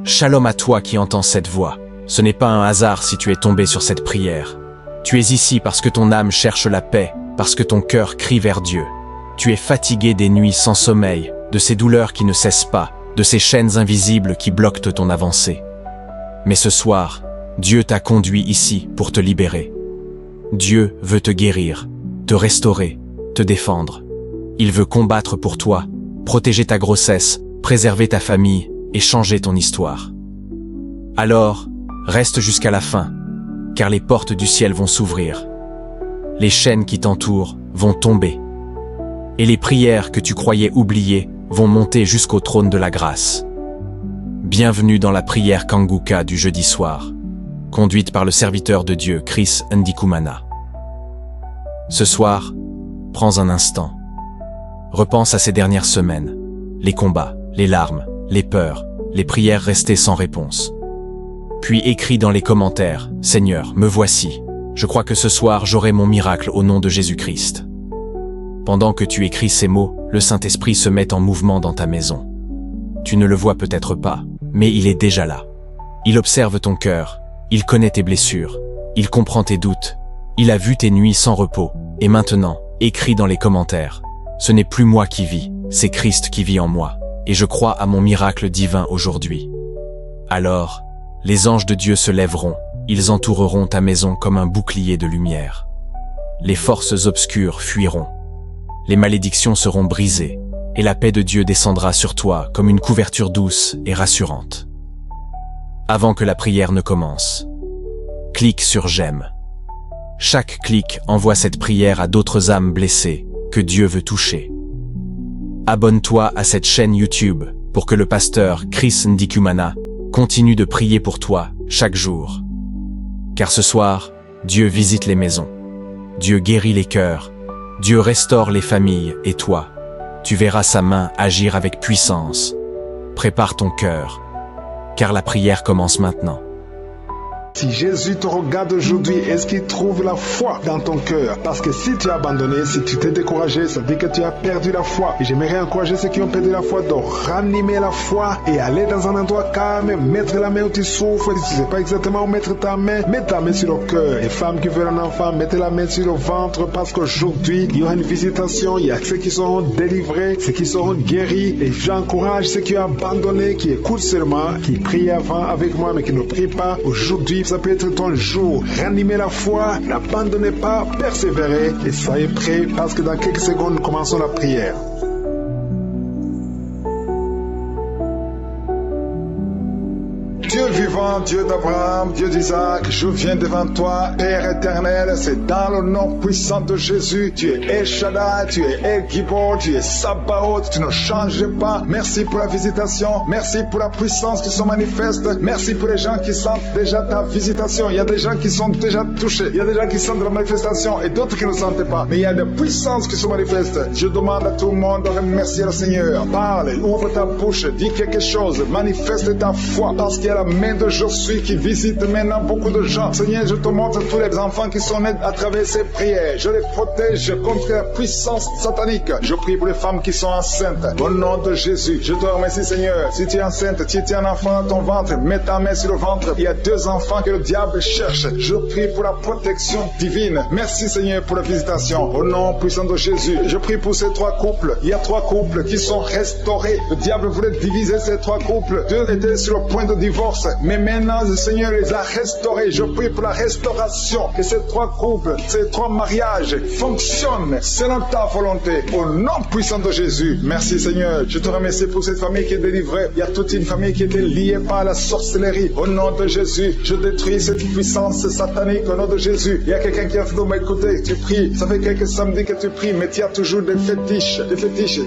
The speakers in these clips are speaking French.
Shalom à toi qui entends cette voix. Ce n'est pas un hasard si tu es tombé sur cette prière. Tu es ici parce que ton âme cherche la paix, parce que ton cœur crie vers Dieu. Tu es fatigué des nuits sans sommeil, de ces douleurs qui ne cessent pas, de ces chaînes invisibles qui bloquent ton avancée. Mais ce soir, Dieu t'a conduit ici pour te libérer. Dieu veut te guérir, te restaurer, te défendre. Il veut combattre pour toi, protéger ta grossesse, préserver ta famille et changer ton histoire. Alors, reste jusqu'à la fin, car les portes du ciel vont s'ouvrir. Les chaînes qui t'entourent vont tomber. Et les prières que tu croyais oubliées vont monter jusqu'au trône de la grâce. Bienvenue dans la prière Kanguka du jeudi soir, conduite par le serviteur de Dieu, Chris Ndikumana. Ce soir, prends un instant. Repense à ces dernières semaines, les combats, les larmes, les peurs, les prières restées sans réponse. Puis écris dans les commentaires, « Seigneur, me voici. Je crois que ce soir j'aurai mon miracle au nom de Jésus-Christ. » Pendant que tu écris ces mots, le Saint-Esprit se met en mouvement dans ta maison. Tu ne le vois peut-être pas, mais il est déjà là. Il observe ton cœur, il connaît tes blessures, il comprend tes doutes, il a vu tes nuits sans repos, et maintenant, écris dans les commentaires, « Ce n'est plus moi qui vis, c'est Christ qui vit en moi, et je crois à mon miracle divin aujourd'hui. » Alors, les anges de Dieu se lèveront, ils entoureront ta maison comme un bouclier de lumière. Les forces obscures fuiront. Les malédictions seront brisées, et la paix de Dieu descendra sur toi comme une couverture douce et rassurante. Avant que la prière ne commence, clique sur « J'aime ». Chaque clic envoie cette prière à d'autres âmes blessées que Dieu veut toucher. Abonne-toi à cette chaîne YouTube pour que le pasteur Chris Ndikumana continue de prier pour toi chaque jour. Car ce soir, Dieu visite les maisons. Dieu guérit les cœurs. Dieu restaure les familles et toi. Tu verras sa main agir avec puissance. Prépare ton cœur, car la prière commence maintenant. Si Jésus te regarde aujourd'hui, est-ce qu'il trouve la foi dans ton cœur? Parce que si tu as abandonné, si tu t'es découragé, ça veut dire que tu as perdu la foi. Et j'aimerais encourager ceux qui ont perdu la foi de ranimer la foi et aller dans un endroit calme, mettre la main où tu souffres. Si tu ne sais pas exactement où mettre ta main, mets ta main sur le cœur. Les femmes qui veulent un enfant, mettez la main sur le ventre parce qu'aujourd'hui, il y aura une visitation. Il y a ceux qui seront délivrés, ceux qui seront guéris. Et j'encourage ceux qui ont abandonné, qui écoutent seulement, qui prient avant avec moi, mais qui ne prient pas. Aujourd'hui, ça peut être ton jour. Ranimez la foi, n'abandonnez pas, persévérez et soyez prêts parce que dans quelques secondes, nous commençons la prière. Dieu vivant, Dieu d'Abraham, Dieu d'Isaac, je viens devant toi, Père éternel, c'est dans le nom puissant de Jésus. Tu es El Shaddai, tu es El Gibor, tu es Sabaoth, tu ne changes pas. Merci pour la visitation, merci pour la puissance qui se manifeste, merci pour les gens qui sentent déjà ta visitation. Il y a des gens qui sont déjà touchés, il y a des gens qui sentent la manifestation et d'autres qui ne sentent pas. Mais il y a des puissances qui se manifestent. Je demande à tout le monde de remercier le Seigneur. Parle, ouvre ta bouche, dis quelque chose, manifeste ta foi parce qu'il y a la main de je suis qui visite maintenant beaucoup de gens. Seigneur, je te montre tous les enfants qui sont nés à travers ces prières. Je les protège contre la puissance satanique. Je prie pour les femmes qui sont enceintes. Au nom de Jésus, je te remercie, Seigneur. Si tu es enceinte, si tu es un enfant dans ton ventre, mets ta main sur le ventre. Il y a 2 enfants que le diable cherche. Je prie pour la protection divine. Merci, Seigneur, pour la visitation. Au nom puissant de Jésus, je prie pour ces 3 couples. Il y a 3 couples qui sont restaurés. Le diable voulait diviser ces 3 couples. 2 étaient sur le point de divorce. Mais maintenant, le Seigneur les a restaurés. Je prie pour la restauration. Que ces 3 couples, ces 3 mariages fonctionnent selon ta volonté. Au nom puissant de Jésus. Merci, Seigneur. Je te remercie pour cette famille qui est délivrée. Il y a toute une famille qui était liée par la sorcellerie. Au nom de Jésus, je détruis cette puissance satanique. Au nom de Jésus. Il y a quelqu'un qui a fait de m'écouter. Tu pries. Ça fait quelques samedis que tu pries, mais tu as toujours des fétiches,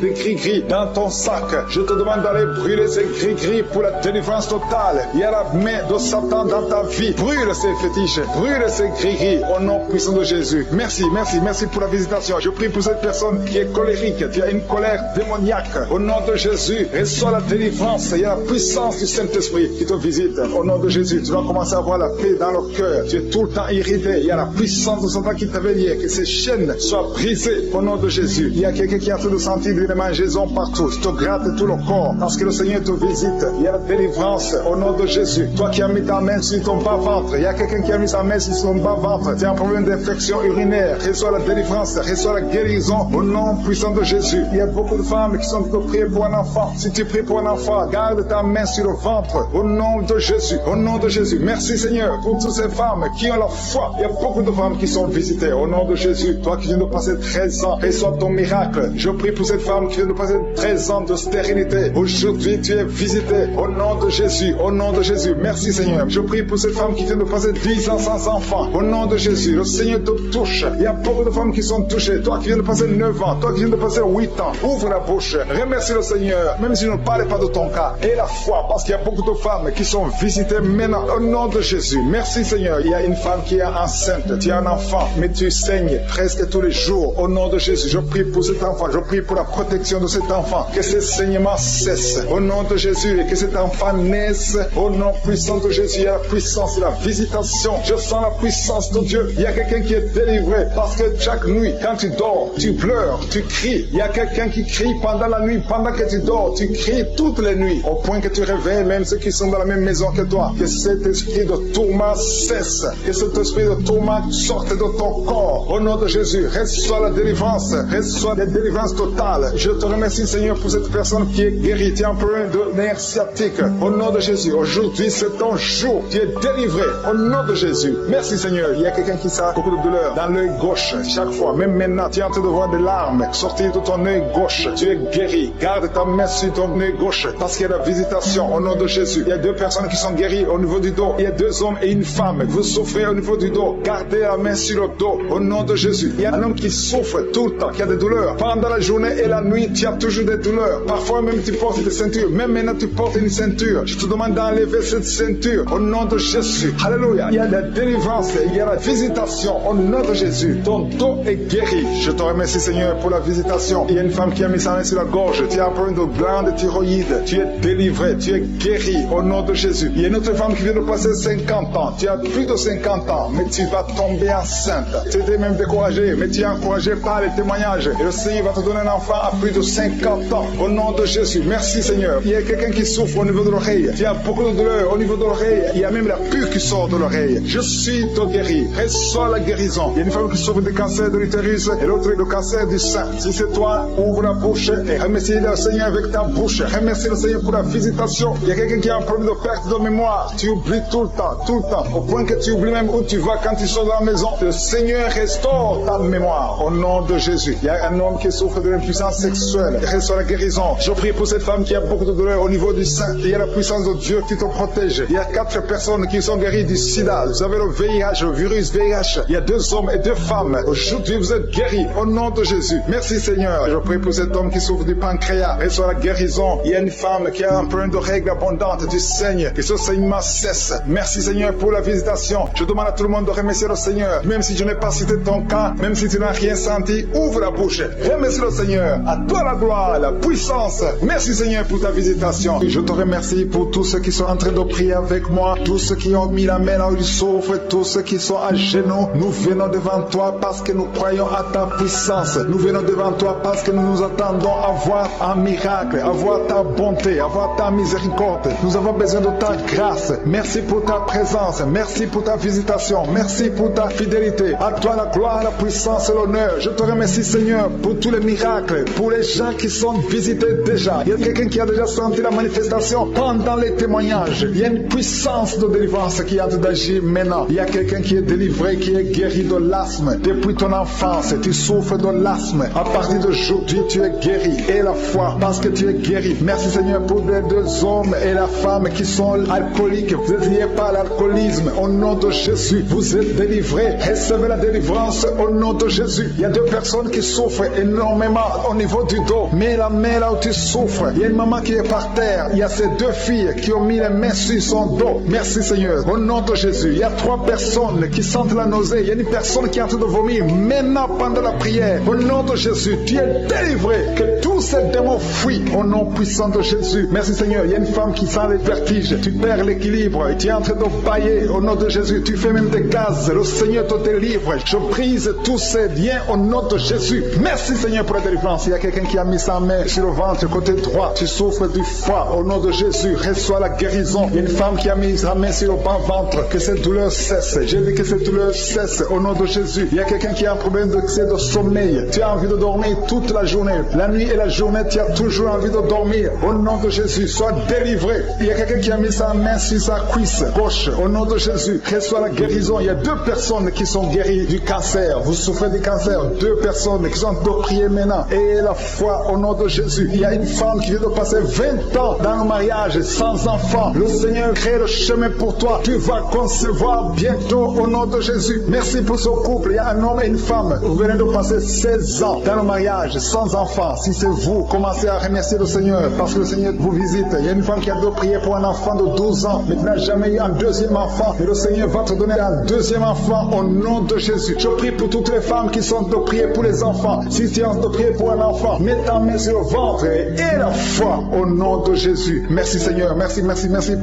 des gris-gris dans ton sac. Je te demande d'aller brûler ces gris-gris pour la délivrance totale. Il y a la main de Satan dans ta vie. Brûle ces fétiches, brûle ces gris-gris au nom puissant de Jésus. Merci, merci, merci pour la visitation. Je prie pour cette personne qui est colérique, qui a une colère démoniaque. Au nom de Jésus, reçois la délivrance. Il y a la puissance du Saint-Esprit qui te visite. Au nom de Jésus, tu vas commencer à avoir la paix dans le cœur. Tu es tout le temps irrité. Il y a la puissance de Satan qui t'avait lié. Que ces chaînes soient brisées au nom de Jésus. Il y a quelqu'un qui est en train de sentir des mangeaisons partout. Tu te grattes tout le corps parce que le Seigneur te visite. Il y a la délivrance au nom de Jésus. Toi qui as mis ta main sur ton bas-ventre, il y a quelqu'un qui a mis sa main sur son bas-ventre. Tu as un problème d'infection urinaire. Reçois la délivrance, reçois la guérison au nom puissant de Jésus. Il y a beaucoup de femmes qui sont priées pour un enfant. Si tu pries pour un enfant, garde ta main sur le ventre au nom de Jésus. Au nom de Jésus. Merci Seigneur pour toutes ces femmes qui ont la foi. Il y a beaucoup de femmes qui sont visitées au nom de Jésus. Toi qui viens de passer 13 ans, reçois ton miracle. Je prie pour cette femme qui vient de passer 13 ans de stérilité. Aujourd'hui, tu es visité au nom de Jésus. Au nom de Jésus. Merci Seigneur. Je prie pour cette femme qui vient de passer 10 ans sans enfant. Au nom de Jésus. Le Seigneur te touche. Il y a beaucoup de femmes qui sont touchées. Toi qui viens de passer 9 ans. Toi qui viens de passer 8 ans. Ouvre la bouche. Remercie le Seigneur. Même si je ne parle pas de ton cas. Et la foi. Parce qu'il y a beaucoup de femmes qui sont visitées maintenant. Au nom de Jésus. Merci Seigneur. Il y a une femme qui est enceinte. Tu as un enfant. Mais tu saignes presque tous les jours. Au nom de Jésus. Je prie pour cet enfant. Je prie pour la protection de cet enfant. Que ce saignement cesse. Au nom de Jésus. Et que cet enfant naisse. Au nom puissant de Jésus. Il y a la puissance de la visitation. Je sens la puissance de Dieu. Il y a quelqu'un qui est délivré. Parce que chaque nuit, quand tu dors, tu pleures, tu cries. Il y a quelqu'un qui crie pendant la nuit. Pendant que tu dors, tu cries toutes les nuits. Au point que tu réveilles même ceux qui sont dans la même maison que toi. Que cet esprit de tourment cesse. Que cet esprit de tourment sorte de ton corps. Au nom de Jésus, reçois la délivrance. Reçois la délivrance totale. Je te remercie Seigneur pour cette personne qui est guérie. Tu as un problème de nerf sciatique. Au nom de Jésus, aujourd'hui c'est ton jour. Tu es délivré. Au nom de Jésus. Merci Seigneur. Il y a quelqu'un qui a beaucoup de douleur dans l'œil gauche. Chaque fois, même maintenant, tu es en train de voir des larmes sortir de ton œil gauche. Tu es guéri. Garde ta main sur ton œil gauche parce qu'il y a la visitation au nom de Jésus. Il y a 2 personnes qui sont guéries au niveau du dos. Il y a 2 hommes et une femme. Vous souffrez au niveau du dos. Gardez la main sur le dos au nom de Jésus. Il y a un homme qui souffre tout le temps, qui a des douleurs. Pendant la journée et la nuit, tu as toujours des douleurs. Parfois même tu portes des ceintures. Même maintenant tu portes une ceinture. Je te demande d'enlever cette ceinture au nom de Jésus. Alléluia. Il y a la délivrance. Il y a la visitation au nom de Jésus. Ton dos est guéri. Je te remercie Seigneur pour la visitation. Il y a une femme qui a mis sa main sur la gorge. Tu as un problème de glande thyroïde. Tu es délivré. Tu es guéri au nom de Jésus. Il y a une autre femme qui vient de passer 50 ans. Tu as plus de 50 ans, mais tu vas tomber enceinte. Tu étais même découragé, mais tu es encouragé par les témoignages. Et le Seigneur va te donner un enfant à plus de 50 ans. Au nom de Jésus. Merci Seigneur. Il y a quelqu'un qui souffre au niveau de l'oreille. Tu as beaucoup de douleur au niveau de l'oreille. Il y a même la pure qui sort de l'oreille. Je suis te guéri. Reçois la guérison. Il y a une femme qui souffre du cancer de l'utérus et l'autre le cancer du sein. Si c'est toi, ouvre la bouche et remercie le Seigneur avec ta bouche. Remercie le Seigneur pour la visitation. Il y a quelqu'un qui a un problème de perte de mémoire. Tu oublies tout le temps, au point que tu oublies même où tu vas quand tu sors de la maison. Le Seigneur restaure ta mémoire au nom de Jésus. Il y a un homme qui souffre de l'impuissance sexuelle. Reçois la guérison. Je prie pour cette femme qui a beaucoup de douleur au niveau du sein. Il y a la puissance de Dieu qui te protège. Il y a 4 personnes qui sont guéries du sida. Vous avez le VIH, le virus VIH. Il y a 2 hommes et 2 femmes. Aujourd'hui, vous êtes guéris au nom de Jésus. Merci Seigneur. Je prie pour cet homme qui souffre du pancréas. Reçois la guérison. Il y a une femme qui a un problème de règles abondantes. Tu saignes. Que ce saignement cesse. Merci Seigneur pour la visitation. Je demande à tout le monde de remercier le Seigneur. Même si je n'ai pas cité ton cas, même si tu n'as rien senti, ouvre la bouche. Remercie le Seigneur. À toi la gloire, la puissance. Merci Seigneur pour ta visitation. Je te remercie pour tous ceux qui sont en train de prier avec moi. Tous ceux qui ont mis la main là où ils souffrent. Tous ceux qui sont à genoux. Nous venons devant toi parce que nous croyons à ta puissance. Nous venons devant toi parce que nous nous attendons à voir un miracle, à voir ta bonté, à voir ta miséricorde. Nous avons besoin de ta grâce. Merci pour ta présence. Merci pour ta visitation. Merci pour ta fidélité. À toi la gloire, la puissance et l'honneur. Je te remercie Seigneur pour tous les miracles, pour les gens qui sont visités déjà. Il y a quelqu'un qui a déjà senti la manifestation pendant les témoignages. Il y a une puissance de délivrance qui est en train d'agir maintenant. Il y a quelqu'un qui est délivré, qui est guéri de l'asthme. Depuis ton enfance, tu souffres de l'asthme. À partir d'aujourd'hui, tu es guéri. Et la foi, parce que tu es guéri. Merci Seigneur pour les 2 hommes et la femme qui sont alcooliques. Vous êtes liés par l'alcoolisme. Au nom de Jésus, vous êtes délivrés. Recevez la délivrance au nom de Jésus. Il y a 2 personnes qui souffrent énormément au niveau du dos. Mets la main là où tu souffres. Il y a une maman qui est par terre. Il y a ces 2 filles qui ont mis mis les mains sur son dos. Merci Seigneur. Au nom de Jésus, il y a 3 personnes qui sentent la nausée. Il y a une personne qui est en train de vomir maintenant pendant la prière. Au nom de Jésus, tu es délivré. Que tous ces démons fuient au nom puissant de Jésus. Merci Seigneur. Il y a une femme qui sent les vertiges. Tu perds l'équilibre. Tu es en train de bailler au nom de Jésus. Tu fais même des gaz. Le Seigneur te délivre. Je brise tous ces liens au nom de Jésus. Merci Seigneur pour la délivrance. Il y a quelqu'un qui a mis sa main sur le ventre côté droit. Tu souffres du foie. Au nom de Jésus, reçois la guérison. Il y a une femme qui a mis sa main sur le bas ventre. Que cette douleur cesse. J'ai dit que cette douleur cesse au nom de Jésus. Il y a quelqu'un qui a un problème de sommeil. Tu as envie de dormir toute la journée. La nuit et la journée, tu as toujours envie de dormir. Au nom de Jésus, sois délivré. Il y a quelqu'un qui a mis sa main sur sa cuisse gauche. Au nom de Jésus, reçois la guérison. Il y a 2 personnes qui sont guéries du cancer. Vous souffrez du cancer. 2 personnes qui sont de prier maintenant. Et la foi au nom de Jésus. Il y a une femme qui vient de passer 20 ans dans le mariage sans enfant. Le Seigneur crée le chemin pour toi. Tu vas concevoir bientôt au nom de Jésus. Merci pour ce couple. Il y a un homme et une femme. Vous venez de passer 16 ans dans le mariage sans enfant. Si c'est vous, commencez à remercier le Seigneur parce que le Seigneur vous visite. Il y a une femme qui a dû prier pour un enfant de 12 ans mais qui n'a jamais eu un 2e enfant. Et le Seigneur va te donner un 2e enfant au nom de Jésus. Je prie pour toutes les femmes qui sont de prier pour les enfants. Si tu es en train de prier pour un enfant, mets ta main sur le ventre et la foi au nom de Jésus. Merci Seigneur. Merci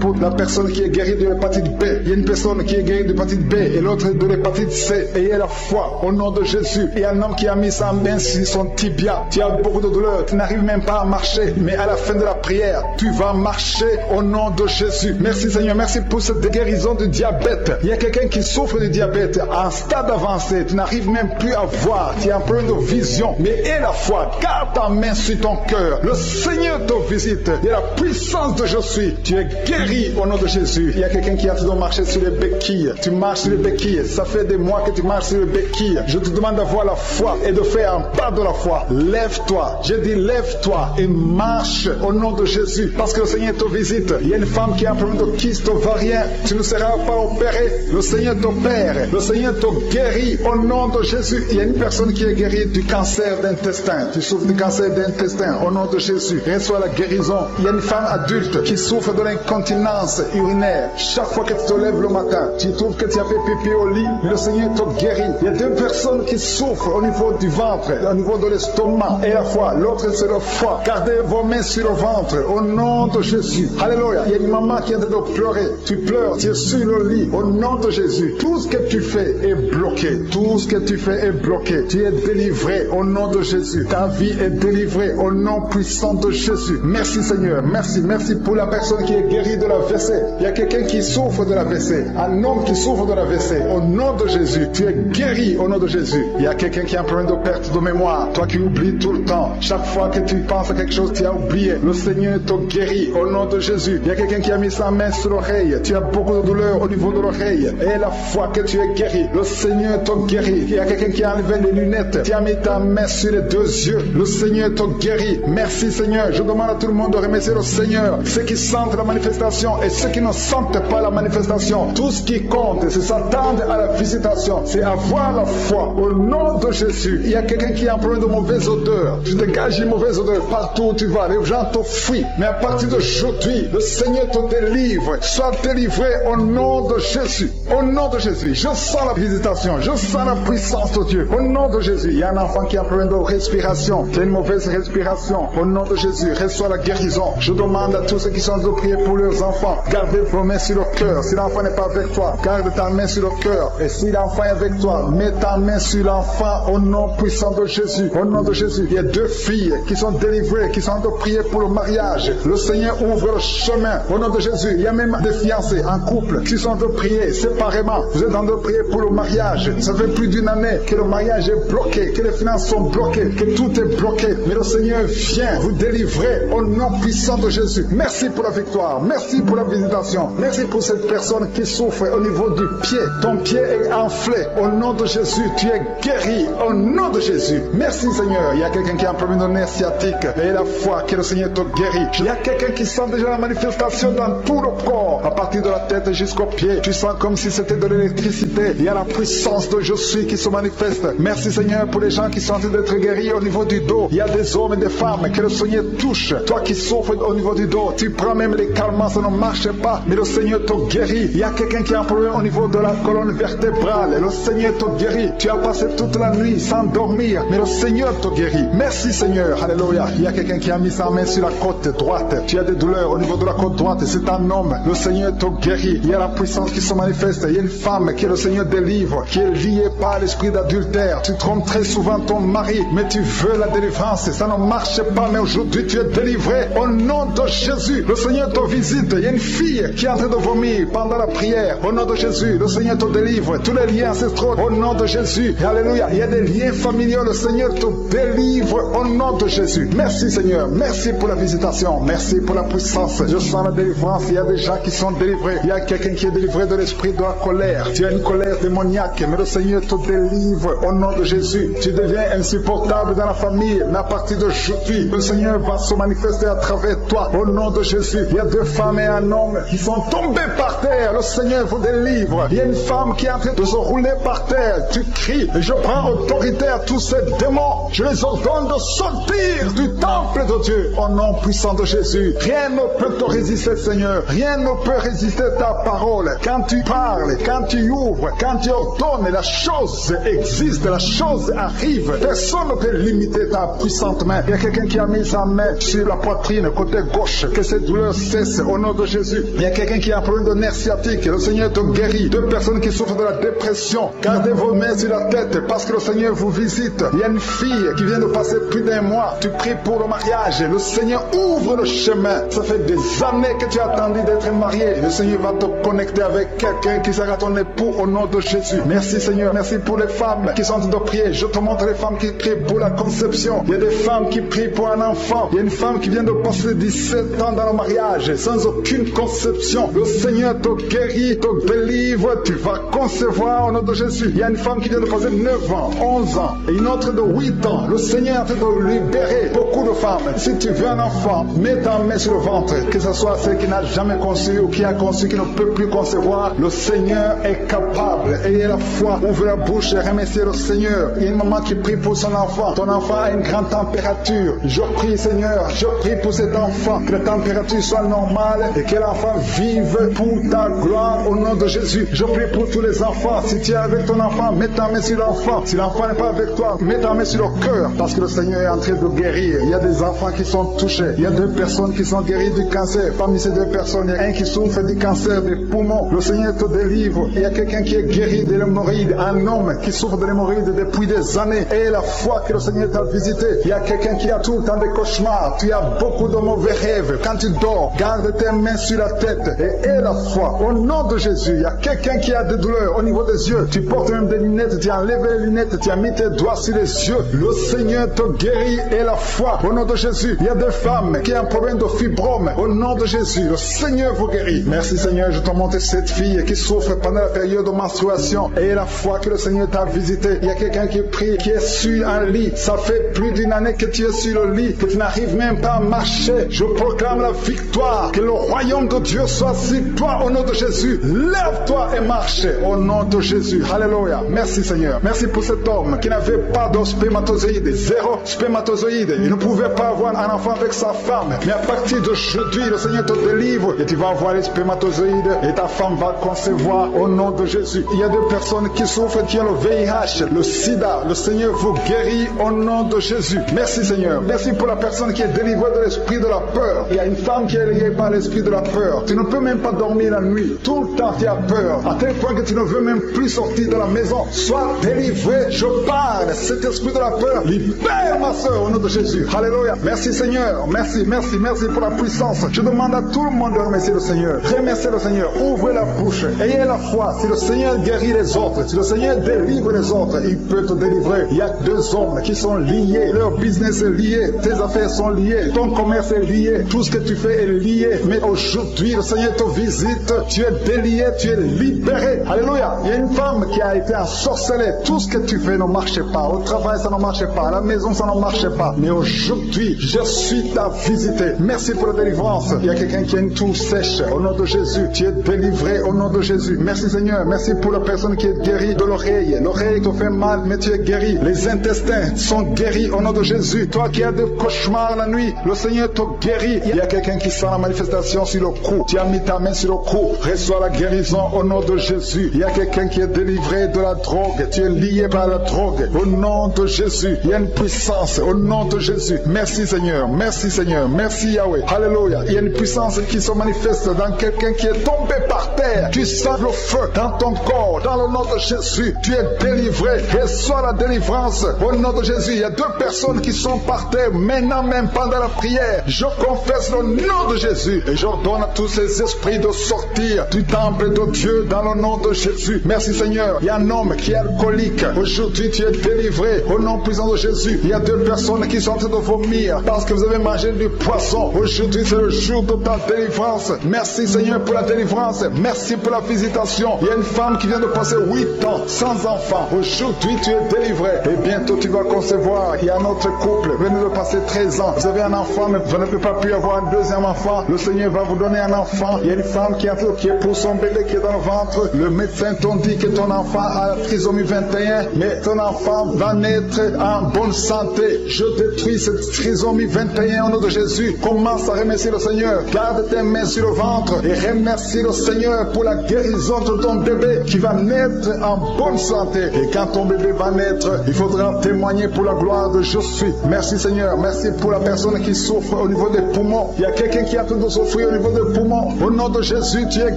pour la personne qui est guérie de l'hépatite B. Il y a une personne qui est guérie de l'hépatite B et l'autre de l'hépatite C. Ayez la foi au nom de Jésus. Il y a un homme qui a mis sa main sur son tibia. Tu as beaucoup de douleur. Tu n'arrives même pas à marcher. Mais à la fin de la prière, tu vas marcher au nom de Jésus. Merci Seigneur. Merci pour cette guérison du diabète. Il y a quelqu'un qui souffre du diabète en stade avancé. Tu n'arrives même plus à voir. Tu as un problème de vision. Mais aie la foi. Garde ta main sur ton cœur. Le Seigneur te visite. Il y a la puissance de je suis. Tu es guéri au nom de Jésus. Il y a quelqu'un qui a besoin de marcher sur les béquilles. Tu marches sur les béquilles. Ça fait des mois que tu marches sur les béquilles. Je te demande d'avoir la foi et de faire un pas de la foi. Lève-toi. Je dis lève-toi et marche au nom de Jésus. Parce que le Seigneur te visite. Il y a une femme qui a un problème de kyste ovarien. Tu ne seras pas opéré. Le Seigneur t'opère. Le Seigneur te guérit au nom de Jésus. Il y a une personne qui est guérie du cancer d'intestin. Tu souffres du cancer d'intestin au nom de Jésus. Reçois la guérison. Il y a une femme adulte qui souffre de l'incontinence urinaire. Chaque fois que tu te lèves le matin, tu trouves que tu as fait pipi au lit, mais le Seigneur te guérit. Il y a 2 personnes qui souffrent au niveau du ventre, au niveau de l'estomac et la foi. L'autre c'est le foie. Gardez vos mains sur le ventre au nom de Jésus. Alléluia. Il y a une maman qui est en train de pleurer. Tu pleures, tu es sur le lit au nom de Jésus. Tout ce que tu fais est bloqué. Tout ce que tu fais est bloqué. Tu es délivré au nom de Jésus. Ta vie est délivrée au nom puissant de Jésus. Merci Seigneur. Merci pour la personne qui est guérie de la WC. Il y a quelqu'un qui souffre de la WC. Un homme qui souffre de la WC. Au nom de Jésus, tu es guéri au nom de Jésus. Il y a quelqu'un qui a un problème de perte de mémoire. Toi qui oublies tout le temps. Chaque fois que tu penses à quelque chose, tu as oublié. Le Seigneur te guérit au nom de Jésus. Il y a quelqu'un qui a mis sa main sur l'oreille. Tu as beaucoup de douleur au niveau de l'oreille. Et la fois que tu es guéri, le Seigneur te guérit. Il y a quelqu'un qui a enlevé les lunettes. Tu as mis ta main sur les 2 yeux. Le Seigneur te guérit. Merci Seigneur. Je demande à tout le monde de remercier le Seigneur. Ceux qui sentent la manifestation et ceux qui ne sentent pas la manifestation. Tout ce qui compte, c'est s'attendre à la visitation. C'est avoir la foi au nom de Jésus. Il y a quelqu'un qui a un problème de mauvaise odeur. Tu dégages une mauvaise odeur partout où tu vas. Les gens te fuient. Mais à partir d'aujourd'hui, le Seigneur te délivre. Sois délivré au nom de Jésus. Au nom de Jésus. Je sens la visitation. Je sens la puissance de Dieu. Au nom de Jésus. Il y a un enfant qui a un problème de respiration. Qui a une mauvaise respiration. Au nom de Jésus. Reçois la guérison. Je demande à tous ceux qui sont de prier pour leurs enfants. Gardez vos mains sur le cœur. Si l'enfant n'est pas avec toi, garde ta main sur le cœur. Et si l'enfant est avec toi, mets ta main sur l'enfant au nom puissant de Jésus. Au nom de Jésus. Il y a 2 filles qui sont délivrées, qui sont de prier pour le mariage. Le Seigneur ouvre le chemin. Au nom de Jésus. Il y a même des fiancés en couple qui sont de prier séparément. Vous êtes en train de prier pour le mariage. Ça fait plus d'1 année que le mariage est bloqué, que les finances sont bloquées, que tout est bloqué. Mais le Seigneur vient vous délivrer au nom puissant de Jésus. Merci pour la victoire. Merci pour la visitation. Merci pour cette personne qui souffre au niveau du pied. Ton pied est enflé. Au nom de Jésus, tu es guéri. Au nom de Jésus. Merci Seigneur. Il y a quelqu'un qui a un problème de nerf sciatique. Et la foi que le Seigneur te guérit. Il y a quelqu'un qui sent déjà la manifestation dans tout le corps. à partir de la tête jusqu'aux pieds. Tu sens comme si c'était de l'électricité. Il y a la puissance de je suis qui se manifeste. Merci Seigneur pour les gens qui sont en train d'être guéris au niveau du dos. Il y a des hommes et des femmes que le Seigneur touche. Toi qui souffres au niveau du dos, tu prends même les calmants, ça ne marche pas, mais le Seigneur te guérit. Il y a quelqu'un qui a un problème au niveau de la colonne vertébrale, et le Seigneur te guérit. Tu as passé toute la nuit sans dormir, mais le Seigneur te guérit. Merci Seigneur, alléluia. Il y a quelqu'un qui a mis sa main sur la côte droite. Tu as des douleurs au niveau de la côte droite, c'est un homme. Le Seigneur te guérit. Il y a la puissance qui se manifeste. Il y a une femme que le Seigneur délivre, qui est liée par l'esprit d'adultère. Tu trompes très souvent ton mari, mais tu veux la délivrance. Ça ne marche pas, mais aujourd'hui tu es délivré. Au nom de Jésus, le Seigneur te visite. Il y a une fille qui est en train de vomir pendant la prière. Au nom de Jésus, le Seigneur te délivre. Tous les liens ancestraux, au nom de Jésus. Alléluia. Il y a des liens familiaux. Le Seigneur te délivre au nom de Jésus. Merci Seigneur. Merci pour la visitation. Merci pour la puissance. Je sens la délivrance. Il y a des gens qui sont délivrés. Il y a quelqu'un qui est délivré de l'esprit de la colère. Tu as une colère démoniaque, mais le Seigneur te délivre au nom de Jésus. Tu deviens insupportable dans la famille, mais à partir d'aujourd'hui, le Seigneur va se manifester à travers toi au nom de Jésus. Il y a deux femmes et un homme qui sont tombés par terre. Le Seigneur vous délivre. Il y a une femme qui est en train de se rouler par terre. Tu cries, je prends autorité à tous ces démons. Je les ordonne de sortir du temple de Dieu au nom puissant de Jésus. Rien ne peut te résister, Seigneur. Rien ne peut résister ta parole. Quand tu parles, quand tu ouvres, quand tu ordonnes, la chose existe, la chose arrive. Personne ne peut limiter ta puissante main. Il y a quelqu'un qui a mis sa main sur la poitrine, côté gauche, que cette douleur cesse au nom de Jésus. Il y a quelqu'un qui a un problème de nerf sciatique, le Seigneur te guérit. Deux personnes qui souffrent de la dépression, gardez vos mains sur la tête parce que le Seigneur vous visite. Il y a une fille qui vient de passer plus d'un mois, tu pries pour le mariage, le Seigneur ouvre le chemin. Ça fait des années que tu as attendu d'être marié, le Seigneur va te connecter avec quelqu'un qui sera ton époux au nom de Jésus. Merci Seigneur, merci pour les femmes qui sont en train de prier. Je te montre les femmes qui prient pour la conception. Il y a des femmes qui prient pour un enfant. Il y a une femme qui vient de passer 17 ans dans le mariage sans aucune conception. Le Seigneur te guérit, te délivre, tu vas concevoir au nom de Jésus. Il y a une femme qui vient de passer 9 ans, 11 ans et une autre de 8 ans. Le Seigneur est en train de libérer beaucoup de femmes. Si tu veux un enfant, mets ta main sur le ventre, que ce soit celle qui n'a jamais conçu ou qui a conçu, qui ne peut plus concevoir. Le Seigneur est capable. Ayez la foi, ouvrez la bouche et remerciez le Seigneur. Il y a une maman qui prie pour son enfant. Ton enfant a une grande température. Je prie Seigneur, je prie pour cet enfant, que la température soit normale et que l'enfant vive pour ta gloire au nom de Jésus. Je prie pour tous les enfants. Si tu es avec ton enfant, mets ta main sur l'enfant. Si l'enfant n'est pas avec toi, mets ta main sur le cœur parce que le Seigneur est en train de guérir. Il y a des enfants qui sont touchés. Il y a 2 personnes qui sont guéries du cancer. Parmi ces 2 personnes, il y a un qui souffre du cancer des poumons. Le Seigneur te délivre. Il y a quelqu'un qui est guéri de l'hémorroïde, un homme qui souffre de l'hémorroïde depuis des années. Et la foi que le Seigneur t'a visité. Il y a quelqu'un qui a tout le temps des cauchemars. Tu as beaucoup de mauvais rêves. Quand tu dors, garde tes mains sur la tête et aie la foi. Au nom de Jésus, il y a quelqu'un qui a des douleurs au niveau des yeux. Tu portes même des lunettes, tu as enlevé les lunettes, tu as mis tes doigts sur les yeux. Le Seigneur te guérit et la foi. Au nom de Jésus, il y a des femmes qui ont un problème de fibrome. Au nom de Jésus, le Seigneur vous guérit. Merci Seigneur, je te montre cette fille qui souffre pendant la période de menstruation et la foi que le Seigneur t'a visité. Il y a quelqu'un qui prie, qui est sur un lit. Ça fait plus d'une année que tu es sur le lit, que tu n'arrives même pas à marcher. Je proclame la victoire, que le royaume de Dieu soit sur toi au nom de Jésus. Lève-toi et marche au nom de Jésus. Alléluia. Merci Seigneur. Merci pour cet homme qui n'avait pas de spermatozoïdes, 0 spermatozoïdes. Il ne pouvait pas avoir un enfant avec sa femme. Mais à partir d'aujourd'hui, le Seigneur te délivre et tu vas avoir les spermatozoïdes et ta femme va concevoir au nom de Jésus. Il y a 2 personnes qui souffrent, qui ont le VIH, le sida. Le Seigneur vous guérit au nom de Jésus. Merci Seigneur. Merci pour la personne qui est délivrée de l'esprit de la peur. Il y a une femme qui est liée par l'esprit de la peur. Tu ne peux même pas dormir la nuit. Tout le temps tu as peur. À tel point que tu ne veux même plus sortir de la maison. Sois délivré. Je parle. Cet esprit de la peur, libère ma soeur au nom de Jésus. Alléluia. Merci Seigneur. Merci pour la puissance. Je demande à tout le monde de remercier le Seigneur. Remerciez le Seigneur. Ouvrez la bouche. Ayez la foi. Si le Seigneur guérit les autres, si le Seigneur délivre les autres, il peut te délivrer. Il y a 2 hommes qui sont liés. Leur business est lié. Tes affaires sont liées. Ton commerce est lié. Tout ce que tu fais est lié. Mais aujourd'hui, le Seigneur te visite. Tu es délié. Tu es libéré. Alléluia. Il y a une femme qui a été ensorcelée. Tout ce que tu fais ne marche pas. Au travail, ça ne marche pas. À la maison, ça ne marche pas. Mais aujourd'hui, je suis ta visité. Merci pour la délivrance. Il y a quelqu'un qui a une toux sèche au nom de Jésus. Tu es délivré au nom de Jésus. Merci Seigneur. Merci pour la personne qui est guérie de l'oreille. L'oreille te fait mal, mais tu es guéri. Les intestins sont guéris au nom de Jésus. Toi qui as des cauchemars la nuit, le Seigneur te guérit. Il y a quelqu'un qui sent la manifestation sur le cou. Tu as mis ta main sur le cou. Reçois la guérison au nom de Jésus. Il y a quelqu'un qui est délivré de la drogue. Tu es lié par la drogue. Au nom de Jésus. Il y a une puissance au nom de Jésus. Merci Seigneur. Merci Seigneur. Merci Yahweh. Alléluia. Il y a une puissance qui se manifeste dans quelqu'un qui est tombé par terre. Tu sens le feu dans ton corps. Dans le nom de Jésus. Tu es délivré. Reçois la délivrance au nom de Jésus. Il y a deux personnes qui sont par terre maintenant même pendant la prière. Je confesse le nom de Jésus et j'ordonne à tous ces esprits de sortir du temple de Dieu dans le nom de Jésus. Merci Seigneur. Il y a un homme qui est alcoolique. Aujourd'hui tu es délivré au nom puissant de Jésus. Il y a deux personnes qui sont en train de vomir parce que vous avez mangé du poisson. Aujourd'hui c'est le jour de ta délivrance. Merci Seigneur pour la délivrance. Merci pour la visitation. Il y a une femme qui vient de passer 8 ans sans enfant. Aujourd'hui tu es délivré et bientôt tu vas concevoir. Il y a un autre couple, venez de passer 13 ans. Vous avez un enfant mais vous n'avez pas pu avoir un deuxième enfant. Le Seigneur va vous donner un enfant. Il y a une femme qui est pour son bébé qui est dans le ventre. Le médecin t'ont dit que ton enfant a la trisomie 21, mais ton enfant va naître en bonne santé. Je détruis cette trisomie 21 au nom de Jésus. Commence à remercier le Seigneur. Garde tes mains sur le ventre et remercie le Seigneur pour la guérison de ton bébé qui va naître en bonne santé. Et quand ton bébé va naître, il faudra témoigner pour la gloire de je suis. Merci Seigneur. Merci pour la personne qui souffre au niveau des poumons. Il y a quelqu'un qui est en train de souffrir au niveau des poumons. Au nom de Jésus, tu es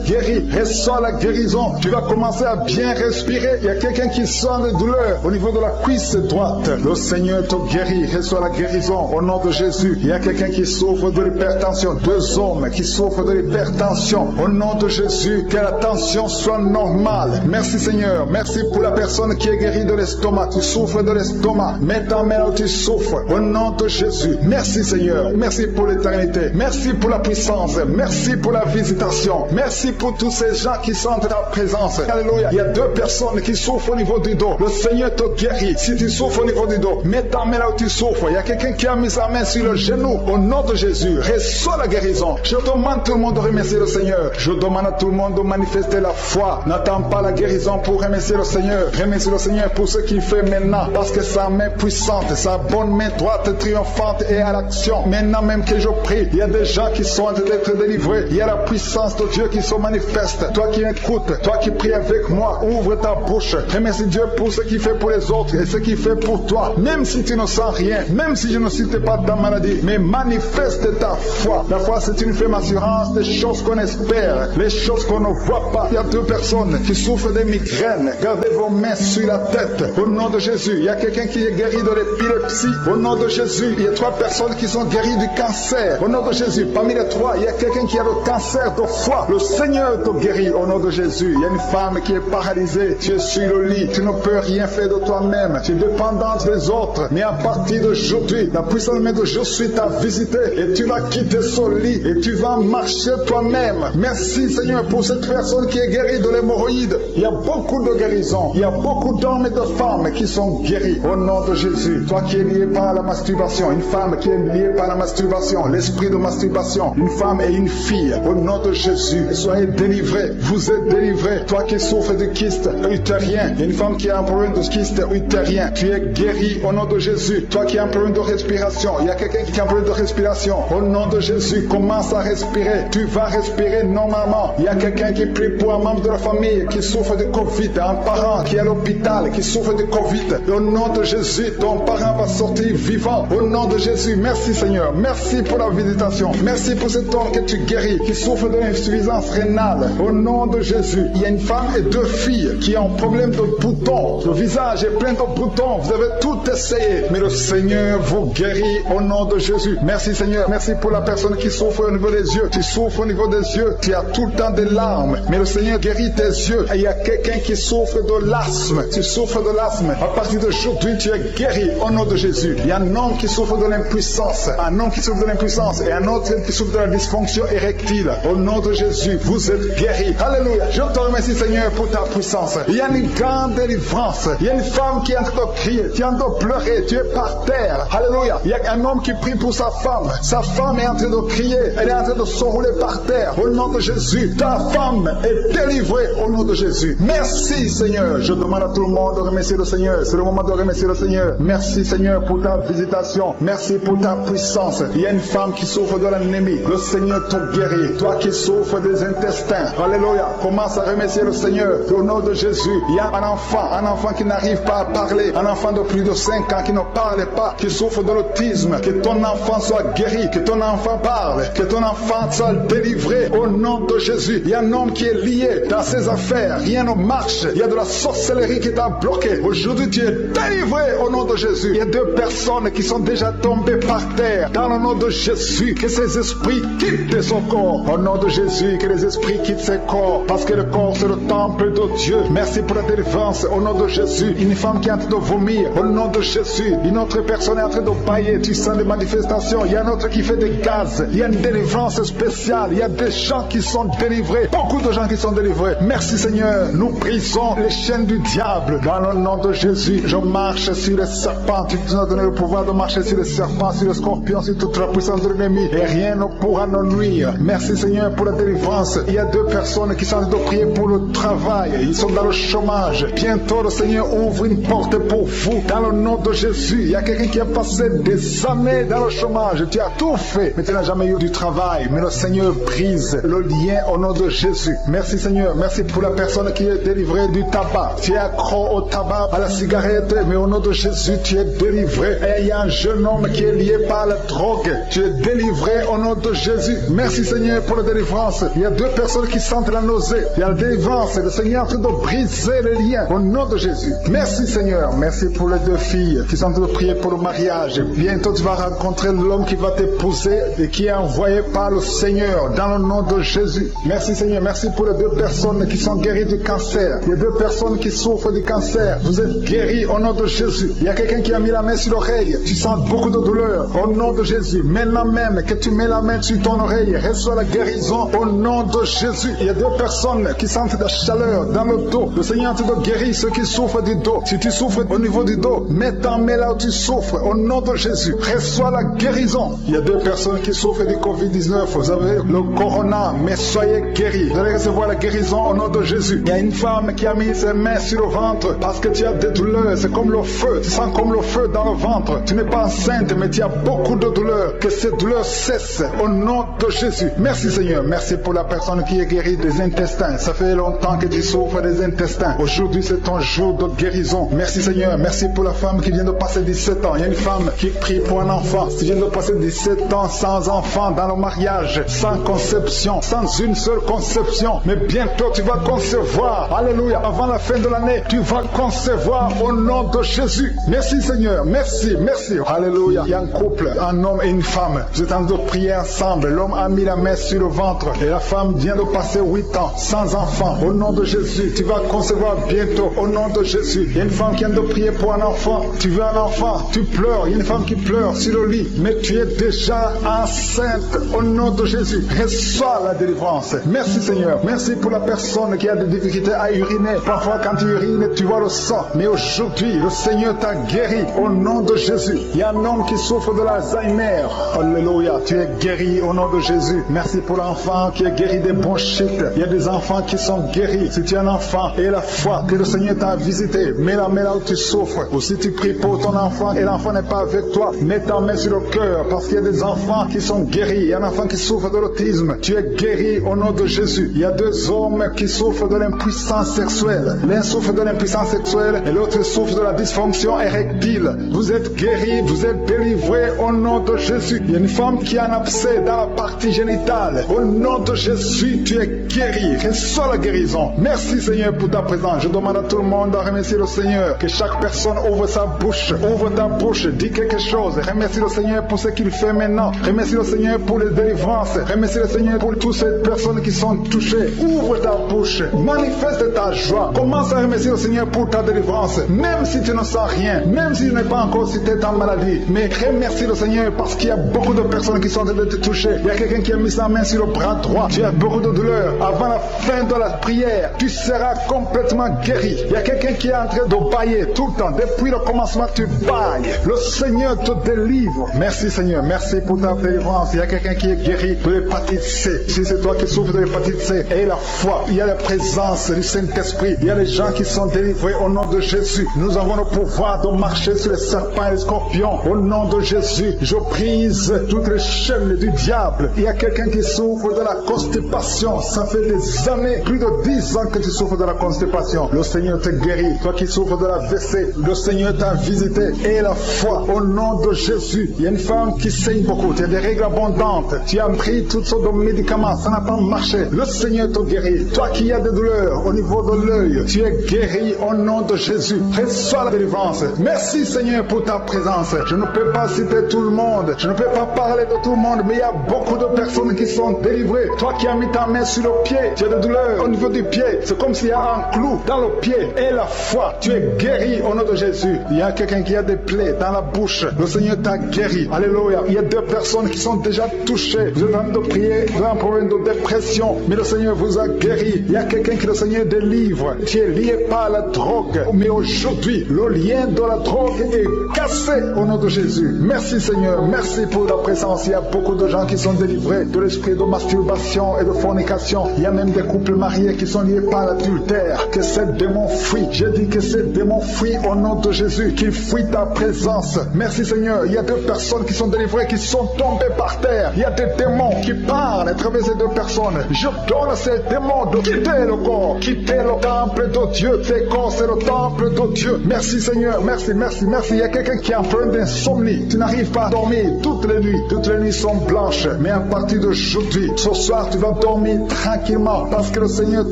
guéri. Reçois la guérison. Tu vas commencer à bien respirer. Il y a quelqu'un qui sent des douleurs au niveau de la cuisse droite. Le Seigneur te guérit. Reçois la guérison au nom de Jésus. Il y a quelqu'un qui souffre de l'hypertension. 2 hommes qui souffrent de l'hypertension. Au nom de Jésus, que la tension soit normale. Merci Seigneur. Merci pour la personne qui est guérie de l'estomac. Tu souffres de l'estomac. Mets ta main là où tu souffres. Au nom de Jésus. Merci Seigneur. Merci pour l'éternité. Merci pour la puissance. Merci pour la visitation. Merci pour tous ces gens qui sentent ta présence. Alléluia. Il y a 2 personnes qui souffrent au niveau du dos. Le Seigneur te guérit. Si tu souffres au niveau du dos, mets ta main là où tu souffres. Il y a quelqu'un qui a mis sa main sur le genou. Au nom de Jésus, reçois la guérison. Je demande à tout le monde de remercier le Seigneur. Je demande à tout le monde de manifester la foi. N'attends pas la guérison pour remercier le Seigneur. Remercie le Seigneur pour ce qu'il fait maintenant. Parce que sa main puissante, sa bonne main droite triomphante est à l'action. Maintenant même que je prie, il y a des gens qui sont en train d'être délivrés. Il y a la puissance de Dieu qui se manifeste. Toi qui écoutes, toi qui pries avec moi, ouvre ta bouche. Remercie Dieu pour ce qu'il fait pour les autres et ce qu'il fait pour toi. Même si tu ne sens rien, même si je ne cite pas ta maladie, mais manifeste ta foi. La foi, c'est une ferme assurance des choses qu'on espère, les choses qu'on ne voit pas. Il y a 2 personnes qui souffrent des migraines. Gardez vos mains sur la tête. Au nom de Jésus, il y a quelqu'un qui est guéri de l'épilepsie. Au nom de Jésus, il y a 3 personnes qui sont guéries du cancer. Au nom de Jésus, parmi les 3, il y a quelqu'un qui a le cancer de foie. Le Seigneur te guérit au nom de Jésus. Il y a une femme qui est paralysée. Tu es sur le lit. Tu ne peux rien faire de toi-même. Tu es dépendante des autres. Mais à partir d'aujourd'hui, la puissance de je suis t'a visité et tu vas quitter ce lit et tu vas marcher toi-même. Merci Seigneur pour cette personne qui est guérie de l'hémorroïde. Il y a beaucoup de guérisons. Il y a beaucoup d'hommes et de femmes qui sont guéris au nom de Jésus. Toi qui es lié par la masturbation, une femme qui est liée par la masturbation, l'esprit de masturbation, une femme et une fille, au nom de Jésus, soyez délivrés. Vous êtes délivrés. Toi qui souffres de kyste utérien, il y a une femme qui a un problème de kyste utérien, tu es guéri au nom de Jésus. Toi qui as un problème de respiration, il y a quelqu'un qui a un problème de respiration, au nom de Jésus, commence à respirer. Tu vas respirer normalement. Il y a quelqu'un qui prie pour un membre de la famille qui souffre de Covid, un parent qui est à l'hôpital, qui souffre de Covid. Au nom de Jésus, ton parent va sortir vivant. Au nom de Jésus, merci Seigneur. Merci pour la visitation. Merci pour cet homme que tu guéris, qui souffre de l'insuffisance rénale. Au nom de Jésus, il y a une femme et 2 filles qui ont un problème de boutons. Le visage est plein de boutons. Vous avez tout essayé, mais le Seigneur vous guérit au nom de Jésus. Merci Seigneur. Merci pour la personne qui souffre au niveau des yeux. Tu souffres au niveau des yeux. Tu as tout le temps des larmes, mais le Seigneur guérit tes yeux. Et il y a quelqu'un qui souffre de l'asthme. Tu souffres de l'asthme. À partir d'aujourd'hui, tu es guéri au nom de Jésus. Il y a un homme qui souffre de l'impuissance. Un homme qui souffre de l'impuissance et un autre qui souffre de la dysfonction érectile. Au nom de Jésus, vous êtes guéris. Alléluia. Je te remercie Seigneur pour ta puissance. Il y a une grande délivrance. Il y a une femme qui est en train de crier, qui est en train de pleurer. Tu es par terre. Alléluia. Il y a un homme qui prie pour sa femme. Sa femme est en train de crier. Elle est en train de s'enrouler par par terre. Au nom de Jésus, ta femme est délivrée au nom de Jésus. Merci Seigneur. Je demande à tout le monde de remercier le Seigneur. C'est le moment de remercier le Seigneur. Merci Seigneur pour ta visitation. Merci pour ta puissance. Il y a une femme qui souffre de l'anémie. Le Seigneur te guérit. Toi qui souffres des intestins. Alléluia. Commence à remercier le Seigneur. Au nom de Jésus, il y a un enfant qui n'arrive pas à parler. Un enfant de plus de 5 ans qui ne parle pas, qui souffre de l'autisme. Que ton enfant soit guéri. Que ton enfant parle. Que ton enfant soit délivré au nom de Jésus. Il y a un homme qui est lié dans ses affaires. Rien ne marche. Il y a de la sorcellerie qui t'a bloqué. Aujourd'hui, tu es délivré au nom de Jésus. Il y a 2 personnes qui sont déjà tombées par terre. Dans le nom de Jésus, que ces esprits quittent son corps. Au nom de Jésus, que les esprits quittent ses corps. Parce que le corps, c'est le temple de Dieu. Merci pour la délivrance. Au nom de Jésus, une femme qui est en train de vomir. Au nom de Jésus, une autre personne est en train de bailler. Tu sens des manifestations. Il y a un autre qui fait des gaz. Il y a une délivrance spéciale. Il y a des gens qui sont délivrés. Beaucoup de gens qui sont délivrés. Merci Seigneur. Nous brisons les chaînes du diable. Dans le nom de Jésus, je marche sur les serpents. Tu nous as donné le pouvoir de marcher sur les serpents, sur les scorpions, sur toute la puissance de l'ennemi. Et rien ne pourra nous nuire. Merci Seigneur pour la délivrance. Il y a 2 personnes qui sont en train de prier pour le travail. Ils sont dans le chômage. Bientôt le Seigneur ouvre une porte pour vous. Dans le nom de Jésus, il y a quelqu'un qui a passé des années dans le chômage. Tu as tout fait, mais tu n'as jamais eu du travail. Mais le Seigneur brise le lien au nom de Jésus. Merci Seigneur. Merci pour la personne qui est délivrée du tabac. Tu es accro au tabac, à la cigarette, mais au nom de Jésus, tu es délivré. Et il y a un jeune homme qui est lié par la drogue. Tu es délivré au nom de Jésus. Merci Seigneur pour la délivrance. Il y a 2 personnes qui sentent la nausée. Il y a la délivrance. Le Seigneur est en train de briser les liens au nom de Jésus. Merci Seigneur. Merci pour les 2 filles qui sont en train de prier pour le mariage. Bientôt tu vas rencontrer l'homme qui va t'épouser et qui est envoyé par le Seigneur dans le nom de Jésus. Merci Seigneur. Merci pour les 2 personnes qui sont guéries du cancer. Il y a 2 personnes qui souffrent du cancer. Vous êtes guéris au nom de Jésus. Il y a quelqu'un qui a mis la main sur l'oreille. Tu sens beaucoup de douleur au nom de Jésus. Maintenant même que tu mets la main sur ton oreille, reçois la guérison au nom de Jésus. Il y a 2 personnes qui sentent la chaleur dans le dos. Le Seigneur te guérit ceux qui souffrent du dos. Si tu souffres au niveau du dos, mets ta main là où tu souffres au nom de Jésus. Reçois la guérison. Il y a 2 personnes qui souffrent du Covid-19. Vous avez le corona, mais soyez guéris. Vous allez recevoir la guérison au nom de Jésus. Il y a une femme qui a mis ses mains sur le ventre parce que tu as des douleurs. C'est comme le feu. Tu sens comme le feu dans le ventre. Tu n'es pas enceinte, mais tu as beaucoup de douleurs. Que ces douleurs cessent au nom de Jésus. Merci Seigneur. Merci pour la personne qui est guérie des intestins. Ça fait longtemps que tu souffres des intestins. Aujourd'hui, c'est ton jour de guérison. Merci Seigneur. Merci pour la femme qui vient de passer 17 ans. Il y a une femme qui prie pour un enfant. Tu viens de passer 17 ans sans enfant dans le mariage, sans conception, sans une seule conception. Mais bientôt, tu vas concevoir. Alléluia. Avant la fin de l'année, tu vas concevoir au nom de Jésus. Merci Seigneur. Merci. Merci. Alléluia. Il y a un couple, un homme et une femme. Vous êtes en train de prier ensemble. L'homme a mis la main sur le ventre et la femme vient de passer 8 ans sans enfant. Au nom de Jésus, tu vas concevoir bientôt. Au nom de Jésus. Il y a une femme qui vient de prier pour un enfant. Tu veux un enfant, tu pleures. Il y a une femme qui pleure sur le lit, mais tu es déjà enceinte. Au nom de Jésus, reçois la délivrance. Merci Seigneur. Merci pour la personne qui a des difficultés à uriner. Parfois quand tu urines, tu vois le sang. Mais aujourd'hui, le Seigneur t'a guéri. Au nom de Jésus. Il y a un homme qui souffre de l'Alzheimer. Alléluia. Tu es guéri au nom de Jésus. Merci pour l'enfant qui est guéri des bronchites. Il y a des enfants qui sont guéris. Si tu es un enfant et la foi que le Seigneur t'a visité, mets la main là où tu souffres. Ou si tu pries pour ton enfant et l'enfant n'est pas avec toi, mets ta main sur le cœur parce qu'il y a des enfants qui sont guéris. Il y a un enfant qui souffre de l'autisme. Tu es guéri au nom de Jésus. Il y a 2 hommes qui souffrent de l'impuissance sexuelle. L'un souffre de l'impuissance sexuelle et l'autre souffre de la dysfonction érectile. Vous êtes guéris, vous êtes délivrés au nom de Jésus. Il y a une femme qui a un abcès dans la partie génitale. Au nom de Jésus, tu es guéri. Reçois la guérison. Merci Seigneur pour ta présence. Je demande à tout le monde de remercier le Seigneur. Que chaque personne ouvre sa bouche. Ouvre ta bouche. Dis quelque chose. Remercie le Seigneur pour ce qu'il fait maintenant. Remercie le Seigneur pour les délivrances. Remercie le Seigneur pour toutes ces personnes qui sont touchées. Ouvre ta bouche. Manifeste ta joie. Commence à remercier le Seigneur pour ta délivrance. Même si tu ne sens rien. Même si tu n'es pas encore si tu es en maladie. Mais remercie le Seigneur parce qu'il y a beaucoup de personnes qui sont en train de te toucher. Il y a quelqu'un qui a mis sa main sur le bras droit. Tu as beaucoup de douleur. Avant la fin de la prière, tu seras complètement guéri. Il y a quelqu'un qui est en train de bailler tout le temps. Depuis le commencement, tu bailles. Le Seigneur te délivre. Merci Seigneur. Merci pour ta délivrance. Il y a quelqu'un qui est guéri de l'hépatite l'hépatite C. Si c'est toi qui souffres de l'hépatite C, et la foi, il y a la présence du Saint-Esprit. Il y a les gens qui sont délivrés au nom de Jésus. Nous avons le pouvoir de marcher sur les serpents et les scorpions. Au nom de Jésus, je brise toutes les chaînes du diable. Il y a quelqu'un qui souffre de la constipation. Ça fait des années, plus de 10 ans que tu souffres de la constipation. Le Seigneur te guérit. Toi qui souffres de la WC, le Seigneur t'a visité. Et la foi, au nom de Jésus. Il y a une femme qui saigne beaucoup. Tu as des règles abondantes. Tu as pris toutes sortes de médicaments. Ça n'a pas marché. Le Seigneur te guérit. Toi qui as des douleurs au niveau de l'œil, tu es guéri au nom de Jésus. Reçois la délivrance. Merci Seigneur pour ta présence. Je ne peux pas citer tout le monde. Je ne peux pas parler de tout le monde, mais il y a beaucoup de personnes qui sont délivrées. Toi qui as mis ta main sur le pied, tu as des douleurs au niveau du pied. C'est comme s'il y a un clou dans le pied. Et la foi, tu es guéri au nom de Jésus. Il y a quelqu'un qui a des plaies dans la bouche. Le Seigneur t'a guéri. Alléluia. Il y a 2 personnes qui sont déjà touchées. Vous êtes en train de prier, vous avez un problème de dépression, mais le Seigneur vous a guéri. Il y a quelqu'un qui le Seigneur délivre. Tu es lié par la drogue, mais aujourd'hui, le lien de la drogue est cassé au nom de Jésus. Merci Seigneur, merci pour ta présence. Il y a beaucoup de gens qui sont délivrés de l'esprit de masturbation et de fornication. Il y a même des couples mariés qui sont liés par l'adultère. Que ces démons fuient. Je dis que ces démons fuient au nom de Jésus, qu'ils fuient ta présence. Merci Seigneur. Il y a 2 personnes qui sont délivrées, qui sont tombées par terre. Il y a des démons qui parlent à travers ces 2 personnes. Je donne à ces démons de quitter le corps, quitter le temple de Dieu. Tes corps, c'est le temple de Dieu. Merci Seigneur, merci, merci, merci. Il y a quelqu'un qui a un problème d'insomnie. Tu n'arrives pas à dormir toutes les nuits. Toutes les nuits sont blanches. Mais à partir d'aujourd'hui, ce soir, tu vas dormir tranquillement parce que le Seigneur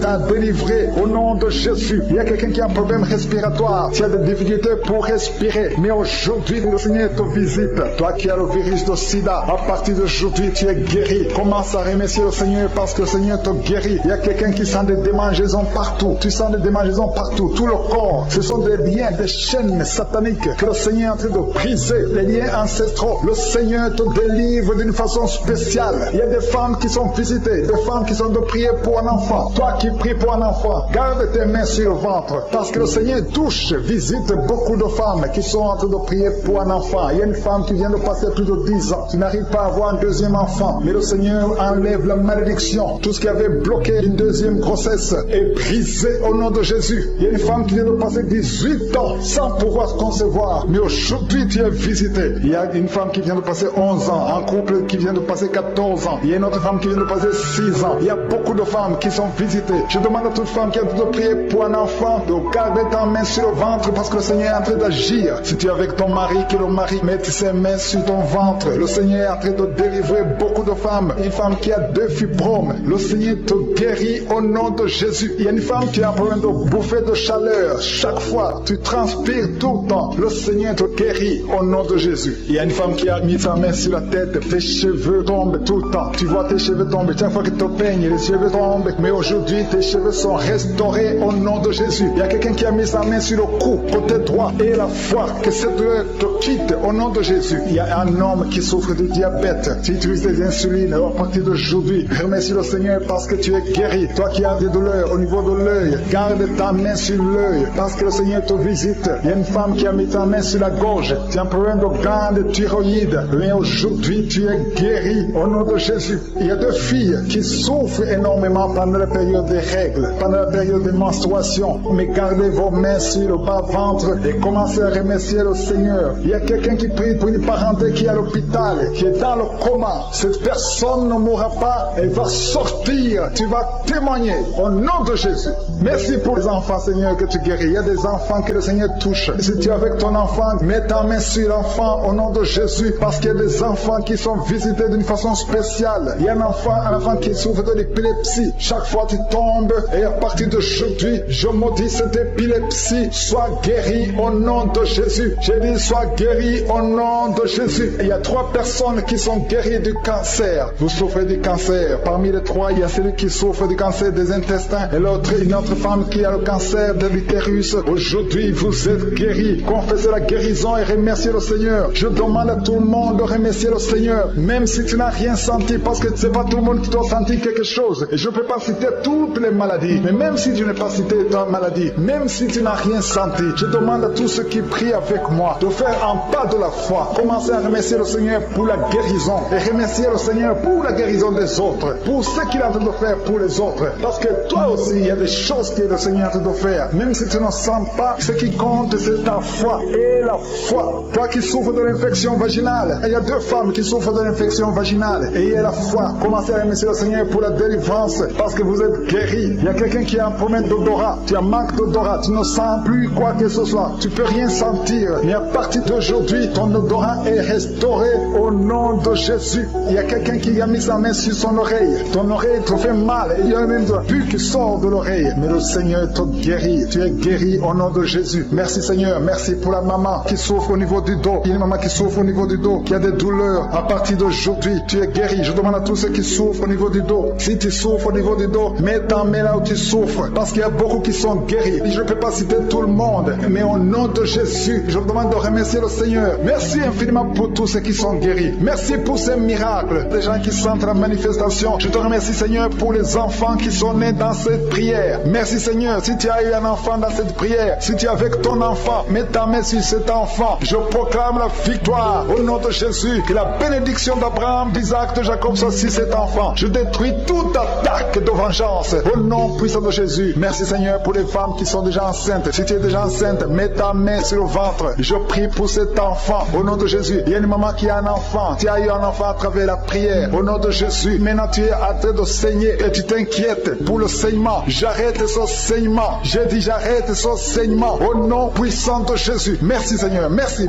t'a délivré au nom de Jésus. Il y a quelqu'un qui a un problème respiratoire. Tu as des difficultés pour respirer. Mais aujourd'hui, le Seigneur te visite. Toi qui as le virus de sida, à partir d'aujourd'hui, tu es guéri. Commence à remercier le Seigneur parce que le Seigneur te guérit. Il y a quelqu'un qui sent des démangeaisons partout. Tu sens des démangeaisons partout. Tout le corps. Ce sont des liens, des chaînes sataniques que le Seigneur est en train de briser. Les liens ancestraux. Le Seigneur te délivre d'une façon spéciale. Il y a des femmes qui sont visitées. Des femmes qui sont de prier pour un enfant. Toi qui pries pour un enfant, garde tes mains sur le ventre. Parce que le Seigneur touche, visite beaucoup de femmes qui sont en train de prier pour un enfant. Il y a une femme qui vient de passer plus de 10 ans. Tu n'arrives pas à avoir un deuxième enfant. Mais le Seigneur enlève la malédiction. Tout ce qui avait bloqué une deuxième grossesse est brisé au nom de Jésus. Il y a une femme qui vient de passer 18 ans sans pouvoir concevoir. Mais aujourd'hui, tu es visité. Il y a une femme qui vient de passer 11 ans. Un couple qui vient de passer 14 ans. Il y a une autre femme qui vient de passer 6 ans. Il y a beaucoup de femmes qui sont visitées. Je demande à toute femme qui a envie de prier pour un enfant de garder ta main sur le ventre parce que le Seigneur est en train d'agir. Si tu es avec ton mari, que le mari mette ses mains sur ton ventre. Le Seigneur est en train de délivrer beaucoup de femmes. Une femme qui a 2 fibromes. Le Seigneur te guérit au nom de Jésus. Il y a une femme qui a un problème de bouffée de chaleur. Chaque fois, tu transpires tout le temps. Le Seigneur te guérit au nom de Jésus. Il y a une femme qui a mis sa main sur la tête. Tes cheveux tombent tout le temps. Tu vois tes cheveux tomber. Chaque fois que tu te peignes, les cheveux tombent. Mais aujourd'hui, tes cheveux sont restaurés au nom de Jésus. Il y a quelqu'un qui a mis sa main sur le cou, côté droit. Et la foi, que cette douleur te quitte au nom de Jésus. Il y a un homme qui souffre de diabète. Tu utilises des insulines. À partir d'aujourd'hui, remercie le Seigneur parce que tu es guéri. Toi qui as des douleurs au niveau de l'œil, garde ta main sur l'œil parce que le Seigneur te visite. Il y a une femme qui a mis ta main sur la gorge. Tu as un problème de glande thyroïde. Mais aujourd'hui, tu es guéri au nom de Jésus. Il y a 2 filles qui souffrent énormément pendant la période des règles, pendant la période des menstruations. Mais gardez vos mains sur le bas-ventre et commencez à remercier le Seigneur. Il y a quelqu'un qui prie pour une parenté qui est à l'hôpital, qui est dans le coma. Cette personne ne mourra pas, elle va sortir. Tu vas témoigner au nom de Jésus. Merci pour les enfants, Seigneur, que tu guéris. Il y a des enfants que le Seigneur touche. Si tu es avec ton enfant, mets ta main sur l'enfant au nom de Jésus, parce qu'il y a des enfants qui sont visités d'une façon spéciale. Il y a un enfant qui souffre de l'épilepsie. Chaque fois tu tombes, et à partir d'aujourd'hui, je maudis cette épilepsie. Sois guéri au nom de Jésus. J'ai dit, sois guéri au nom de Jésus. Il y a 3 personnes qui sont guéries du cancer. Vous souffrez du cancer. Parmi les 3, il y a celui qui souffre du cancer des intestins, et l'autre, une autre femme qui a le cancer de l'utérus. Aujourd'hui, vous êtes guéris. Confessez la guérison et remerciez le Seigneur. Je demande à tout le monde de remercier le Seigneur, même si tu n'as rien senti, parce que c'est pas tout le monde qui doit sentir quelque chose. Et je ne peux pas citer toutes les maladies, mais même si tu n'as pas cité ta maladie, même si tu n'as rien senti, je demande à tous ceux qui prient avec moi de faire un pas de la foi. Commencez à remercier le Seigneur pour la guérison et remercier le Seigneur pour pour la guérison des autres, pour ce qu'il est en train de faire pour les autres. Parce que toi aussi, il y a des choses que le Seigneur est en train de faire. Même si tu ne sens pas, ce qui compte, c'est ta foi. Et la foi. Toi qui souffres de l'infection vaginale, il y a 2 femmes qui souffrent de l'infection vaginale. Et il y a la foi. Commencez à remercier le Seigneur pour la délivrance, parce que vous êtes guéris. Il y a quelqu'un qui a un problème d'odorat. Tu as manque d'odorat. Tu ne sens plus quoi que ce soit. Tu peux rien sentir. Mais à partir d'aujourd'hui, ton odorat est restauré au nom de Jésus. Il y a quelqu'un qui a mis sa main sur son oreille. Ton oreille te fait mal. Il y a même de la pus qui sort de l'oreille. Mais le Seigneur te guérit. Tu es guéri au nom de Jésus. Merci Seigneur. Merci pour la maman qui souffre au niveau du dos. Il y a une maman qui souffre au niveau du dos, qui a des douleurs. À partir d'aujourd'hui, tu es guéri. Je demande à tous ceux qui souffrent au niveau du dos. Si tu souffres au niveau du dos, mets ta main là où tu souffres. Parce qu'il y a beaucoup qui sont guéris. Je ne peux pas citer tout le monde. Mais au nom de Jésus, je vous demande de remercier le Seigneur. Merci infiniment pour tous ceux qui sont guéris. Merci pour ces miracles. Des gens qui sentent la manifestation. Je te remercie Seigneur pour les enfants qui sont nés dans cette prière. Merci Seigneur. Si tu as eu un enfant dans cette prière, si tu es avec ton enfant, mets ta main sur cet enfant. Je proclame la victoire au nom de Jésus. Que la bénédiction d'Abraham, d'Isaac, de Jacob soit sur cet enfant. Je détruis toute attaque de vengeance au nom puissant de Jésus. Merci Seigneur pour les femmes qui sont déjà enceintes. Si tu es déjà enceinte, mets ta main sur le ventre. Je prie pour cet enfant au nom de Jésus. Il y a une maman qui a un enfant. Tu as eu un enfant à travers la prière au nom de Jésus. Maintenant tu es en train de saigner et tu t'inquiètes pour le saignement. J'arrête ce saignement. J'ai dit j'arrête ce saignement au nom puissant de Jésus. Merci Seigneur. Merci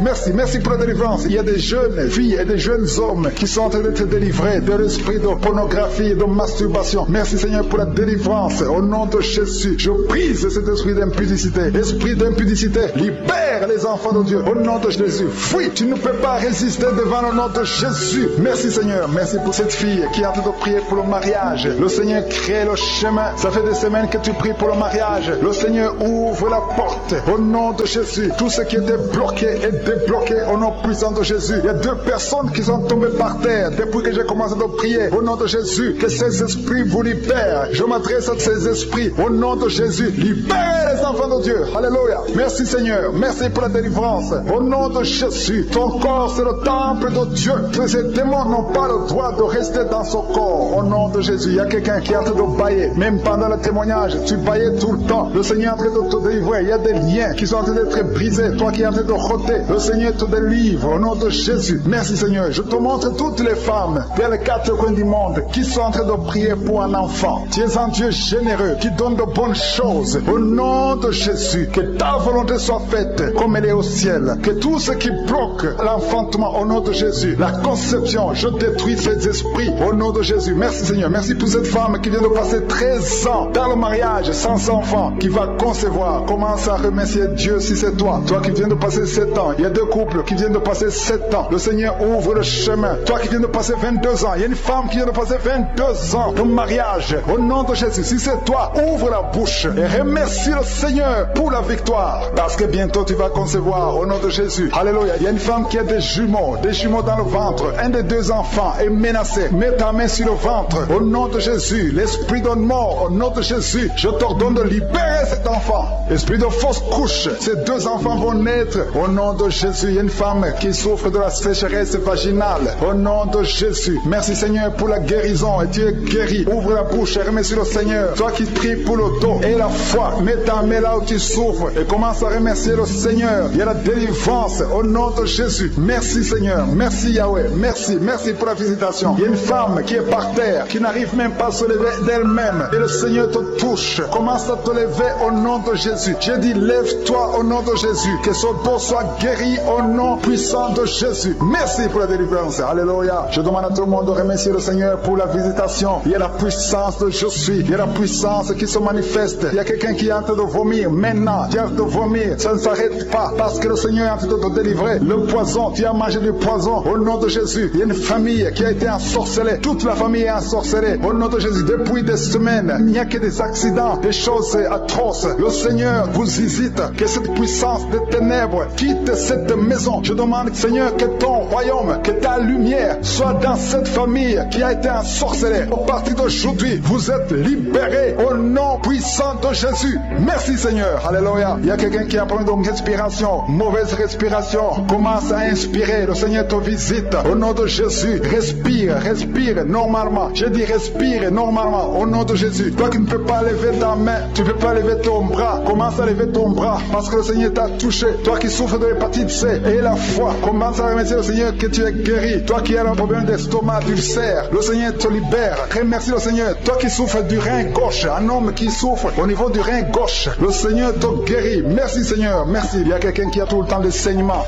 pour la délivrance. Il y a des jeunes filles et des jeunes hommes qui sont en train d'être délivrés de l'esprit de pornographie et de masturbation. Merci Seigneur pour la délivrance au nom de Jésus. Je brise cet esprit d'impudicité. Esprit d'impudicité, libère les enfants de Dieu au nom de Jésus. Fuis, tu ne peux pas résister devant le nom de Jésus. Merci Seigneur. Merci pour cette fille qui est en train de prier pour le mariage. Le Seigneur crée le chemin. Ça fait des semaines que tu pries pour le mariage. Le Seigneur ouvre la porte au nom de Jésus. Tout ce qui était bloqué est débloqué au nom puissant de Jésus. Il y a 2 personnes qui sont tombées par terre depuis que j'ai commencé à prier au nom de Jésus. Que ces esprits vous libèrent. Je m'adresse à ces esprits au nom de Jésus. Libère les enfants de Dieu. Alléluia. Merci Seigneur. Merci pour la délivrance. Au nom de Jésus. Ton corps c'est le temple de Dieu. Ces démons n'ont pas le droit de rester dans son corps. Au nom de Jésus. Il y a quelqu'un qui est en train de bailler. Même pendant le témoignage, tu baillais tout le temps. Le Seigneur est en train de te délivrer. Il y a des liens qui sont en train d'être brisés. Toi qui es en train de rôter, le Seigneur te délivre au nom de Jésus. Merci Seigneur. Je te montre toutes les femmes vers les 4 coins du monde qui sont en train de prier pour un enfant. Tu es un Dieu généreux qui donne de bonnes choses. Au nom de Jésus, que ta volonté soit faite comme elle est au ciel. Que tout ce qui bloque l'enfantement au nom de Jésus, la conception, je détruis ces esprits au nom de Jésus. Merci Seigneur. Merci pour cette femme qui vient de passer 13 ans dans le mariage sans enfant, qui va concevoir. Commence à remercier Dieu si c'est toi. Toi qui viens de passer 7 ans. Il y a 2 couples qui viennent de passer 7 ans. Le Seigneur ouvre le chemin. Toi qui viens de passer 22 ans. Il y a une femme qui vient de passer 22 ans de mariage. Au nom de Jésus, si c'est toi, ouvre la bouche et remercie le Seigneur pour la victoire. Parce que bientôt tu vas concevoir au nom de Jésus. Alléluia. Il y a une femme qui a des jumeaux dans le ventre. Un des 2 enfants est menacé. Mets ta main sur le ventre. Au nom de Jésus. L'esprit de mort, au nom de Jésus. Je t'ordonne de libérer cet enfant. Esprit de fausse couche. Ces 2 enfants vont naître. Au nom de Jésus. Il y a une femme qui souffre de la sécheresse vaginale. Au nom de Jésus. Merci Seigneur pour la guérison. Et tu es guéri. Ouvre la bouche et remercie le Seigneur. Toi qui pries pour le dos et la foi. Mets ta main là où tu souffres. Et commence à remercier le Seigneur. Il y a la délivrance. Au nom de Jésus. Merci Seigneur. Merci Yahweh. Merci pour la visitation. Il y a une femme qui est par terre, qui n'arrive même pas à se lever d'elle-même. Et le Seigneur te touche. Commence à te lever au nom de Jésus. J'ai dit, lève-toi au nom de Jésus. Que son dos soit guéri au nom puissant de Jésus. Merci pour la délivrance. Alléluia. Je demande à tout le monde de remercier le Seigneur pour la visitation. Il y a la puissance de je suis. Il y a la puissance qui se manifeste. Il y a quelqu'un qui est en train de vomir. Maintenant, tu es en train de vomir. Ça ne s'arrête pas parce que le Seigneur est en train de te délivrer. Le poison, tu as mangé du poison au nom de Jésus. Il y a une famille qui a été ensorcelée. Toute la famille est ensorcelée au nom de Jésus. Depuis des semaines, il n'y a que des accidents, des choses atroces force. Le Seigneur vous hésite, que cette puissance des ténèbres quitte cette maison. Je demande, Seigneur, que ton royaume, que ta lumière soit dans cette famille qui a été ensorcelée. À partir d'aujourd'hui, vous êtes libérés au nom puissant de Jésus. Merci Seigneur. Alléluia. Il y a quelqu'un qui a problème de respiration, mauvaise respiration. Commence à inspirer. Le Seigneur te visite. Au nom de Jésus, respire, respire normalement. Je dis respire normalement au nom de Jésus. Toi qui ne peux pas lever ta main, tu ne peux pas lever ton bras. Commence à lever ton bras parce que le Seigneur t'a touché. Toi qui souffres de l'hépatite C et la foi, commence à remercier le Seigneur que tu es guéri. Toi qui as un problème d'estomac, d'ulcère, le Seigneur te libère. Remercie le Seigneur. Toi qui souffres du rein gauche, un homme qui souffre au niveau du rein gauche, le Seigneur te guérit. Merci Seigneur, merci. Il y a quelqu'un qui a tout le temps des saignements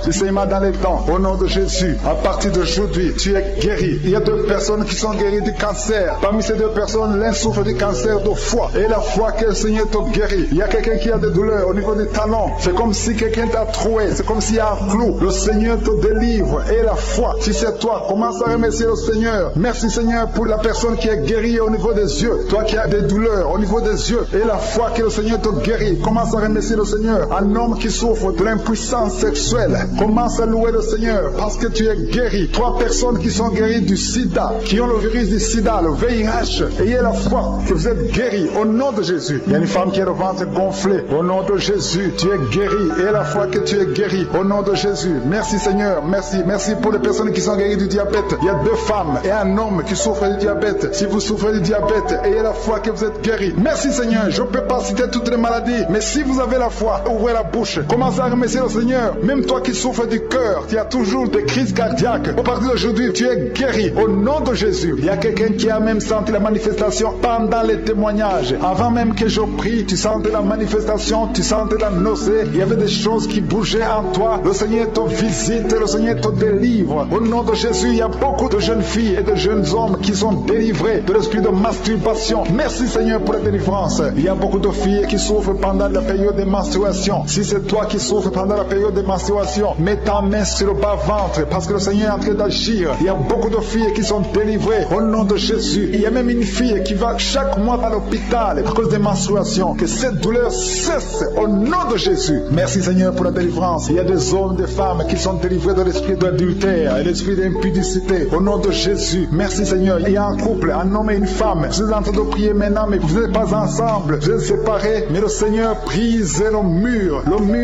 dans les dents. Au nom de Jésus, à partir d'aujourd'hui, tu es guéri. Il y a 2 personnes qui sont guéries du cancer. Parmi ces 2 personnes, l'un souffre du cancer de foie. Et la foi que le Seigneur te guérit. Il y a quelqu'un qui a des douleurs au niveau des talons. C'est comme si quelqu'un t'a troué. C'est comme s'il y a un clou. Le Seigneur te délivre. Et la foi, si c'est toi, commence à remercier le Seigneur. Merci Seigneur pour la personne qui est guérie au niveau des yeux. Toi qui as des douleurs au niveau des yeux. Et la foi que le Seigneur te guérit. Commence à remercier le Seigneur. Un homme qui souffre de l'impuissance sexuelle. Commence à louer le Seigneur parce que tu es guéri. 3 personnes qui sont guéries du sida, qui ont le virus du sida, le VIH. Ayez la foi que vous êtes guéris au nom de Jésus. Il y a une femme qui a le ventre gonflé. Au nom de Jésus, tu es guéri. Ayez la foi que tu es guéri au nom de Jésus. Merci Seigneur, merci. Merci pour les personnes qui sont guéries du diabète. Il y a 2 femmes et un homme qui souffrent du diabète. Si vous souffrez du diabète, ayez la foi que vous êtes guéri. Merci Seigneur. Je ne peux pas citer toutes les maladies, mais si vous avez la foi, ouvrez la bouche. Commencez à remercier le Seigneur. Même toi qui souffres du cœur, tu as toujours des crises cardiaques. À partir d'aujourd'hui, tu es guéri au nom de Jésus. Il y a quelqu'un qui a même senti la manifestation pendant les témoignages. Avant même que je prie, tu sentais la manifestation, tu sentais la nausée. Il y avait des choses qui bougeaient en toi. Le Seigneur te visite, le Seigneur te délivre. Au nom de Jésus, il y a beaucoup de jeunes filles et de jeunes hommes qui sont délivrés de l'esprit de masturbation. Merci Seigneur pour la délivrance. Il y a beaucoup de filles qui souffrent pendant la période de menstruation. Si c'est toi qui souffres pendant la période de menstruation, mets ta main sur le bas-ventre parce que le Seigneur est en train d'agir. Il y a beaucoup de filles qui sont délivrées au nom de Jésus. Il y a même une fille qui va chaque mois à l'hôpital à cause des menstruations. Que cette douleur cesse au nom de Jésus. Merci Seigneur pour la délivrance. Il y a des hommes, des femmes qui sont délivrés de l'esprit d'adultère et l'esprit d'impudicité. Au nom de Jésus. Merci Seigneur. Il y a un couple, un homme et une femme. Vous êtes en train de prier maintenant, mais vous n'êtes pas ensemble. Vous êtes séparés, mais le Seigneur brise le mur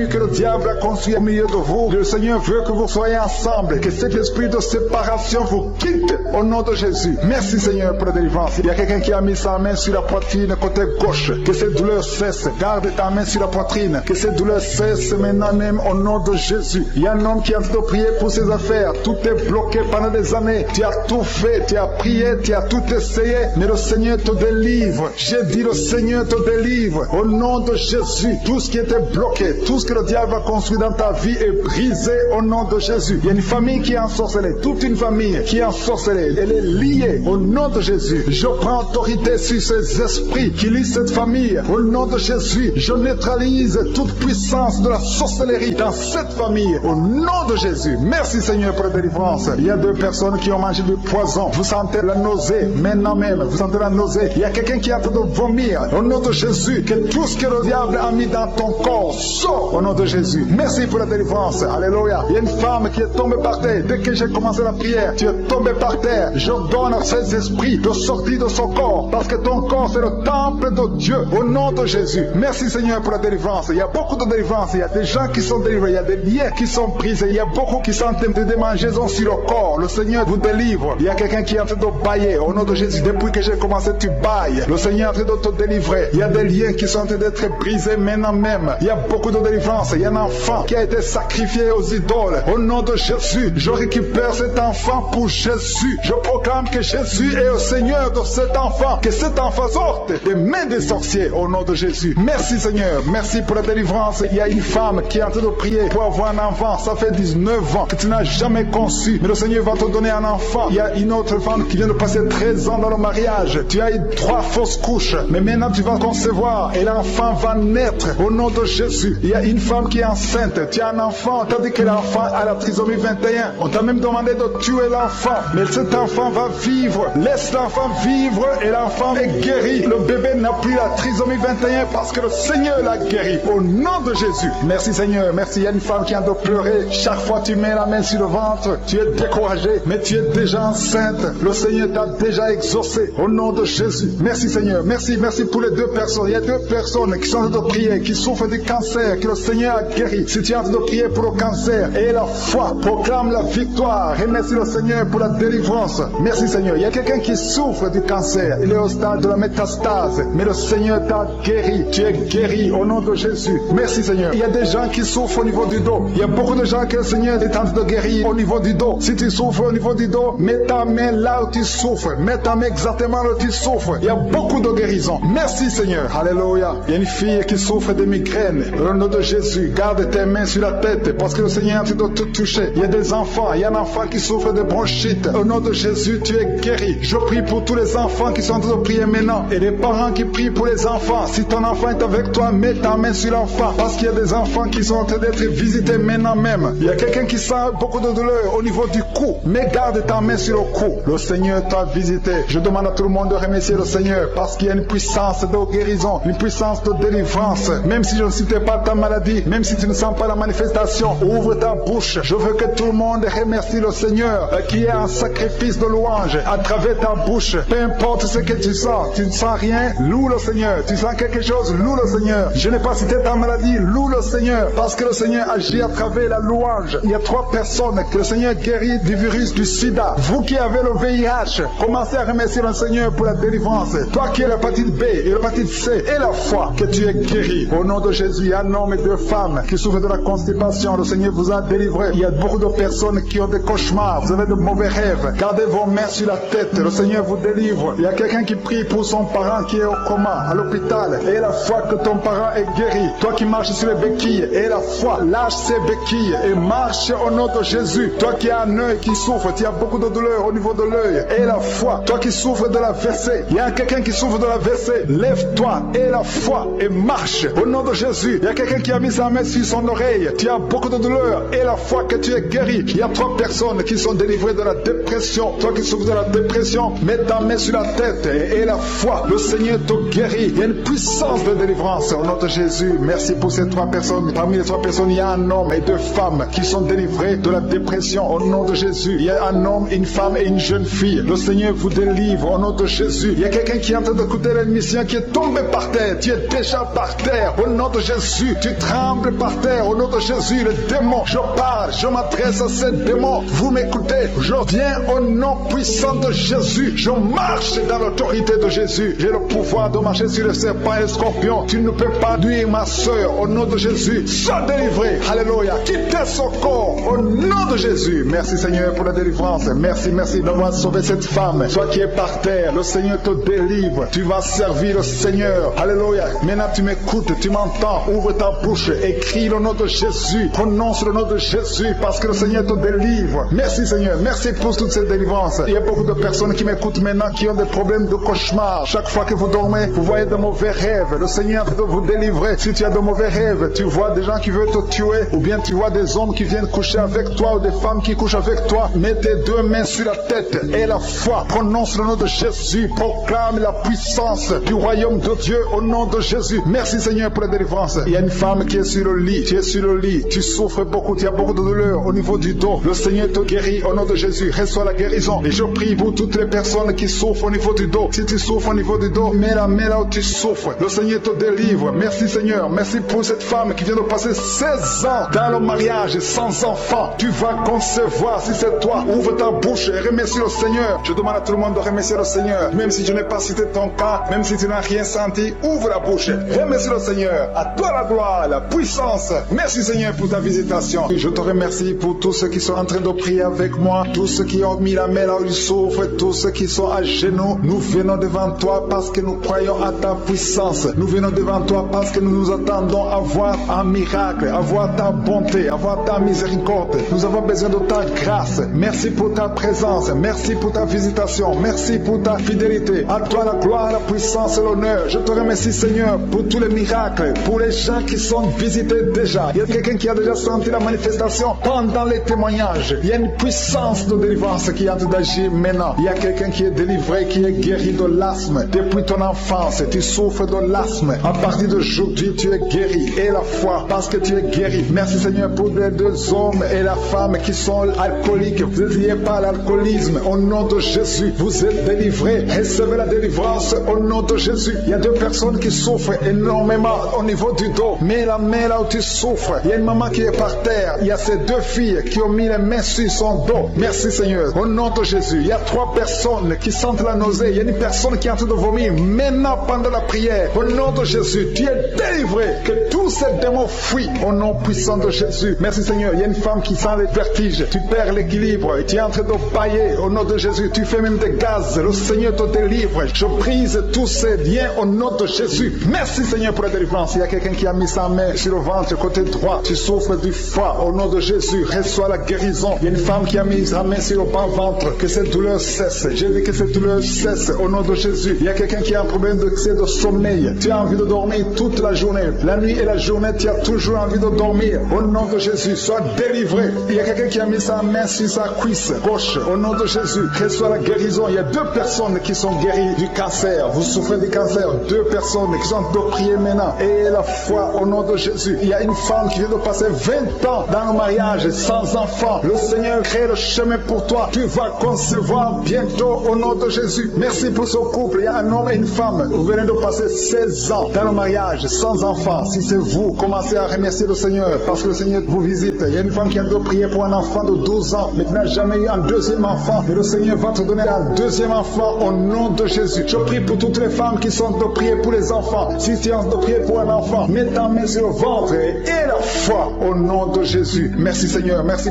que le diable a construit au milieu de vous. Le Seigneur veut que vous soyez ensemble, que cet esprit de séparation vous quitte au nom de Jésus. Merci Seigneur pour la délivrance. Il y a quelqu'un qui a mis sa main sur la poitrine côté gauche. Que cette douleur cesse. Garde ta main sur la poitrine. Que cette douleur cesse maintenant même au nom de Jésus. Il y a un homme qui est en train de prier pour ses affaires. Tout est bloqué pendant des années. Tu as tout fait, tu as prié, tu as tout essayé, mais le Seigneur te délivre. J'ai dit le Seigneur te délivre. Au nom de Jésus, tout ce qui était bloqué, tout ce que le diable a construit dans ta vie est brisé au nom de Jésus. Il y a une famille qui est ensorcelée, toute une famille qui est ensorcelée. Elle est liée au nom de Jésus. Je prends autorité sur ces esprits qui lient cette famille. Au nom de Jésus, je neutralise toute puissance de la sorcellerie dans cette famille. Au nom de Jésus. Merci Seigneur pour la délivrance. Il y a 2 personnes qui ont mangé du poison. Vous sentez la nausée maintenant même. Vous sentez la nausée. Il y a quelqu'un qui est en train de vomir. Au nom de Jésus, que tout ce que le diable a mis dans ton corps sort au nom de Jésus. Merci pour la délivrance. Alléluia. Il y a une femme qui est tombée par terre. Dès que j'ai commencé la prière, tu es tombé par terre. Je donne à ces esprits de sortir de son corps. Parce que ton corps, c'est le temple de Dieu. Au nom de Jésus. Merci Seigneur pour la délivrance. Il y a beaucoup de délivrance. Il y a des gens qui sont délivrés. Il y a des liens qui sont brisés. Il y a beaucoup qui sentent des démangeaisons sur le corps. Le Seigneur vous délivre. Il y a quelqu'un qui est en train de bailler. Au nom de Jésus, depuis que j'ai commencé, tu bailles. Le Seigneur est en train de te délivrer. Il y a des liens qui sont en train d'être brisés maintenant même. Il y a beaucoup de délivrance. Il y a un enfant qui a été sacrifié aux idoles. Au nom de Jésus, je récupère cet enfant pour Jésus. Je proclame que Jésus est le Seigneur de cet enfant. Que cet enfant sorte des mains des sorciers au nom de Jésus. Merci Seigneur. Merci pour la délivrance. Il y a une femme qui est en train de prier pour avoir un enfant. Ça fait 19 ans que tu n'as jamais conçu. Mais le Seigneur va te donner un enfant. Il y a une autre femme qui vient de passer 13 ans dans le mariage. Tu as eu 3 fausses couches. Mais maintenant tu vas concevoir et l'enfant va naître au nom de Jésus. Il y a une femme qui est enceinte. Tu as un enfant. On t'a dit que l'enfant a la trisomie 21. On t'a même demandé de tuer l'enfant. Mais cet enfant va vivre. Laisse l'enfant vivre et l'enfant est guéri. Le bébé n'a plus la trisomie 21. Seigneur, parce que le Seigneur l'a guéri. Au nom de Jésus. Merci Seigneur, merci. Il y a une femme qui a de pleurer. Chaque fois tu mets la main sur le ventre, tu es découragé, mais tu es déjà enceinte. Le Seigneur t'a déjà exaucé. Au nom de Jésus. Merci Seigneur. Merci pour les deux personnes. Il y a deux personnes qui sont en train de prier, qui souffrent du cancer, que le Seigneur a guéri. Si tu es en train de prier pour le cancer, et la foi proclame la victoire. Remercie le Seigneur pour la délivrance. Merci Seigneur. Il y a quelqu'un qui souffre du cancer. Il est au stade de la métastase, mais le Seigneur t'a guéri. Tu es guéri au nom de Jésus. Merci Seigneur. Il y a des gens qui souffrent au niveau du dos. Il y a beaucoup de gens que le Seigneur est en train de guérir au niveau du dos. Si tu souffres au niveau du dos, mets ta main là où tu souffres. Mets ta main exactement là où tu souffres. Il y a beaucoup de guérison. Merci Seigneur. Alléluia. Il y a une fille qui souffre de migraines. Au nom de Jésus, garde tes mains sur la tête parce que le Seigneur te doit te toucher. Il y a des enfants. Il y a un enfant qui souffre de bronchite. Au nom de Jésus, tu es guéri. Je prie pour tous les enfants qui sont en train de prier maintenant et les parents qui prient pour les enfants. Si ton enfant est avec toi, mets ta main sur l'enfant parce qu'il y a des enfants qui sont en train d'être visités maintenant même. Il y a quelqu'un qui sent beaucoup de douleur au niveau du cou, mais garde ta main sur le cou. Le Seigneur t'a visité. Je demande à tout le monde de remercier le Seigneur parce qu'il y a une puissance de guérison, une puissance de délivrance. Même si je ne citais pas ta maladie, même si tu ne sens pas la manifestation, ouvre ta bouche. Je veux que tout le monde remercie le Seigneur qui est un sacrifice de louange à travers ta bouche. Peu importe ce que tu sens ne sens rien, loue le Seigneur. Tu sens quelque chose, loue le Seigneur. Je n'ai pas cité ta maladie, loue le Seigneur parce que le Seigneur agit à travers la louange. Il y a 3 personnes que le Seigneur guérit du virus du sida. Vous qui avez le VIH, commencez à remercier le Seigneur pour la délivrance. Toi qui as l'hépatite B et l'hépatite C et la foi, que tu es guéri. Au nom de Jésus, il y a un homme et 2 femmes qui souffrent de la constipation. Le Seigneur vous a délivré. Il y a beaucoup de personnes qui ont des cauchemars. Vous avez de mauvais rêves. Gardez vos mains sur la tête. Le Seigneur vous délivre. Il y a quelqu'un qui prie pour son parent qui est au coma, à l'hôpital. Et la foi que ton parent est guéri. Toi qui marches sur les béquilles, et la foi, lâche ces béquilles et marche au nom de Jésus. Toi qui as un œil qui souffre, tu as beaucoup de douleur au niveau de l'œil. Et la foi, toi qui souffres de la WC, il y a quelqu'un qui souffre de la WC. Lève-toi et la foi et marche au nom de Jésus. Il y a quelqu'un qui a mis sa main sur son oreille. Tu as beaucoup de douleur et la foi que tu es guéri. Il y a 3 personnes qui sont délivrées de la dépression. Toi qui souffres de la dépression, mets ta main sur la tête et la foi. Le Seigneur te guérit. Il y a une puissance de délivrance au nom de Jésus. Merci pour ces 3 personnes. Parmi les 3 personnes, il y a un homme et 2 femmes qui sont délivrés de la dépression au nom de Jésus. Il y a un homme, une femme et une jeune fille. Le Seigneur vous délivre au nom de Jésus. Il y a quelqu'un qui est en train d'écouter l'émission qui est tombé par terre. Tu es déjà par terre au nom de Jésus. Tu trembles par terre au nom de Jésus. Le démon, je parle, je m'adresse à ces démons. Vous m'écoutez, je viens au nom puissant de Jésus. Je marche dans l'autorité de Jésus. J'ai le pouvoir de marcher sur les serpents et les scorpions. Tu ne peux pas nuire ma soeur au nom de Jésus. Sois délivré. Alléluia. Quittez son corps au nom de Jésus. Merci Seigneur pour la délivrance. Merci d'avoir sauvé cette femme. Toi qui es par terre, le Seigneur te délivre. Tu vas servir le Seigneur. Alléluia. Maintenant tu m'écoutes, tu m'entends. Ouvre ta bouche, écris le nom de Jésus. Prononce le nom de Jésus parce que le Seigneur te délivre. Merci Seigneur. Merci pour toute cette délivrance. Il y a beaucoup de personnes qui m'écoutent maintenant qui ont des problèmes de cauchemar. Chaque fois que vous dormez, vous voyez de mauvais rêves. Le Seigneur peut vous délivrer. Si tu as de mauvais rêves, tu vois des gens qui veulent te tuer ou bien tu vois des hommes qui viennent coucher avec toi ou des femmes qui couchent avec toi. Mets tes 2 mains sur la tête et la foi. Prononce le nom de Jésus. Proclame la puissance du royaume de Dieu au nom de Jésus. Merci Seigneur pour la délivrance. Il y a une femme qui est sur le lit. Tu es sur le lit. Tu souffres beaucoup. Tu as beaucoup de douleur au niveau du dos. Le Seigneur te guérit au nom de Jésus. Reçois la guérison. Et je prie pour toutes les personnes qui souffrent au niveau du dos. Si tu souffres au niveau du dos, mets la main là où tu souffres. Le Seigneur te délivre. Merci Seigneur. Merci pour cette femme qui vient de passer 16 ans dans le mariage sans enfant. Tu vas concevoir si c'est toi. Ouvre ta bouche et remercie le Seigneur. Je demande à tout le monde de remercier le Seigneur. Même si je n'ai pas cité ton cas, même si tu n'as rien senti, ouvre la bouche. Remercie le Seigneur. À toi la gloire, la puissance. Merci Seigneur pour ta visitation. Je te remercie pour tous ceux qui sont en train de prier avec moi, tous ceux qui ont mis la main là où ils souffrent, tous ceux qui sont à genoux. Nous venons devant toi parce que nous croyons à ta puissance. Nous venons devant toi parce que nous nous attendons à voir un miracle, à voir ta bonté, à voir ta miséricorde. Nous avons besoin de ta grâce. Merci pour ta présence. Merci pour ta visitation. Merci pour ta fidélité. À toi la gloire, la puissance et l'honneur. Je te remercie Seigneur pour tous les miracles, pour les gens qui sont visités déjà. Il y a quelqu'un qui a déjà senti la manifestation pendant les témoignages. Il y a une puissance de délivrance qui est en train d'agir maintenant. Il y a quelqu'un qui est délivré, qui est guéri de l'asthme depuis ton enfance. Tu souffres de l'asthme. À partir d'aujourd'hui, tu es guéri. Et la foi, parce que tu es guéri. Merci Seigneur pour les deux hommes et la femme qui sont alcooliques. Vous êtes liés par l'alcoolisme. Au nom de Jésus, vous êtes délivrés. Recevez la délivrance au nom de Jésus. Il y a deux personnes qui souffrent énormément au niveau du dos. Mets la main là où tu souffres. Il y a une maman qui est par terre. Il y a ces deux filles qui ont mis les mains sur son dos. Merci Seigneur. Au nom de Jésus, il y a trois personnes qui sentent la nausée. Il y a une personne qui est en train de vomir. Maintenant, pendant la prière, au nom de Jésus, tu es délivré. Que tous ces démons fuient au nom puissant de Jésus. Merci Seigneur. Il y a une femme qui sent les vertiges. Tu perds l'équilibre et tu es en train de bailler au nom de Jésus. Tu fais même des gaz. Le Seigneur te délivre. Je brise tous ces liens au nom de Jésus. Merci Seigneur pour la délivrance. Il y a quelqu'un qui a mis sa main sur le ventre, côté droit. Tu souffres du foie. Au nom de Jésus, reçois la guérison. Il y a une femme qui a mis sa main sur le bas-ventre. Que cette douleur cesse. J'ai dit que cette douleur cesse au nom de Jésus. Il y a quelqu'un qui a un problème d'excès de sommeil. Tu as envie de dormir toute la journée. La nuit et la journée, tu as toujours envie de dormir. Au nom de Jésus, sois délivré. Il y a quelqu'un qui a mis sa main sur sa cuisse gauche. Au nom de Jésus, reçois la guérison. Il y a deux personnes qui sont guéries du cancer. Vous souffrez du cancer. Deux personnes qui sont en train de prier maintenant. Et la foi au nom de Jésus. Il y a une femme qui vient de passer 20 ans dans le mariage sans enfant. Le Seigneur crée le chemin pour toi. Tu vas concevoir bientôt au nom de Jésus. Merci pour ce couple. Il y a un homme et une femme. Vous venez de passer 16 ans dans le mariage sans enfant. Si c'est vous, commencez à remercier le Seigneur parce que le Seigneur vous visite. Il y a une femme qui a dû prier pour un enfant de 12 ans mais qui n'a jamais eu un deuxième enfant. Et le Seigneur va te donner un deuxième enfant au nom de Jésus. Je prie pour toutes les femmes qui sont de prier pour les enfants. Si tu es en train de prier pour un enfant, mets ta main sur le ventre et la foi au nom de Jésus. Merci Seigneur. Merci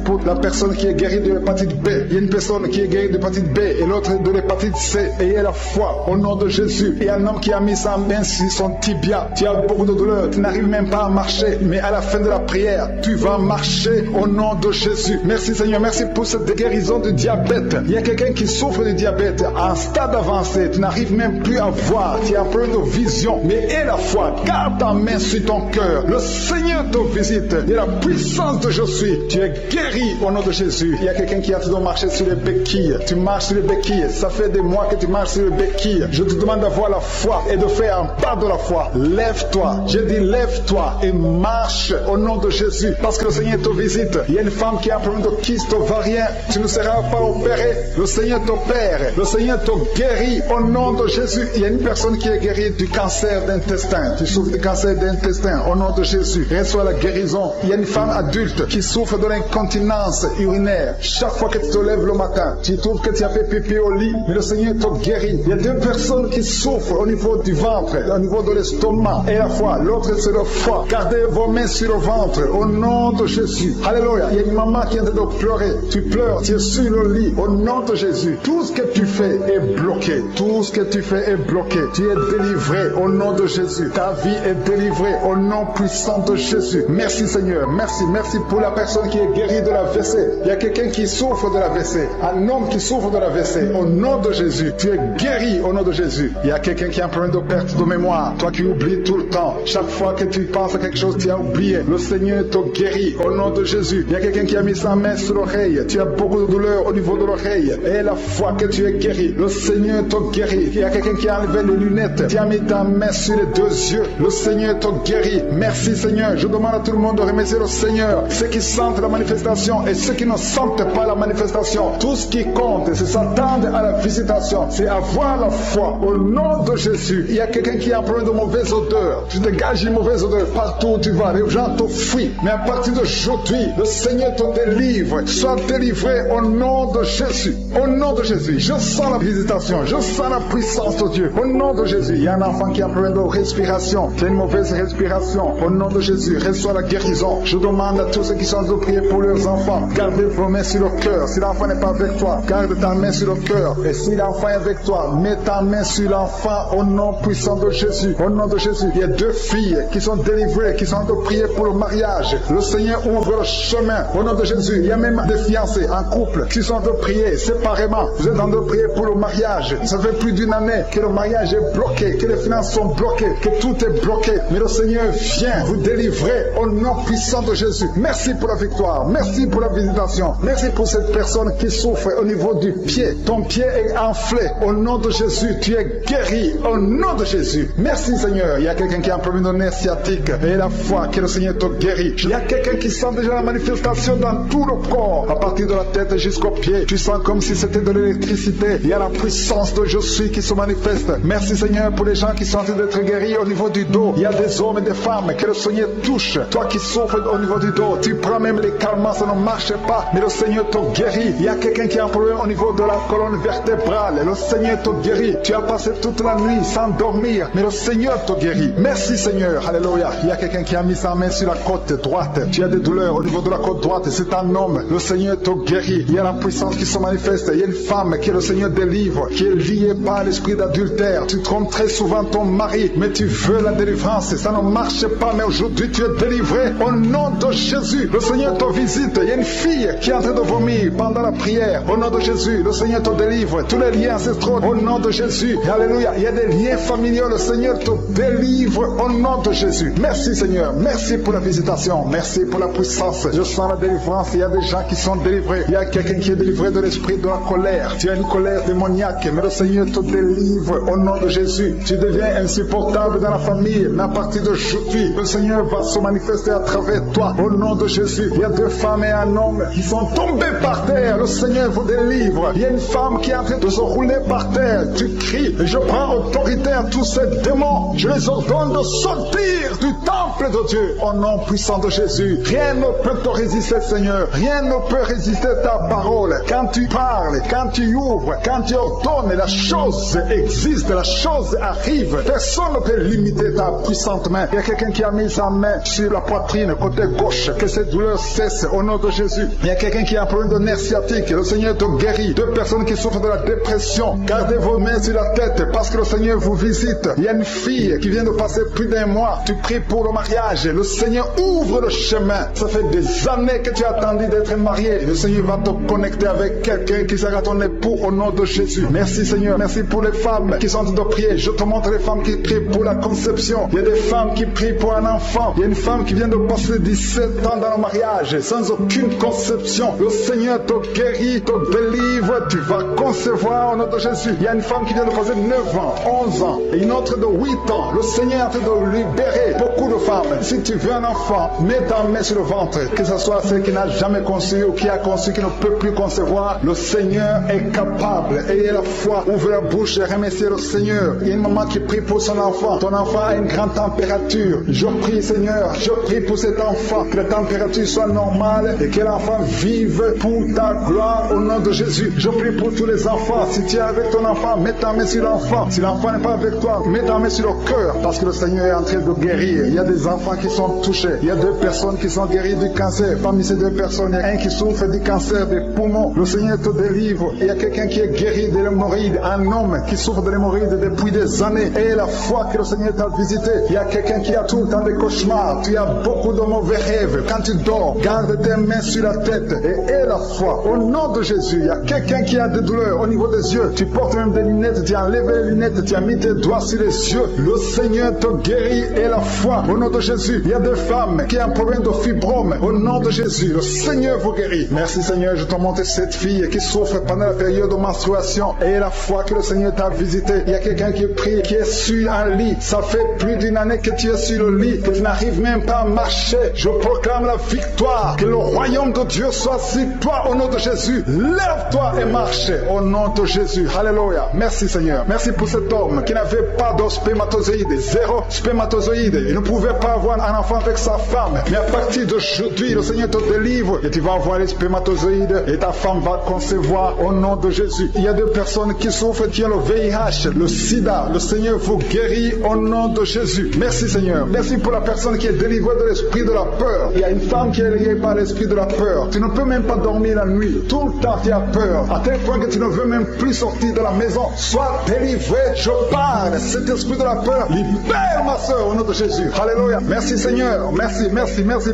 pour la personne qui est guérie de l'hépatite B. Il y a une personne qui est guérie de l'hépatite B et l'autre de l'hépatite C. Ayez la foi au nom de Jésus. Il y a un homme qui a mis sa main sur son tibia. Tu as beaucoup de douleur. Tu n'arrives même pas à marcher. Mais à la fin de la prière, tu vas marcher au nom de Jésus. Merci Seigneur. Merci pour cette guérison du diabète. Il y a quelqu'un qui souffre du diabète à un stade avancé. Tu n'arrives même plus à voir. Tu as un problème de vision. Mais aie la foi. Garde ta main sur ton cœur. Le Seigneur te visite. Il y a la puissance de je suis. Tu es guéri au nom de Jésus. Il y a quelqu'un qui a toujours marché sur les béquilles. Tu marches sur les béquilles. Ça fait des mois que tu marches sur les béquilles. Je te demande d'avoir la foi et de faire un pas de la foi. Lève-toi. Je dis lève-toi et marche au nom de Jésus. Parce que le Seigneur te visite. Il y a une femme qui a un problème de kyste ovarien. Tu ne seras pas opéré. Le Seigneur t'opère. Le Seigneur te guérit au nom de Jésus. Il y a une personne qui est guérie du cancer d'intestin. Tu souffres du cancer d'intestin au nom de Jésus. Reçois la guérison. Il y a une femme adulte qui souffre de l'incontinence urinaire. Chaque fois que tu te lèves le matin, tu trouves que tu as fait pipi au lit, mais le Seigneur te guérit. Il y a deux personnes qui souffrent au niveau du ventre, au niveau de l'estomac et la foi. L'autre c'est le foie. Gardez vos mains sur le ventre au nom de Jésus. Alléluia. Il y a une maman qui est en train de pleurer. Tu pleures, tu es sur le lit au nom de Jésus. Tout ce que tu fais est bloqué. Tout ce que tu fais est bloqué. Tu es délivré au nom de Jésus. Ta vie est délivrée au nom puissant de Jésus. Merci Seigneur. Merci pour la personne qui est guérie de la WC. Il y a quelqu'un qui souffre de la WC. Un homme qui souffre de la WC. Au nom de Jésus. Tu es guéri au nom de Jésus. Il y a quelqu'un qui a un problème de perte de mémoire. Toi qui oublies tout le temps. Chaque fois que tu penses à quelque chose, tu as oublié. Le Seigneur te guérit au nom de Jésus. Il y a quelqu'un qui a mis sa main sur l'oreille. Tu as beaucoup de douleur au niveau de l'oreille. Et la foi que tu es guéri. Le Seigneur te guérit. Il y a quelqu'un qui a enlevé les lunettes. Tu as mis ta main sur les deux yeux. Le Seigneur te guérit. Merci Seigneur. Je demande à tout le monde de remercier le Seigneur. Ceux qui sentent la manifestation et ceux qui ne sentent pas la manifestation. Tout ce qui compte, c'est s'attendre à la visitation. C'est avoir la foi au nom de Jésus. Il y a quelqu'un qui a un problème de mauvaise odeur. Tu dégages une mauvaise odeur partout où tu vas. Les gens te fuient. Mais à partir d'aujourd'hui, le Seigneur te délivre. Sois délivré au nom de Jésus. Au nom de Jésus. Je sens la visitation. Je sens la puissance de Dieu. Au nom de Jésus. Il y a un enfant qui a un problème de respiration. Qui a une mauvaise respiration. Au nom de Jésus. Reçois la guérison. Je demande à tous ceux qui sont de prier pour leurs enfants. Gardez vos mains sur le cœur. Si l'enfant n'est pas avec toi, garde ta main sur le cœur. Et si l'enfant est avec toi, mets ta main sur l'enfant au nom puissant de Jésus. Au nom de Jésus. Il y a deux filles qui sont délivrées, qui sont de prier pour le mariage. Le Seigneur ouvre le chemin. Au nom de Jésus. Il y a même des fiancés en couple qui sont de prier séparément. Vous êtes en train de prier pour le mariage. Ça fait plus d'une année que le mariage est bloqué, que les finances sont bloquées, que tout est bloqué. Mais le Seigneur vient vous délivrer au nom puissant de Jésus. Merci pour la victoire. Merci pour la visitation. Merci pour cette personne qui souffre au niveau du pied. Ton pied est enflé. Au nom de Jésus, tu es guéri. Au nom nom de Jésus. Merci Seigneur. Il y a quelqu'un qui a un problème de nerf sciatique et la foi que le Seigneur te guérit. Il y a quelqu'un qui sent déjà la manifestation dans tout le corps, à partir de la tête jusqu'aux pieds. Tu sens comme si c'était de l'électricité. Il y a la puissance de Je suis qui se manifeste. Merci Seigneur pour les gens qui sont en train d'être guéris au niveau du dos. Il y a des hommes et des femmes que le Seigneur touche. Toi qui souffres au niveau du dos, tu prends même les calmants, ça ne marche pas, mais le Seigneur te guérit. Il y a quelqu'un qui a un problème au niveau de la colonne vertébrale. Le Seigneur te guérit. Tu as passé toute la nuit sans dormir, mais le Seigneur te guérit. Merci Seigneur. Alléluia. Il y a quelqu'un qui a mis sa main sur la côte droite. Tu as des douleurs au niveau de la côte droite. C'est un homme. Le Seigneur te guérit. Il y a la puissance qui se manifeste. Il y a une femme que le Seigneur délivre, qui est liée par l'esprit d'adultère. Tu trompes très souvent ton mari, mais tu veux la délivrance. Ça ne marche pas, mais aujourd'hui tu es délivré au nom de Jésus. Le Seigneur te visite. Il y a une fille qui est en train de vomir pendant la prière. Au nom de Jésus, le Seigneur te délivre. Tous les liens ancestraux, au nom de Jésus. Alléluia. Il y a des liens familiaux. Le Seigneur te délivre au nom de Jésus. Merci Seigneur. Merci pour la visitation. Merci pour la puissance. Je sens la délivrance. Il y a des gens qui sont délivrés. Il y a quelqu'un qui est délivré de l'esprit de la colère. Tu as une colère démoniaque, mais le Seigneur te délivre au nom de Jésus. Tu deviens insupportable dans la famille, mais à partir d'aujourd'hui, le Seigneur va se manifester à travers toi au nom de Jésus. Il y a 2 femmes et un homme qui sont tombés par terre. Le Seigneur vous délivre. Il y a une femme qui est en train de se rouler par terre. Tu cries, je prends autorité à tous ces démons. Je les ordonne de sortir du temple de Dieu au nom puissant de Jésus. Rien ne peut te résister, Seigneur. Rien ne peut résister ta parole. Quand tu parles, quand tu ouvres, quand tu ordonnes, la chose existe, la chose arrive. Personne ne peut limiter ta puissante main. Il y a quelqu'un qui a mis sa main sur la poitrine, côté gauche, que cette douleur cesse au nom de Jésus. Il y a quelqu'un qui a un problème de nerf sciatique. Le Seigneur te guérit. 2 personnes qui souffrent de la dépression. Gardez vos mains sur la tête parce que le Seigneur vous visite. Il y a une fille qui vient de passer plus d'1 mois. Tu pries pour le mariage. Le Seigneur ouvre le chemin. Ça fait des années que tu as attendu d'être marié. Le Seigneur va te connecter avec quelqu'un qui sera ton époux au nom de Jésus. Merci Seigneur. Merci pour les femmes qui sont en train de prier. Je te montre les femmes qui prient pour la conception. Il y a des femmes qui prient pour un enfant. Il y a une femme qui vient de passer 17 ans dans le mariage sans aucune conception. Le Seigneur te guérit, te délivre. Tu vas concevoir au nom de Jésus. Il y a une femme qui vient de passer 9 ans, 11 ans et une autre de 8 ans. Le Seigneur est en train de libérer beaucoup de femmes. Si tu veux un enfant, mets ta main sur le ventre. Que ce soit celle qui n'a jamais conçu ou qui a conçu, qui ne peut plus concevoir. Le Seigneur est capable. Ayez la foi. Ouvre la bouche et remerciez le Seigneur. Il y a une maman qui prie pour son enfant. Ton enfant a une grande température. Je prie Seigneur, je prie pour cet enfant. Que la température soit normale et que l'enfant vive pour ta gloire au nom de Jésus. Je prie pour tous les enfants. Si tu es avec ton enfant, mets ta main sur l'enfant. Si l'enfant n'est pas avec toi, mets ta main sur le cœur. Parce que le Seigneur est en train de guérir. Il y a des enfants qui sont touchés. Il y a 2 personnes qui sont guéries du cancer. Parmi ces 2 personnes, il y a un qui souffre du cancer des poumons. Le Seigneur te délivre. Il y a quelqu'un qui est guéri de l'hémorroïde. Un homme qui souffre de l'hémorroïde depuis des années. Et la foi que le Seigneur t'a visité. Il y a quelqu'un qui a tout le temps des cauchemars. Tu as beaucoup de mauvais rêves. Quand tu dors, garde tes mains sur la tête. Et aie la foi. Au nom de Jésus, il y a quelqu'un qui a des douleurs au niveau des yeux. Tu portes même des lunettes. Tu as enlevé les lunettes. Tu as mis tes doigts sur les yeux. Le Seigneur te guérit. Et la foi. Au nom de Jésus, il y a des femmes qui ont un problème de fibrome. Au nom de Jésus, le Seigneur vous guérit. Merci Seigneur, je te montre cette fille qui souffre pendant la période de menstruation. Et la foi que le Seigneur t'a visité. Il y a quelqu'un qui prie, qui est sur un lit. Ça fait plus d'1 année que tu es sur le lit, que tu n'arrives même pas à marcher. Je proclame la victoire. Que le royaume de Dieu soit sur toi au nom de Jésus. Lève-toi et marche au nom de Jésus. Alléluia. Merci Seigneur. Merci pour cet homme qui n'avait pas de spermatozoïdes. 0 spermatozoïdes. Il ne pouvait pas avoir un enfant avec sa femme. Mais à partir d'aujourd'hui, le Seigneur te délivre et tu vas avoir les spermatozoïdes et ta femme va concevoir au nom de Jésus. Il y a 2 personnes qui souffrent, qui ont le VIH, le sida. Le Seigneur vous guérit au nom de Jésus. Merci Seigneur. Merci pour la personne qui est délivrée de l'esprit de la peur. Il y a une femme qui est liée par l'esprit de la peur. Tu ne peux même pas dormir la nuit. Tout le temps tu as peur. À tel point que tu ne veux même plus sortir de la maison. Sois délivré. Je parle. Cet esprit de la peur, libère ma soeur au nom de Jésus. Alléluia. Merci Seigneur, merci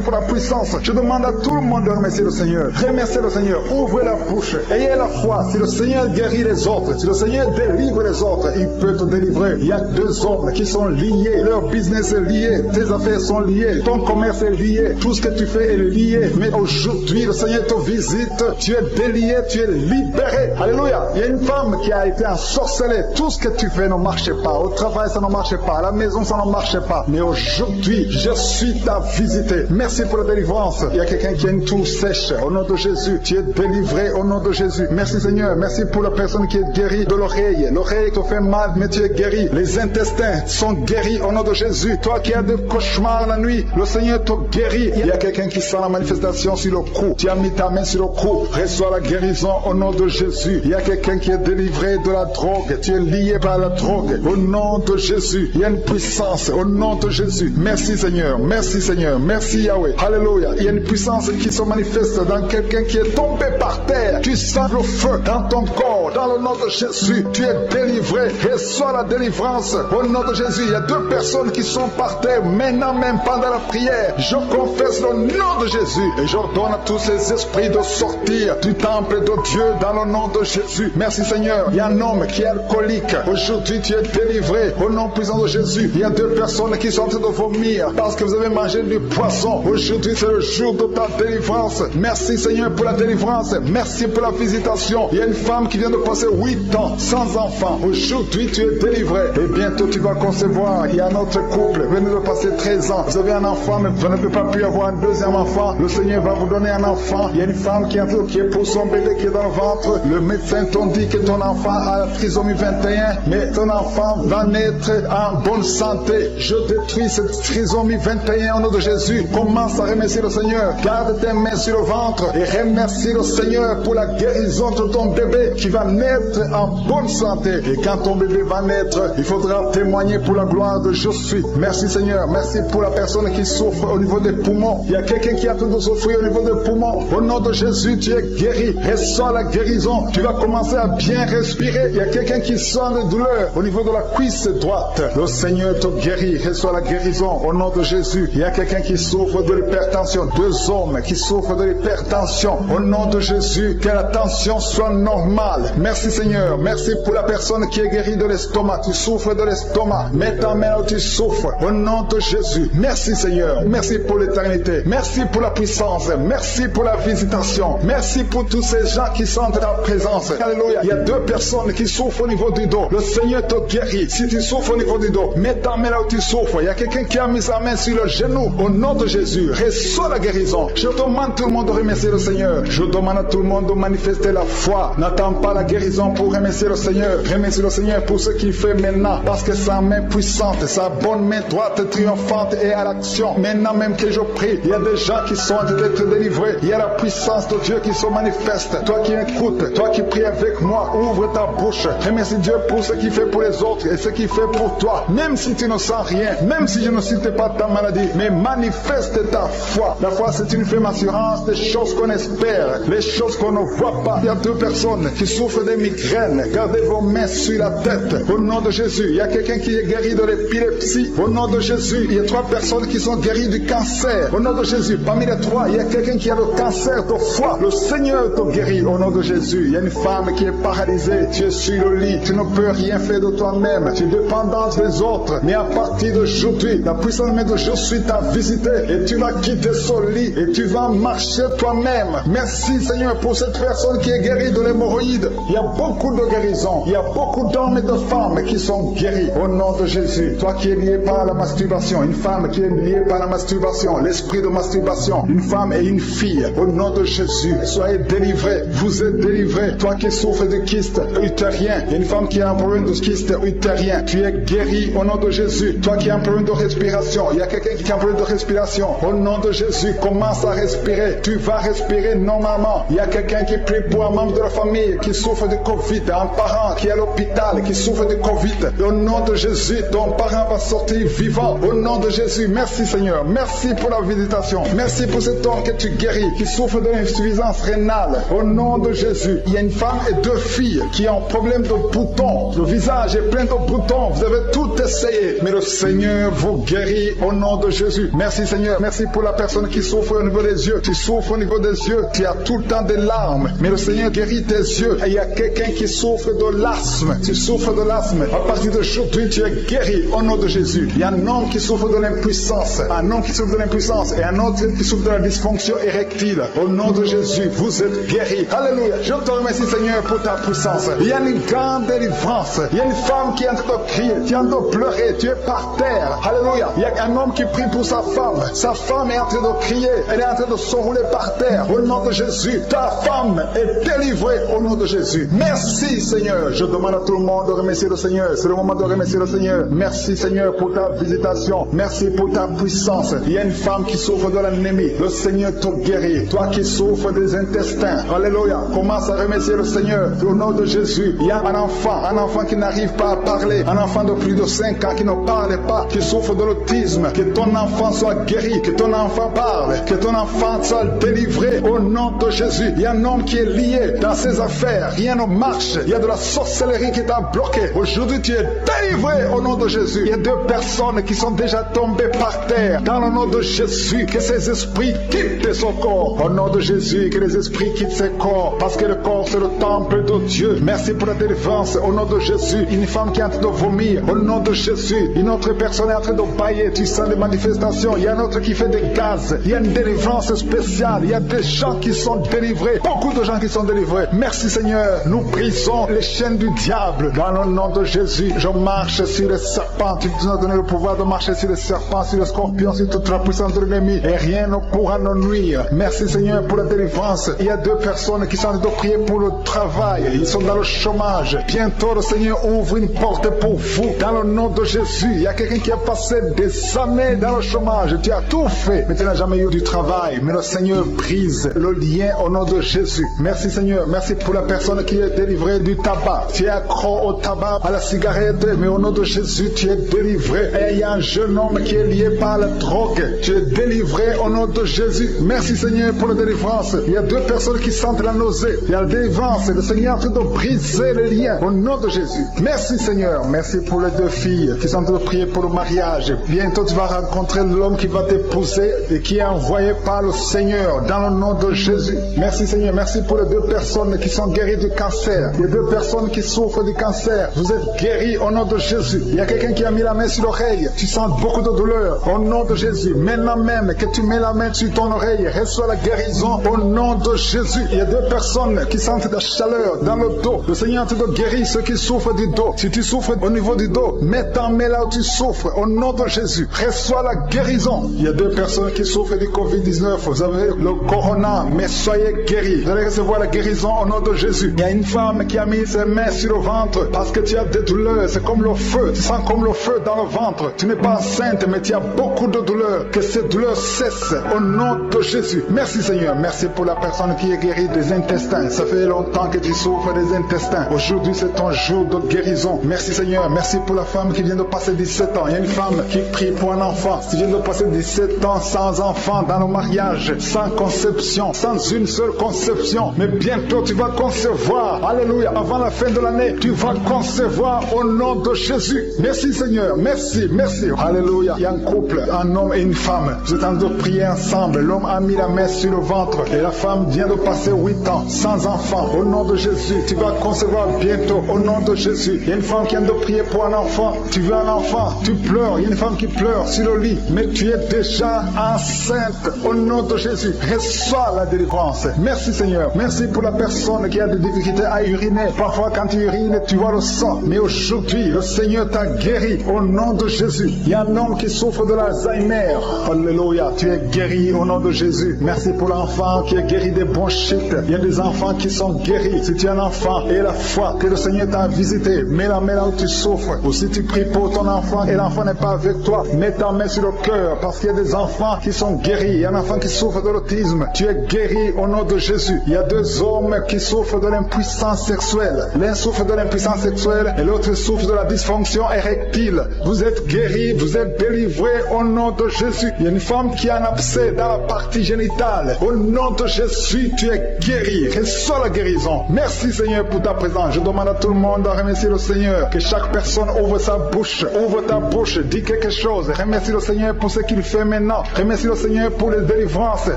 pour la puissance. Je demande à tout le monde de remercier le Seigneur. Remerciez le Seigneur, ouvrez la bouche, ayez la foi. Si le Seigneur guérit les autres, si le Seigneur délivre les autres, il peut te délivrer. Il y a 2 hommes qui sont liés, leur business est lié, tes affaires sont liées, ton commerce est lié, tout ce que tu fais est lié. Mais aujourd'hui, le Seigneur te visite, tu es délié, tu es libéré. Alléluia. Il y a une femme qui a été ensorcelée. Tout ce que tu fais ne marche pas. Au travail, ça ne marche pas. À la maison, ça ne marche pas. Mais aujourd'hui, je suis ta visité. Merci pour la délivrance. Il y a quelqu'un qui a une toux sèche. Au nom de Jésus, tu es délivré au nom de Jésus. Merci Seigneur. Merci pour la personne qui est guérie de l'oreille. L'oreille te fait mal, mais tu es guéri. Les intestins sont guéris au nom de Jésus. Toi qui as des cauchemars la nuit, le Seigneur te guérit. Il y a quelqu'un qui sent la manifestation sur le cou. Tu as mis ta main sur le cou. Reçois la guérison au nom de Jésus. Il y a quelqu'un qui est délivré de la drogue. Tu es lié par la drogue. Au nom de Jésus. Il y a une puissance au nom de Jésus. Merci Seigneur. Merci Seigneur. Merci Yahweh. Alléluia. Il y a une puissance qui se manifeste dans quelqu'un qui est tombé par terre. Tu sens le feu dans ton corps. Dans le nom de Jésus. Tu es délivré. Reçois la délivrance au nom de Jésus. Il y a 2 personnes qui sont par terre maintenant même pendant la prière. Je confesse le nom de Jésus et j'ordonne à tous ces esprits de sortir du temple de Dieu dans le nom de Jésus. Merci Seigneur. Il y a un homme qui est alcoolique. Aujourd'hui tu es délivré au nom puissant de Jésus. Il y a 2 personnes qui sont en train de vomir parce que vous avez mangé du poisson. Aujourd'hui c'est le jour de ta délivrance. Merci Seigneur pour la délivrance. Merci pour la visitation. Il y a une femme qui vient de passer 8 ans sans enfant. Aujourd'hui tu es délivré et bientôt tu vas concevoir. Il y a un autre couple, venez de passer 13 ans. Vous avez un enfant mais vous ne pouvez pas plus avoir un 2e enfant. Le Seigneur va vous donner un enfant. Il y a une femme qui est pour son bébé qui est dans le ventre. Le médecin t'ont dit que ton enfant a la trisomie 21, mais ton enfant va naître en bonne santé. Je détruis cette trisomie 21 au nom de Jésus. Commence à remercier le Seigneur. Garde tes mains sur le ventre et remercie le Seigneur pour la guérison de ton bébé qui va naître en bonne santé. Et quand ton bébé va naître, il faudra témoigner pour la gloire de je suis. Merci Seigneur. Merci pour la personne qui souffre au niveau des poumons. Il y a quelqu'un qui a tout de souffrir au niveau des poumons. Au nom de Jésus, tu es guéri. Reçois la guérison. Tu vas commencer à bien respirer. Il y a quelqu'un qui sent des douleurs au niveau de la cuisse droite. Le Seigneur te guérit. Reçois la guérison au nom de Jésus. Il y a quelqu'un qui souffre de l'hypertension. 2 hommes qui souffrent de l'hypertension. Au nom de Jésus, que la tension soit normale. Merci Seigneur. Merci pour la personne qui est guérie de l'estomac. Tu souffres de l'estomac. Mets ta main où tu souffres. Au nom de Jésus. Merci Seigneur. Merci pour l'éternité. Merci pour la puissance. Merci pour la visitation. Merci pour tous ces gens qui sentent ta présence. Alléluia. Il y a 2 personnes qui souffrent au niveau du dos. Le Seigneur te guérit. Si tu souffres au niveau du dos, mets ta main là où tu souffres. Il y a quelqu'un qui a mis sa main sur le genou. Au nom de Jésus, reçois la guérison. Je demande à tout le monde de remercier le Seigneur. Je demande à tout le monde de manifester la foi. N'attends pas la guérison pour remercier le Seigneur. Remercie le Seigneur pour ce qu'il fait maintenant. Parce que sa main puissante, sa bonne main droite triomphante est à l'action. Maintenant même que je prie, il y a des gens qui sont en train d'être délivrés. Il y a la puissance de Dieu qui se manifeste. Toi qui écoutes, toi qui pries avec moi, ouvre ta bouche. Remercie Dieu pour ce qu'il fait pour les autres et ce qu'il fait pour toi. Même si tu ne sens rien, même si je ne cite pas ta maladie, mais manifeste ta foi. La foi, c'est une ferme assurance des choses qu'on espère, les choses qu'on ne voit pas. Il y a 2 personnes qui souffrent des migraines. Gardez vos mains sur la tête. Au nom de Jésus, il y a quelqu'un qui est guéri de l'épilepsie. Au nom de Jésus, il y a 3 personnes qui sont guéries du cancer. Au nom de Jésus, parmi les 3, il y a quelqu'un qui a le cancer de foie. Le Seigneur te guérit au nom de Jésus. Il y a une femme qui est paralysée. Tu es sur le lit. Tu ne peux rien faire de toi-même. Tu es dépendante des autres. Mais à partir d'aujourd'hui, la puissance de je suis t'a visité et tu vas quitter ce lit et tu vas marcher toi-même. Merci Seigneur pour cette personne qui est guérie de l'hémorroïde. Il y a beaucoup de guérisons. Il y a beaucoup d'hommes et de femmes qui sont guéris au nom de Jésus. Toi qui es lié par la masturbation, une femme qui est liée par la masturbation, l'esprit de masturbation, une femme et une fille, au nom de Jésus, soyez délivrés. Vous êtes délivrés. Toi qui souffres de kyste utérien, il y a une femme qui a un problème de kyste utérien, tu es guéri au nom de Jésus. Toi qui as un problème de respiration, il y a quelqu'un qui a un problème de respiration, au nom de Jésus, commence à respirer. Tu vas respirer normalement. Il y a quelqu'un qui prie pour un membre de la famille qui souffre de Covid, un parent qui est à l'hôpital, qui souffre de Covid. Au nom de Jésus, ton parent va sortir vivant. Au nom de Jésus, merci Seigneur. Merci pour la visitation. Merci pour cet homme que tu guéris, qui souffre de l'insuffisance rénale. Au nom de Jésus, il y a une femme et 2 filles qui ont un problème de boutons. Le visage est plein de boutons. Vous avez tout essayé, mais le Seigneur vous guérit guéri au nom de Jésus. Merci Seigneur. Merci pour la personne qui souffre au niveau des yeux. Tu souffres au niveau des yeux. Tu as tout le temps des larmes. Mais le Seigneur guérit tes yeux. Et il y a quelqu'un qui souffre de l'asthme. Tu souffres de l'asthme. À partir d'aujourd'hui, tu es guéri au nom de Jésus. Il y a un homme qui souffre de l'impuissance. Un homme qui souffre de l'impuissance. Et un autre qui souffre de la dysfonction érectile. Au nom de Jésus, vous êtes guéris. Alléluia. Je te remercie Seigneur pour ta puissance. Il y a une grande délivrance. Il y a une femme qui est en train de crier. Tu es en train de pleurer. Tu es par terre. Alléluia. Il y a un homme qui prie pour sa femme. Sa femme est en train de crier. Elle est en train de s'enrouler par terre. Au nom de Jésus, ta femme est délivrée au nom de Jésus. Merci Seigneur. Je demande à tout le monde de remercier le Seigneur. C'est le moment de remercier le Seigneur. Merci Seigneur pour ta visitation. Merci pour ta puissance. Il y a une femme qui souffre de l'anémie. Le Seigneur te guérit. Toi qui souffres des intestins. Alléluia. Commence à remercier le Seigneur. Au nom de Jésus. Il y a un enfant qui n'arrive pas à parler. Un enfant de plus de 5 ans qui ne parle pas, qui souffre de l'autisme. Que ton enfant soit guéri. Que ton enfant parle. Que ton enfant soit délivré au nom de Jésus. Il y a un homme qui est lié dans ses affaires. Rien ne marche. Il y a de la sorcellerie qui t'a bloqué. Aujourd'hui, tu es délivré au nom de Jésus. Il y a 2 personnes qui sont déjà tombées par terre. Dans le nom de Jésus, que ces esprits quittent son corps. Au nom de Jésus, que les esprits quittent ses corps. Parce que le corps, c'est le temple de Dieu. Merci pour la délivrance. Au nom de Jésus, une femme qui est en train de vomir. Au nom de Jésus, une autre personne est en train de bailler. Tu sens des manifestations. Il y a un autre qui fait des gaz. Il y a une délivrance spéciale. Il y a des gens qui sont délivrés. Beaucoup de gens qui sont délivrés. Merci Seigneur. Nous brisons les chaînes du diable. Dans le nom de Jésus, je marche sur les serpents. Tu nous as donné le pouvoir de marcher sur les serpents, sur les scorpions, sur toute la puissance de l'ennemi. Et rien ne pourra nous nuire. Merci Seigneur pour la délivrance. Il y a 2 personnes qui sont en train de prier pour le travail. Ils sont dans le chômage. Bientôt le Seigneur ouvre une porte pour vous. Dans le nom de Jésus, il y a quelqu'un qui a passé des années dans le chômage. Tu as tout fait, mais tu n'as jamais eu du travail. Mais le Seigneur brise le lien au nom de Jésus. Merci Seigneur. Merci pour la personne qui est délivrée du tabac. Tu es accro au tabac, à la cigarette, mais au nom de Jésus, tu es délivré. Et il y a un jeune homme qui est lié par la drogue. Tu es délivré au nom de Jésus. Merci Seigneur pour la délivrance. Il y a 2 personnes qui sentent la nausée. Il y a la délivrance. Le Seigneur est en train de briser les liens au nom de Jésus. Merci Seigneur. Merci pour les 2 filles qui sont en train de prier pour le mariage. Bientôt tu vas rencontrer l'homme qui va t'épouser et qui est envoyé par le Seigneur dans le nom de Jésus. Merci Seigneur. Merci pour les 2 personnes qui sont guéries du cancer. Les 2 personnes qui souffrent du cancer. Vous êtes guéris au nom de Jésus. Il y a quelqu'un qui a mis la main sur l'oreille. Tu sens beaucoup de douleur au nom de Jésus. Maintenant même que tu mets la main sur ton oreille, reçois la guérison au nom de Jésus. Il y a 2 personnes qui sentent de la chaleur dans le dos. Le Seigneur te guérit ceux qui souffrent du dos. Si tu souffres au niveau du dos, mets ta main là où tu souffres au nom de Jésus. Reçois la guérison. Il y a 2 personnes qui souffrent du Covid-19. Vous avez le corona, mais soyez guéris. Vous allez recevoir la guérison au nom de Jésus. Il y a une femme qui a mis ses mains sur le ventre parce que tu as des douleurs. C'est comme le feu. Tu sens comme le feu dans le ventre. Tu n'es pas enceinte, mais tu as beaucoup de douleurs. Que ces douleurs cessent au nom de Jésus. Merci Seigneur. Merci pour la personne qui est guérie des intestins. Ça fait longtemps que tu souffres des intestins. Aujourd'hui, c'est ton jour de guérison. Merci Seigneur. Merci pour la femme qui vient de passer 17 ans. Il y a une femme qui prie pour un enfant. Tu viens de passer 17 ans sans enfant dans le mariage, sans conception, sans une seule conception. Mais bientôt, tu vas concevoir. Alléluia. Avant la fin de l'année, tu vas concevoir au nom de Jésus. Merci Seigneur. Merci, merci. Alléluia. Il y a un couple, un homme et une femme. Vous êtes en train de prier ensemble. L'homme a mis la main sur le ventre et la femme vient de passer 8 ans sans enfant. Au nom de Jésus, tu vas concevoir bientôt. Au nom de Jésus. Il y a une femme qui vient de prier pour un enfant. Tu veux un enfant, tu pleures. Il y a une femme qui pleure sur le lit, mais tu es déjà enceinte. Au nom de Jésus, reçois la délivrance. Merci Seigneur. Merci pour la personne qui a des difficultés à uriner. Parfois quand tu urines, tu vois le sang. Mais aujourd'hui, le Seigneur t'a guéri. Au nom de Jésus. Il y a un homme qui souffre de l'Alzheimer. Alléluia. Tu es guéri au nom de Jésus. Merci pour l'enfant qui est guéri des bronchites. Il y a des enfants qui sont guéris. Si tu es un enfant et la foi que le Seigneur t'a visité, mets la main là où tu souffres. Ou si tu pries pour ton enfant et l'enfant n'est pas avec toi, mets ta main sur le cœur parce qu'il y a des enfants qui sont guéris. Il y a un enfant qui souffre de l'autisme. Tu es guéri au nom de Jésus. Il y a 2 hommes qui souffrent de l'impuissance sexuelle. L'un souffre de l'impuissance sexuelle et l'autre souffre de la dysfonction érectile. Vous êtes guéris, vous êtes délivrés au nom de Jésus. Il y a une femme qui a un abcès dans la partie génitale. Au nom de Jésus, tu es guéri. Reçois la guérison. Merci Seigneur pour ta présence. Je demande à tout le monde de remercier le Seigneur. Que chaque personne ouvre sa bouche. Ouvre ta bouche. Dis quelque chose. choses. Remercie le Seigneur pour ce qu'il fait maintenant. Remercie le Seigneur pour les délivrances.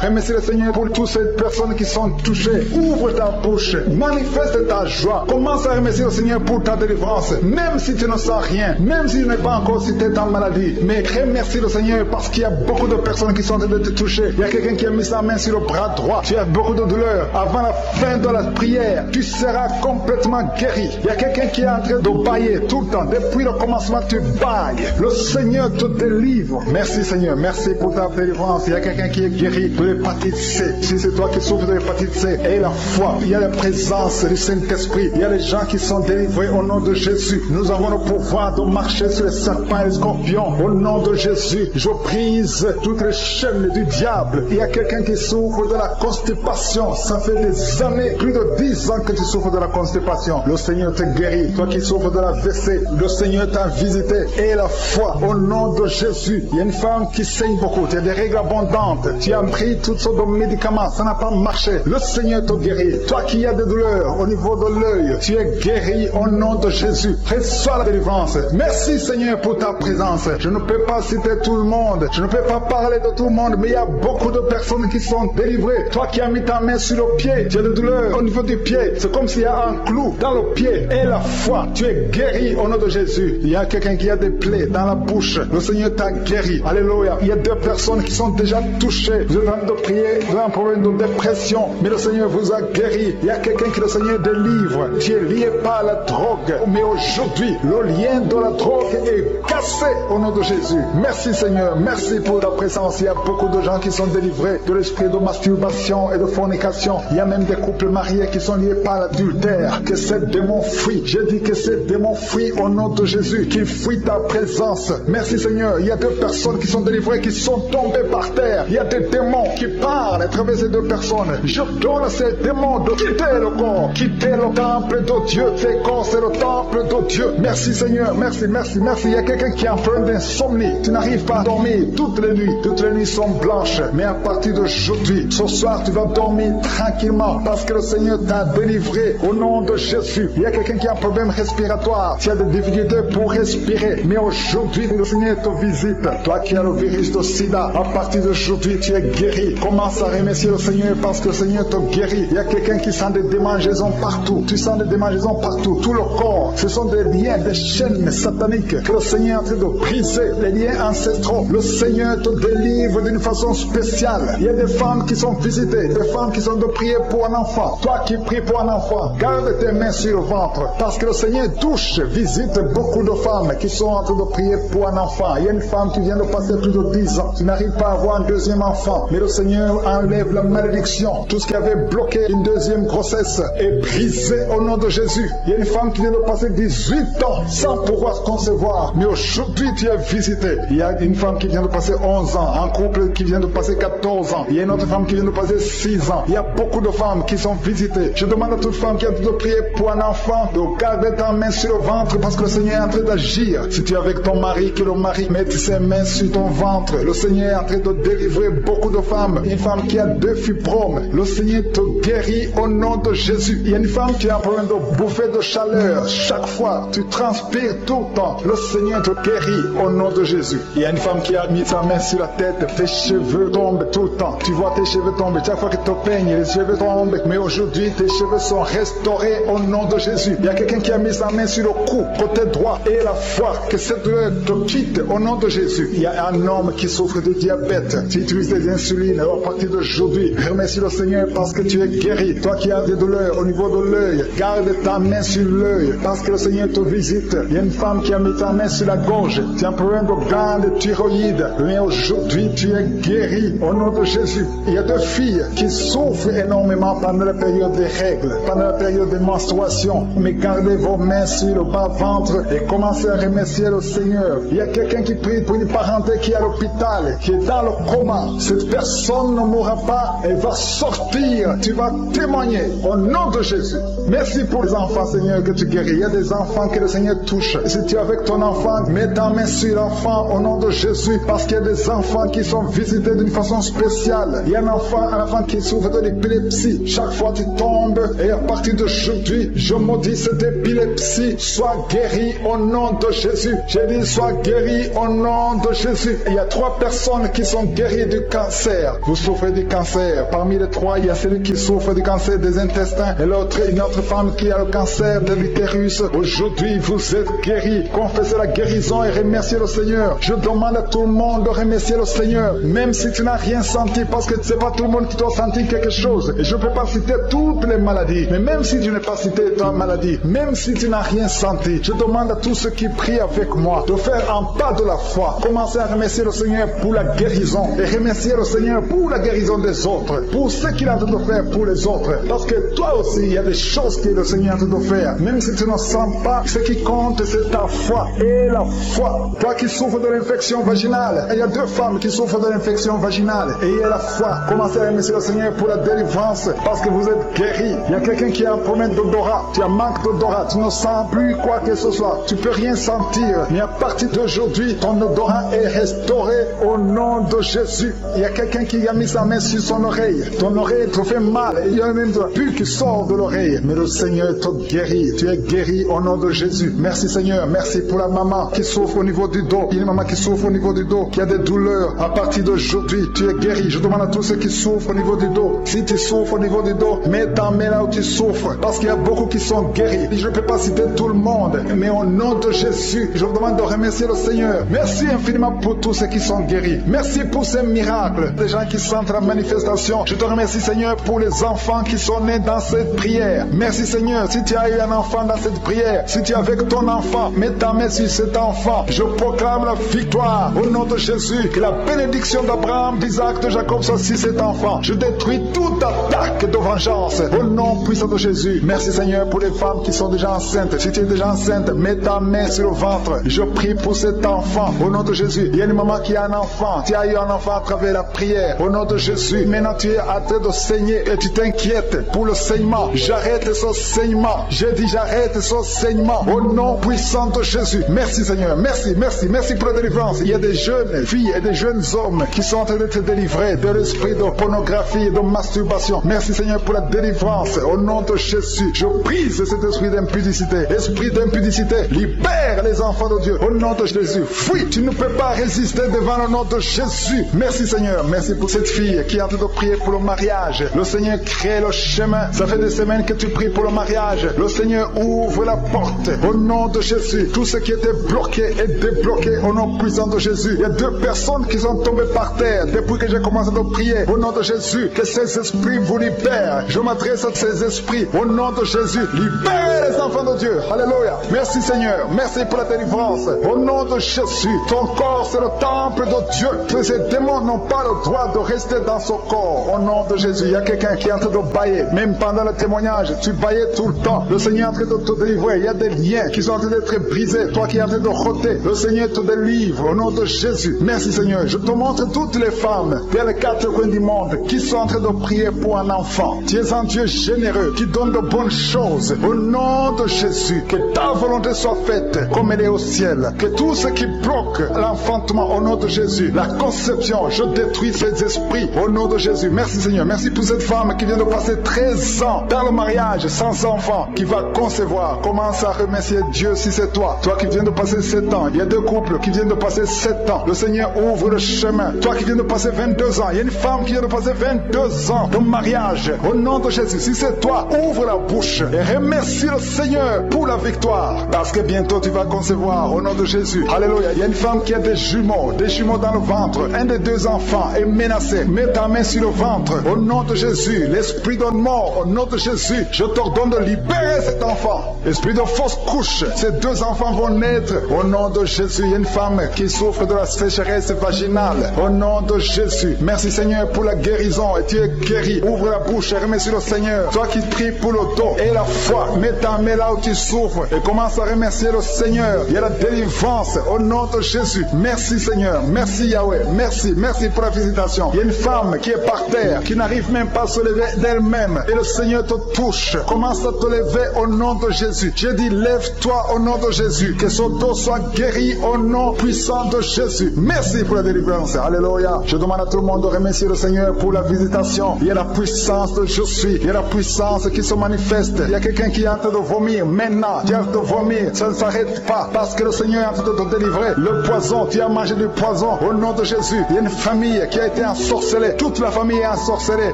Remercie le Seigneur pour toutes ces personnes qui sont touchées. Ouvre ta bouche, manifeste ta joie. Commence à remercier le Seigneur pour ta délivrance. Même si tu ne sens rien, même si tu n'es pas encore cité ta maladie, mais remercie le Seigneur parce qu'il y a beaucoup de personnes qui sont en train de te toucher. Il y a quelqu'un qui a mis sa main sur le bras droit. Tu as beaucoup de douleur. Avant la fin de la prière, tu seras complètement guéri. Il y a quelqu'un qui est en train de bailler tout le temps. Depuis le commencement, tu bailles. Le Seigneur te délivre. Merci Seigneur. Merci pour ta délivrance. Il y a quelqu'un qui est guéri de l'hépatite C. Si c'est toi qui souffres de l'hépatite C, aie la foi. Il y a la présence du Saint-Esprit. Il y a les gens qui sont délivrés au nom de Jésus. Nous avons le pouvoir de marcher sur les serpents et les scorpions. Au nom de Jésus, je brise toutes les chaînes du diable. Il y a quelqu'un qui souffre de la constipation. Ça fait des années, plus de 10 ans que tu souffres de la constipation. Le Seigneur te guérit. Toi qui souffres de la WC, le Seigneur t'a visité. Et la foi, au nom de Jésus. Il y a une femme qui saigne beaucoup. Tu as des règles abondantes. Tu as pris toutes sortes de médicaments. Ça n'a pas marché. Le Seigneur te guérit. Toi qui as des douleurs au niveau de l'œil, tu es guéri au nom de Jésus. Reçois la délivrance. Merci Seigneur pour ta présence. Je ne peux pas citer tout le monde. Je ne peux pas parler de tout le monde, mais il y a beaucoup de personnes qui sont délivrées. Toi qui as mis ta main sur le pied, tu as des douleurs au niveau du pied. C'est comme s'il y a un clou dans le pied. Et la foi, tu es guéri au nom de Jésus. Il y a quelqu'un qui a des plaies dans la bouche. Le Seigneur t'a guéri. Alléluia. Il y a 2 personnes qui sont déjà touchées. Vous êtes en train de prier, vous avez un problème de dépression, mais le Seigneur vous a guéri. Il y a quelqu'un que le Seigneur délivre. Tu es lié par la drogue, mais aujourd'hui, le lien de la drogue est cassé au nom de Jésus. Merci Seigneur, merci pour ta présence. Il y a beaucoup de gens qui sont délivrés de l'esprit de masturbation et de fornication. Il y a même des couples mariés qui sont liés par l'adultère. Que ces démons fuient. J'ai dit que ces démons fuient au nom de Jésus, qu'ils fuient ta présence. Merci Seigneur. Il y a 2 personnes qui sont délivrées, qui sont tombées par terre. Il y a des démons qui parlent à travers ces 2 personnes. Je donne à ces démons de quitter le corps, quitter le temple de Dieu. Ces corps, c'est le temple de Dieu. Merci Seigneur, merci, merci, merci. Il y a quelqu'un qui est en train d'insomnie. Tu n'arrives pas à dormir toutes les nuits. Toutes les nuits sont blanches. Mais à partir d'aujourd'hui, ce soir, tu vas dormir tranquillement parce que le Seigneur t'a délivré au nom de Jésus. Il y a quelqu'un qui a un problème respiratoire. Tu as des difficultés pour respirer. Mais aujourd'hui, le Seigneur te visite. Toi qui as le virus de sida, à partir d'aujourd'hui, tu es guéri. Commence à remercier le Seigneur parce que le Seigneur te guérit. Il y a quelqu'un qui sent des démangeaisons partout. Tu sens des démangeaisons partout. Tout le corps, ce sont des liens, des chaînes sataniques que le Seigneur est en train de briser. Les liens ancestraux. Le Seigneur te délivre d'une façon spéciale. Il y a des femmes qui sont visitées, des femmes qui sont de prier pour un enfant. Toi qui pries pour un enfant, garde tes mains sur le ventre parce que le Seigneur touche, visite beaucoup de femmes qui sont en train de prier pour un enfant. Il y a une femme qui vient de passer plus de 10 ans. Tu n'arrives pas à avoir un deuxième enfant, mais le Seigneur enlève la malédiction. Tout ce qui avait bloqué une deuxième grossesse est brisé au nom de Jésus. Il y a une femme qui vient de passer 18 ans sans pouvoir concevoir, mais aujourd'hui tu es visité. Il y a une femme qui vient de passer 11 ans, un couple qui vient de passer 14 ans. Il y a une autre femme qui vient de passer 6 ans. Il y a beaucoup de femmes qui sont visitées. Je demande à toute femme qui a de prier pour un enfant de garder ta main sur le ventre parce que le Seigneur est en train d'agir. Si tu es avec ton mari, que le mari mette ses mains sur ton ventre. Le Seigneur est en train de délivrer beaucoup de femmes. Une femme qui a 2 fibromes, le Seigneur te guérit au nom de Jésus. Il y a une femme qui a un problème de bouffée de chaleur. Chaque fois, tu transpires tout le temps. Le Seigneur te guérit au nom de Jésus. Il y a une femme qui a mis sa main sur la tête. Tes cheveux tombent tout le temps. Tu vois tes cheveux tomber. Chaque fois que tu te peignes, les cheveux tombent. Mais aujourd'hui, tes cheveux sont restaurés au nom de Jésus. Il y a quelqu'un qui a mis sa main sur le cou, côté droit. Et la foi, que cette douleur te quitte au nom de Jésus. Il y a un homme qui souffre de diabète. Tu utilises des insulines. Alors, à partir d'aujourd'hui, remercie le Seigneur parce que tu es guéri. Toi qui as des douleurs au niveau de l'œil, garde ta main sur l'œil parce que le Seigneur te visite. Il y a une femme qui a mis sa main sur la gorge. Tu as un problème de glande thyroïde. Mais aujourd'hui, tu es guéri au nom de Jésus. Il y a 2 filles qui souffrent énormément pendant la période des règles, pendant la période des menstruations. Mais gardez vos mains sur le bas-ventre et commencez à remercier le Seigneur. Il y a quelqu'un qui prie pour une parenté qui est à l'hôpital, qui est dans le coma. Cette personne ne mourra pas, elle va sortir. Tu vas témoigner au nom de Jésus. Merci pour les enfants, Seigneur, que tu guéris. Il y a des enfants que le Seigneur touche. Si tu es avec ton enfant, mets ta main sur l'enfant au nom de Jésus, parce qu'il y a des enfants qui sont visités d'une façon spéciale. Il y a un enfant qui souffre de l'épilepsie. Chaque fois tu tombes, et à partir d'aujourd'hui, je maudis cette épilepsie. Sois guéri au nom de Jésus. J'ai dit, sois guéri au nom de Jésus. Il y a 3 personnes qui sont guéries du cancer. Vous souffrez du cancer. Parmi les 3, il y a celui qui souffre du cancer des intestins et l'autre, une autre femme qui a le cancer de l'utérus. Aujourd'hui, vous êtes guéris. Confessez la guérison et remerciez le Seigneur. Je demande à tout le monde de remercier le Seigneur, même si tu n'as rien senti, parce que c'est pas tout le monde qui doit sentir quelque chose. Et je ne peux pas citer toutes les maladies, mais même si tu n'as pas cité ta maladie, même si tu n'as rien senti, je demande à tous ceux qui prient avec moi de faire un pas de la foi. Commencez à remercier le Seigneur pour la guérison et remercier le Seigneur pour la guérison des autres, pour ce qu'il a en train de faire pour les autres. Parce que toi aussi, il y a des choses que le Seigneur a en train de faire. Même si tu ne sens pas, ce qui compte, c'est ta foi. Et la foi. Toi qui souffres de l'infection vaginale, il y a 2 femmes qui souffrent de l'infection vaginale. Et il y a la foi. Commencez à remercier le Seigneur pour la délivrance, parce que vous êtes guéris. Il y a quelqu'un qui a un problème d'odorat. Tu as manque d'odorat. Tu ne sens plus quoi que ce soit. Tu peux rien sentir. Mais à partir d'aujourd'hui, ton odorat est restauré au nom de Jésus. Il y a quelqu'un qui a mis sa main sur son oreille. Ton oreille te fait mal. Il y a même un pu qui sort de l'oreille. Mais le Seigneur te guérit. Tu es guéri au nom de Jésus. Merci Seigneur. Merci pour la maman qui souffre au niveau du dos. Il y a une maman qui souffre au niveau du dos, qui a des douleurs. À partir d'aujourd'hui, tu es guéri. Je demande à tous ceux qui souffrent au niveau du dos. Si tu souffres au niveau du dos, mets ta main là où tu souffres. Parce qu'il y a beaucoup qui sont guéris. Je ne peux pas citer tout le monde. Mais au nom de Jésus, je vous demande de remercier le Seigneur. Merci infiniment pour tous ceux qui sont guéris. Merci pour ces miracles. Les gens qui sentent la manifestation. Je te remercie Seigneur pour les enfants qui sont nés dans cette prière. Merci Seigneur. Si tu as eu un enfant dans cette prière, si tu es avec ton enfant, mets ta main sur cet enfant. Je proclame la victoire au nom de Jésus. Que la bénédiction d'Abraham, d'Isaac, de Jacob soit sur cet enfant. Je détruis toute attaque de vengeance au nom puissant de Jésus. Merci Seigneur pour les femmes qui sont déjà enceintes. Si tu es déjà enceinte, mets ta main sur le ventre. Je prie pour cet enfant au nom de Jésus. Il y a une maman qui a un enfant. Tu as eu un enfant à travers la prière au nom de Jésus. Maintenant tu es en train de saigner et tu t'inquiètes pour le saignement. J'arrête ce saignement. J'ai dit j'arrête ce saignement au nom puissant de Jésus. Merci Seigneur. Merci, merci, merci pour la délivrance. Il y a des jeunes filles et des jeunes hommes qui sont en train d'être délivrés de l'esprit de pornographie et de masturbation. Merci Seigneur pour la délivrance au nom de Jésus. Je brise cet esprit d'impudicité. Esprit d'impudicité, libère les enfants de Dieu au nom de Jésus. Fuis, tu ne peux pas résister devant le nom de Jésus. Merci Seigneur. Merci pour cette fille qui est en train de prier pour le mariage. Le Seigneur crée le chemin. Ça fait des semaines que tu pries pour le mariage. Le Seigneur ouvre la porte au nom de Jésus. Tout ce qui était bloqué est débloqué au nom puissant de Jésus. Il y a 2 personnes qui sont tombées par terre depuis que j'ai commencé à prier au nom de Jésus. Que ces esprits vous libèrent. Je m'adresse à ces esprits au nom de Jésus. Libère les enfants de Dieu. Alléluia. Merci Seigneur. Merci pour la délivrance. Au nom de Jésus. Ton corps c'est le temple de Dieu. Que ces démons n'ont pas le droit de rester dans son corps. Au nom de Jésus. Il y a quelqu'un qui est en train de bailler. Même pendant le témoignage, tu baillais tout le temps. Le Seigneur est en train de te délivrer. Il y a des liens qui sont en train d'être brisés. Toi qui es en train de rôter, le Seigneur te délivre. Au nom de Jésus. Merci Seigneur. Je te montre toutes les femmes vers les 4 coins du monde qui sont en train de prier pour un enfant. Tu es un Dieu généreux qui donne de bonnes choses. Au nom de Jésus, que ta volonté soit faite comme elle est au ciel. Que tout ce qui bloque l'enfantement au nom de Jésus, la conception, je détruis ces esprits au nom de Jésus. Merci Seigneur. Merci pour cette femme qui vient de passer 13 ans dans le mariage sans enfant, qui va concevoir. Commence à remercier Dieu si c'est toi. Toi qui viens de passer 7 ans. Il y a 2 couples qui viennent de passer 7 ans. Le Seigneur ouvre le chemin. Toi qui viens de passer 22 ans. Il y a une femme qui vient de passer 22 ans de mariage. Au nom de Jésus, si c'est toi, ouvre la bouche et remercie le Seigneur pour la victoire. Parce que bientôt tu vas concevoir au nom de Jésus. Alléluia. Il y a une femme qui a des jumeaux dans le ventre. Un des 2 enfants est menacé. Mets ta main sur le ventre. Au nom de Jésus, l'esprit de mort, au nom de Jésus, je t'ordonne de libérer cet enfant. Esprit de fausse couche, ces 2 enfants vont naître. Au nom de Jésus, il y a une femme qui souffre de la sécheresse vaginale. Au nom de Jésus, merci Seigneur pour la guérison. Et tu es guéri. Ouvre la bouche et remercie le Seigneur. Toi qui pries pour le dos et la foi, mets ta main là où tu souffres et commence à remercier le Seigneur. Il y a la délivrance au nom de Jésus. Merci Seigneur. Merci Yahweh. Merci. Merci pour la visitation. Il y a une femme qui est par terre, qui n'arrive même pas à se lever d'elle-même. Et le Seigneur te touche. Commence à te lever au nom de Jésus. J'ai dit, lève-toi au nom de Jésus. Que son dos soit guéri au nom puissant de Jésus. Merci pour la délivrance. Alléluia. Je demande à tout le monde de remercier le Seigneur pour la visitation. Il y a la puissance de je suis. Il y a la puissance qui se manifeste. Il y a quelqu'un qui est en train de vomir. Maintenant, tu es en train de vomir. Ça ne s'arrête pas. Parce que le Seigneur est en train de te délivrer. souffrais le poison, tu as mangé du poison. Au nom de Jésus, il y a une famille qui a été ensorcelée. Toute la famille est ensorcelée.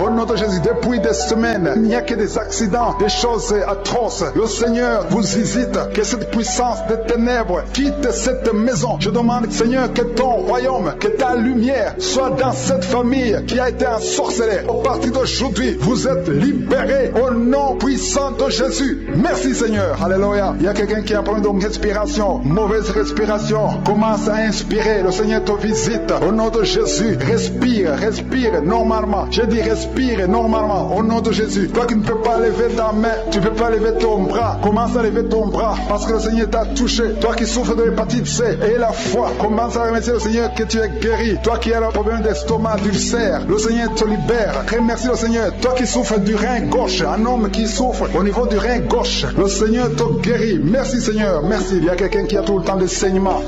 Au nom de Jésus, depuis des semaines, il n'y a que des accidents, des choses atroces. Le Seigneur vous visite, que cette puissance des ténèbres quitte cette maison. Je demande, Seigneur, que ton royaume, que ta lumière soit dans cette famille qui a été ensorcelée. Au partir d'aujourd'hui, vous êtes libérés au nom puissant de Jésus. Merci Seigneur. Alléluia. Il y a quelqu'un qui a un problème de respiration, mauvaise respiration. Commence à inspirer. Le Seigneur te visite. Au nom de Jésus, respire, respire normalement. Je dis respire normalement. Au nom de Jésus. Toi qui ne peux pas lever ta main, tu ne peux pas lever ton bras. Commence à lever ton bras parce que le Seigneur t'a touché. Toi qui souffres de l'hépatite C et la foi, commence à remercier le Seigneur que tu es guéri. Toi qui as un problème d'estomac, d'ulcère, le Seigneur te libère. Remercie le Seigneur. Toi qui souffres du rein gauche, un homme qui souffre au niveau du rein gauche, le Seigneur te guérit. Merci Seigneur, merci. Il y a quelqu'un qui a tout le temps des saignements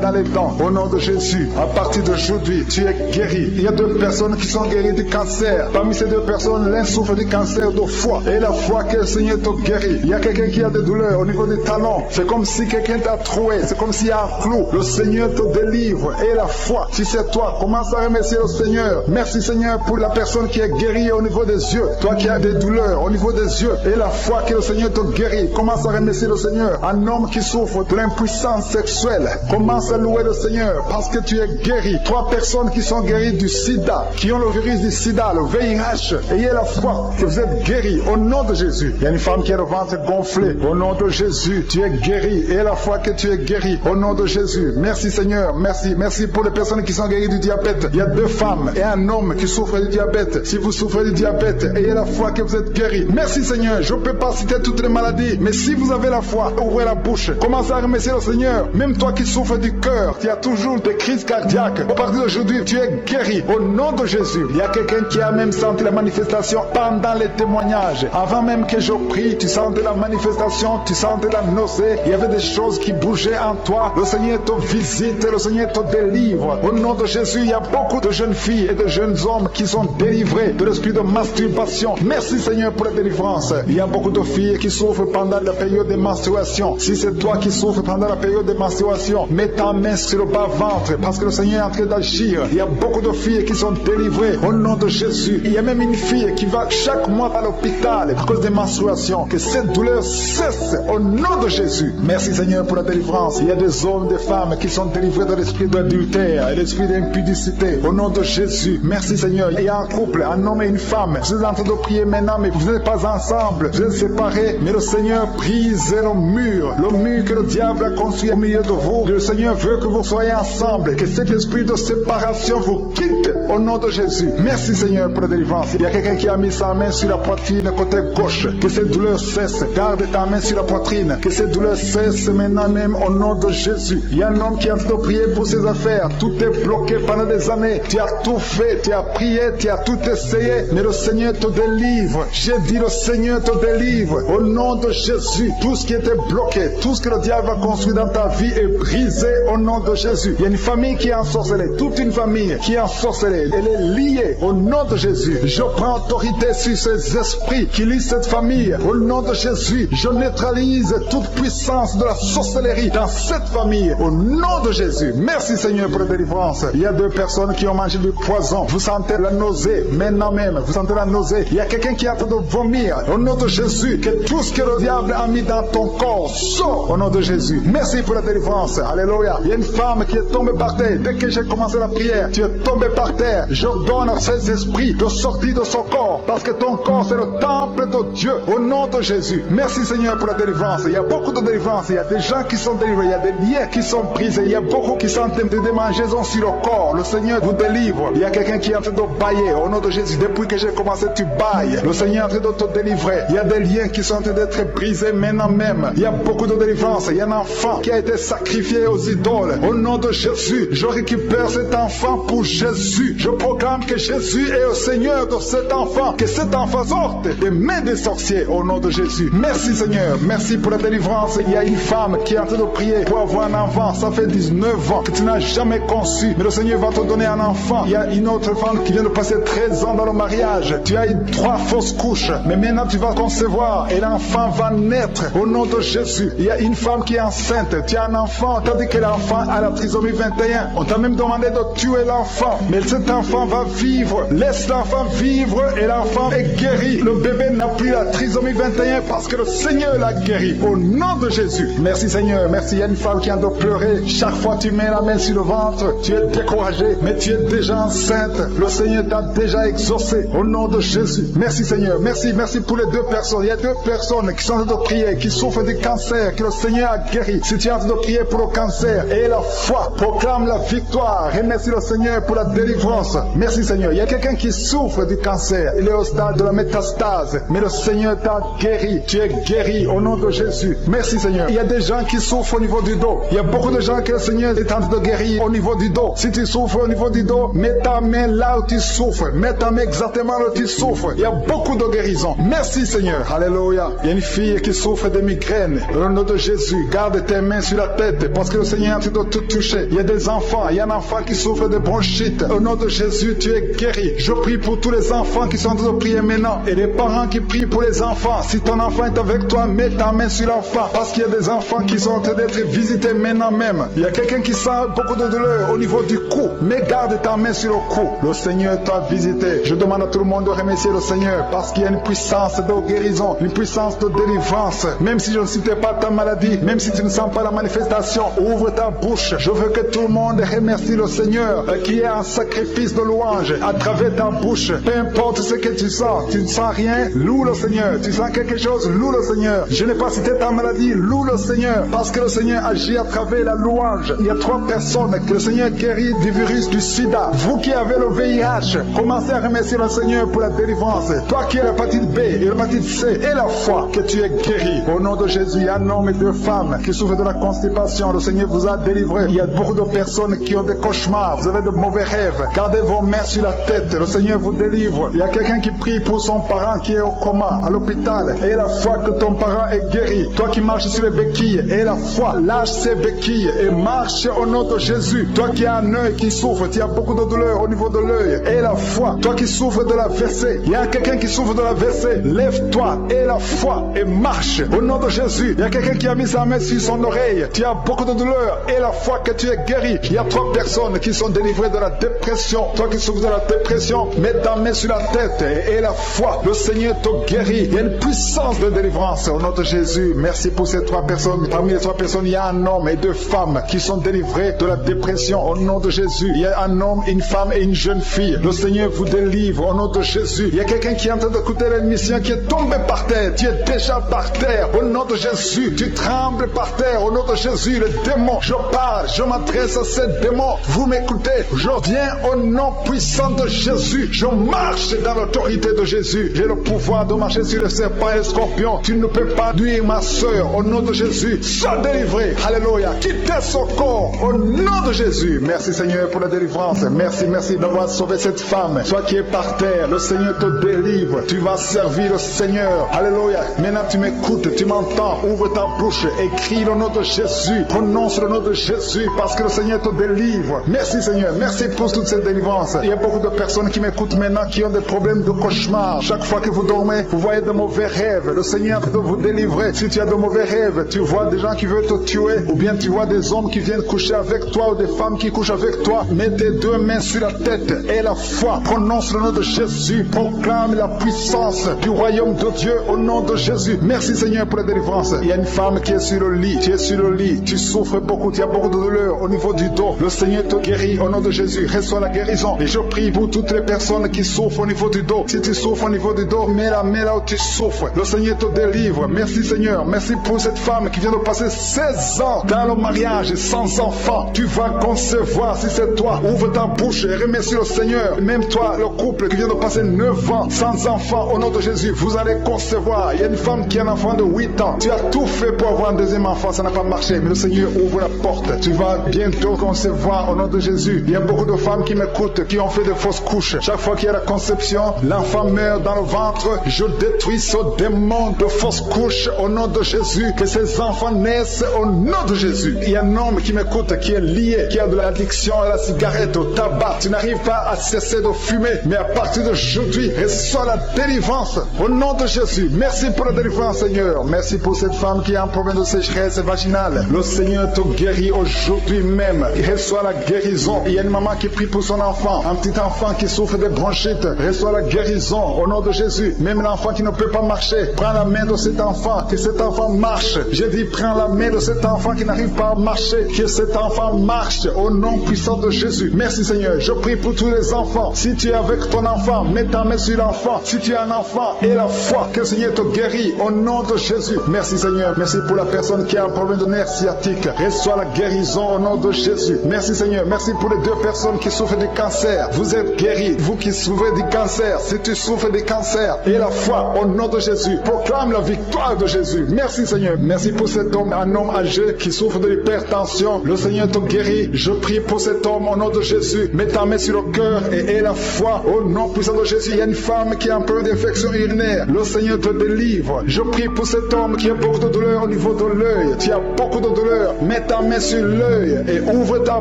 dans les dents. Au nom de Jésus, à partir d'aujourd'hui, tu es guéri. Il y a 2 personnes qui sont guéries du cancer. Parmi ces 2 personnes, l'un souffre du cancer de foie. Et la foi que le Seigneur te guérit. Il y a quelqu'un qui a des douleurs au niveau des talons. C'est comme si quelqu'un t'a troué. C'est comme s'il y a un clou. Le Seigneur te délivre. Et la foi, si c'est toi, commence à remercier le Seigneur. Merci Seigneur pour la personne qui est guérie au niveau des yeux. Toi qui as des douleurs au niveau des yeux. Et la foi que le Seigneur te guérit. Commence à remercier le Seigneur. Un homme qui souffre de l'impuissance sexuelle. Commence à louer le Seigneur parce que tu es guéri. 3 personnes qui sont guéries du sida, qui ont le virus du sida, le VIH. Ayez la foi que vous êtes guéris au nom de Jésus. Il y a une femme qui a le ventre gonflé. Au nom de Jésus, tu es guéri. Ayez la foi que tu es guéri au nom de Jésus. Merci Seigneur, merci. Merci pour les personnes qui sont guéries du diabète. Il y a 2 femmes et un homme qui souffrent du diabète. Si vous souffrez du diabète, ayez la foi que vous êtes guéri. Merci Seigneur. Je ne peux pas citer toutes les maladies, mais si vous avez la foi, ouvrez la bouche. Commencez à remercier le Seigneur. Même toi qui souffres du cœur, qui a toujours des crises cardiaques, à partir d'aujourd'hui, tu es guéri au nom de Jésus. Il y a quelqu'un qui a même senti la manifestation pendant les témoignages. Avant même que je prie, tu sentais la manifestation, tu sentais la nausée. Il y avait des choses qui bougeaient en toi. Le Seigneur te visite, le Seigneur te délivre. Au nom de Jésus, il y a beaucoup de jeunes filles et de jeunes hommes qui sont délivrés de l'esprit de masturbation. Merci Seigneur pour la délivrance. Il y a beaucoup de filles qui souffrent pendant la période de menstruation. Si c'est toi qui souffres pendant la période de menstruation, mets ta main sur le bas-ventre parce que le Seigneur est en train d'agir. Il y a beaucoup de filles qui sont délivrées au nom de Jésus. Il y a même une fille qui va chaque mois à l'hôpital à cause des menstruations. Que cette douleur cesse au nom de Jésus. Merci Seigneur pour la délivrance. Il y a des hommes, des femmes qui sont délivrés de l'esprit d'adultère et l'esprit d'impudicité au nom de Jésus. Merci Seigneur. Il y a un couple, un homme et une femme. Vous êtes en train de prier maintenant, mais vous n'êtes pas ensemble. Vous êtes séparés, mais le Seigneur brise le mur que le diable a construit au milieu de vous. Le Seigneur veut que vous soyez ensemble, que cet esprit de séparation vous quitte au nom de Jésus. Merci Seigneur pour la délivrance. Il y a quelqu'un qui a mis sa main sur la poitrine côté gauche. Que cette douleur cesse. Garde ta main sur la poitrine. Que cette douleur cesse maintenant même au nom de Jésus. Il y a un homme qui a tout prié pour ses affaires. Tout est bloqué pendant des années. Tu as tout fait, tu as prié, tu as tout essayé, mais le Seigneur te délivre. J'ai dit le Seigneur te délivre. Au nom de Jésus, tout ce qui était bloqué, tout ce que le diable a construit dans ta vie est brisé au nom de Jésus. Il y a une famille qui est ensorcelée, toute une famille qui est ensorcelée. Elle est liée au nom de Jésus. Je prends autorité sur ces esprits qui lient cette famille. Au nom de Jésus, je neutralise toute puissance de la sorcellerie dans cette famille. Au nom de Jésus. Merci Seigneur pour la délivrance. Il y a 2 personnes qui ont mangé du poison. Vous sentez la nausée. Maintenant même, vous sentez la nausée. Il y a quelqu'un qui est en train de vomir. Au nom de Jésus, que tout ce que le diable a mis dans ton corps sort au nom de Jésus. Merci pour la délivrance. Alléluia. Il y a une femme qui est tombée par terre. Dès que j'ai commencé la prière, tu es tombé par terre. Je donne à ces esprits de sortir de son corps. Parce que ton corps, c'est le temple de Dieu. Au nom de Jésus. Merci Seigneur pour la délivrance. Il y a beaucoup de délivrance. Il y a des gens qui sont délivrés. Il y a des liens qui sont brisés. Il y a beaucoup qui sont en train de démangeaisons sur le corps. Le Seigneur vous délivre. Il y a quelqu'un qui est en train de bailler. Au nom de Jésus. Depuis que j'ai commencé, tu bailles. Le Seigneur est en train de te délivrer. Il y a des liens qui sont en train d'être brisés maintenant même. Il y a beaucoup de délivrance. Il y a un enfant qui a été sacrifié aux idoles. Au nom de Jésus, je récupère cet enfant pour Jésus. Je proclame que Jésus est le Seigneur de cet enfant. Que cet enfant sorte des mains des sorciers au nom de Jésus. Merci Seigneur. Merci pour la délivrance. Il y a une femme qui est en train de prier pour avoir un enfant. Ça fait 19 ans que tu n'as jamais conçu. Mais le Seigneur va te donner un enfant. Il y a une autre femme qui vient de passer 13 ans dans le mariage. Tu as eu 3 fausses couches. Mais maintenant tu vas concevoir et l'enfant va naître au nom de Jésus. Il y a une femme qui est enceinte. Tu as un enfant. t'a dit que l'enfant a la trisomie 21. On t'a même demandé de tuer l'enfant. Mais cet enfant va vivre. Laisse l'enfant vivre et l'enfant est guéri. Le bébé n'a plus la trisomie 21 parce que le Seigneur l'a guéri. Au nom de Jésus. Merci Seigneur. Merci. Il y a une femme qui a de pleurer. Chaque fois que tu mets la main sur le ventre, tu es découragé. Mais tu es déjà enceinte. Le Seigneur t'a déjà exaucé. Au nom de Jésus. Merci Seigneur. Merci. Merci pour les deux personnes. Il y a deux personnes qui sont en train de prier, qui souffrent du cancer, que le Seigneur a guéri. Si tu es en train de prier pour le cancer et la foi, proclame la victoire. Remercie le Seigneur pour la délivrance. Merci Seigneur. Il y a quelqu'un qui souffre du cancer. Il est au stade de la métastase. Mais le Seigneur t'a guéri. Tu es guéri au nom de Jésus. Merci Seigneur. Il y a des gens qui souffrent au niveau du dos. Il y a beaucoup de gens que le Seigneur est en train de guérir au niveau du dos. Si tu souffres au niveau du dos, mets ta main là où tu souffres. Mets ta main exactement là où tu souffres. Il y a beaucoup de guérisons. Merci Seigneur. Alléluia. Il y a une fille qui souffre de migraines. Au nom de Jésus, garde tes mains sur la tête parce que le Seigneur est en train de te toucher. Il y a des enfants. Il y a un enfant qui souffre de bronchite. Au nom de Jésus, tu es guéri. Je prie pour tous les enfants qui sont en train de prier maintenant et les parents qui prient pour les enfants. Si ton enfant est avec toi, mets ta main sur l'enfant parce qu'il y a des enfants qui sont en train d'être visités maintenant même. Il y a quelqu'un qui sent beaucoup de douleur au niveau du cou. Mais garde ta main sur le cou. Le Seigneur t'a visité. Je demande à tout le monde de remercier le Seigneur parce qu'il y a une puissance de guérison, une puissance de délivrance. Même si je ne citais pas ta maladie, même si tu ne sens pas la manifestation, ouvre ta bouche. Je veux que tout le monde remercie le Seigneur qui est un sacrifice de louange à travers ta bouche. Peu importe ce que tu sens, tu ne sens rien, loue le Seigneur. Tu sens quelque chose, loue le Seigneur. Je n'ai pas cité ta maladie, loue le Seigneur parce que le Seigneur agit à travers la louange. Il y a 3 personnes que le Seigneur guérit du virus du sida. Vous qui avez le VIH, commencez à remercier le Seigneur pour la délivrance. Toi qui as l'hépatite B et l'hépatite C et la foi, que tu es guéri. Au nom de Jésus, il y a un homme et 2 femmes qui souffrent de la constipation. Le Seigneur vous a délivré. Il y a beaucoup de personnes qui ont des cauchemars. Vous avez de mauvais rêves. Gardez vos mains sur la tête. Le Seigneur vous délivre. Il y a quelqu'un qui prie pour son parent qui est au coma, à l'hôpital. Et la foi que ton parent est guéri. Toi qui marches sur les béquilles, et la foi, lâche ces béquilles et marche au nom de Jésus. Toi qui as un œil qui souffre, tu as beaucoup de douleur au niveau de l'œil. Et la foi, toi qui souffres de la WC, il y a quelqu'un qui souffre de la WC. Lève-toi et la foi et marche au nom de Jésus. Il y a quelqu'un qui a mis sa main sur son oreille. Tu as beaucoup de douleur et la foi que tu es guéri. Il y a 3 personnes qui sont délivrées de la dépression. Toi qui souffres de la dépression, mets ta main sur la tête et la foi. Le Seigneur te guérit. Il y a une puissance de délivrance au nom de Jésus. Merci pour ces 3 personnes. Parmi les 3 personnes, il y a un homme et 2 femmes qui sont délivrés de la dépression au nom de Jésus. Il y a un homme, une femme et une jeune fille. Le Seigneur vous délivre au nom de Jésus. Il y a quelqu'un qui est en train d'écouter l'émission qui est tombé par terre. Tu es déjà par terre au nom de Jésus. Tu trembles par terre au nom de Jésus. Le démon, je parle, je m'adresse à ces démons. Vous m'écoutez, je viens au nom puissant de Jésus. Je marche dans l'autorité de Jésus. J'ai le pouvoir de marcher sur les serpents et les scorpions. Tu ne peux pas nuire ma soeur au nom de Jésus. Sois délivré. Alléluia. Quittez son corps au nom de Jésus. Merci Seigneur pour la délivrance. Merci d'avoir sauvé cette femme. Toi qui es par terre, le Seigneur te délivre. Tu vas servir le Seigneur. Alléluia. Maintenant tu m'écoutes, tu m'entends. Ouvre ta bouche, écris le nom de Jésus. Prononce le nom de Jésus parce que le Seigneur te délivre. Merci Seigneur. Merci pour toute cette délivrance. Il y a beaucoup de personnes qui m'écoutent maintenant qui ont des problèmes de cauchemar. Chaque fois que vous dormez, vous voyez de mauvais rêves. Le Seigneur peut vous délivrer. Si tu as de mauvais rêves, tu vois des gens qui veulent te tuer ou bien tu vois des hommes qui viennent coucher avec toi ou des femmes qui couchent avec toi, mets tes 2 mains sur la tête et la foi. Prononce le nom de Jésus. Proclame la puissance du royaume de Dieu au nom de Jésus. Merci Seigneur pour la délivrance. Il y a une femme qui est sur le lit. Tu es sur le lit. Tu souffres beaucoup. Tu as beaucoup de douleur au niveau du dos. Le Seigneur te guérit au nom de Jésus. Reçois la guérison. Et je prie pour toutes les personnes qui souffrent au niveau du dos. Si tu souffres au niveau du dos, mets la main là où tu souffres. Le Seigneur te délivre. Merci Seigneur. Merci pour cette femme qui vient de passer 16 ans dans le mariage sans enfant. Tu vas concevoir si c'est toi. Ouvre ta bouche et remercie le Seigneur. Même toi, le couple qui vient de passer 9 ans sans enfant, au nom de Jésus, vous allez concevoir. Il y a une femme qui a un enfant de 8 ans. Tu as tout fait pour avoir un deuxième enfant, ça n'a pas marché. Mais le Seigneur ouvre la porte. Tu vas bientôt concevoir au nom de Jésus. Il y a beaucoup de femmes qui m'écoutent, qui ont fait de fausses couches. Chaque fois qu'il y a la conception, l'enfant meurt dans le ventre. Je détruis ce démon de fausses couches au nom de Jésus. Que ces enfants naissent au nom de Jésus. Il y a un homme qui m'écoute, qui est lié, qui a de l'addiction à la cigarette, au tabac. Tu n'arrives pas à cesser de fumer. Mais à partir d'aujourd'hui, reçois la délivrance au nom de Jésus. Merci pour la délivrance, Seigneur. Merci pour cette femme qui a un problème de sécheresse vaginale. Le Seigneur Seigneur te guérit aujourd'hui même. Reçois la guérison. Il y a une maman qui prie pour son enfant, un petit enfant qui souffre de bronchite. Reçois la guérison au nom de Jésus. Même l'enfant qui ne peut pas marcher, prends la main de cet enfant, que cet enfant marche. Je dis, prends la main de cet enfant qui n'arrive pas à marcher, que cet enfant marche au nom puissant de Jésus. Merci Seigneur. Je prie pour tous les enfants. Si tu es avec ton enfant, mets ta main sur l'enfant. Si tu es un enfant, et la foi, que le Seigneur te guérit au nom de Jésus. Merci Seigneur. Merci pour la personne qui a un problème de nerf sciatique. Reçois la guérison au nom de Jésus. Merci Seigneur. Merci pour les 2 personnes qui souffrent du cancer. Vous êtes guéris. Vous qui souffrez du cancer, si tu souffres du cancer, et la foi au nom de Jésus. Proclame la victoire de Jésus. Merci Seigneur. Merci pour cet homme, un homme âgé qui souffre de l'hypertension. Le Seigneur te guérit. Je prie pour cet homme au nom de Jésus. Mets ta main sur le cœur et aie la foi au nom puissant de Jésus. Il y a une femme qui a un peu d'infection urinaire. Le Seigneur te délivre. Je prie pour cet homme qui a beaucoup de douleur au niveau de l'œil. Tu as beaucoup de douleur. Mets ta main sur l'œil et ouvre ta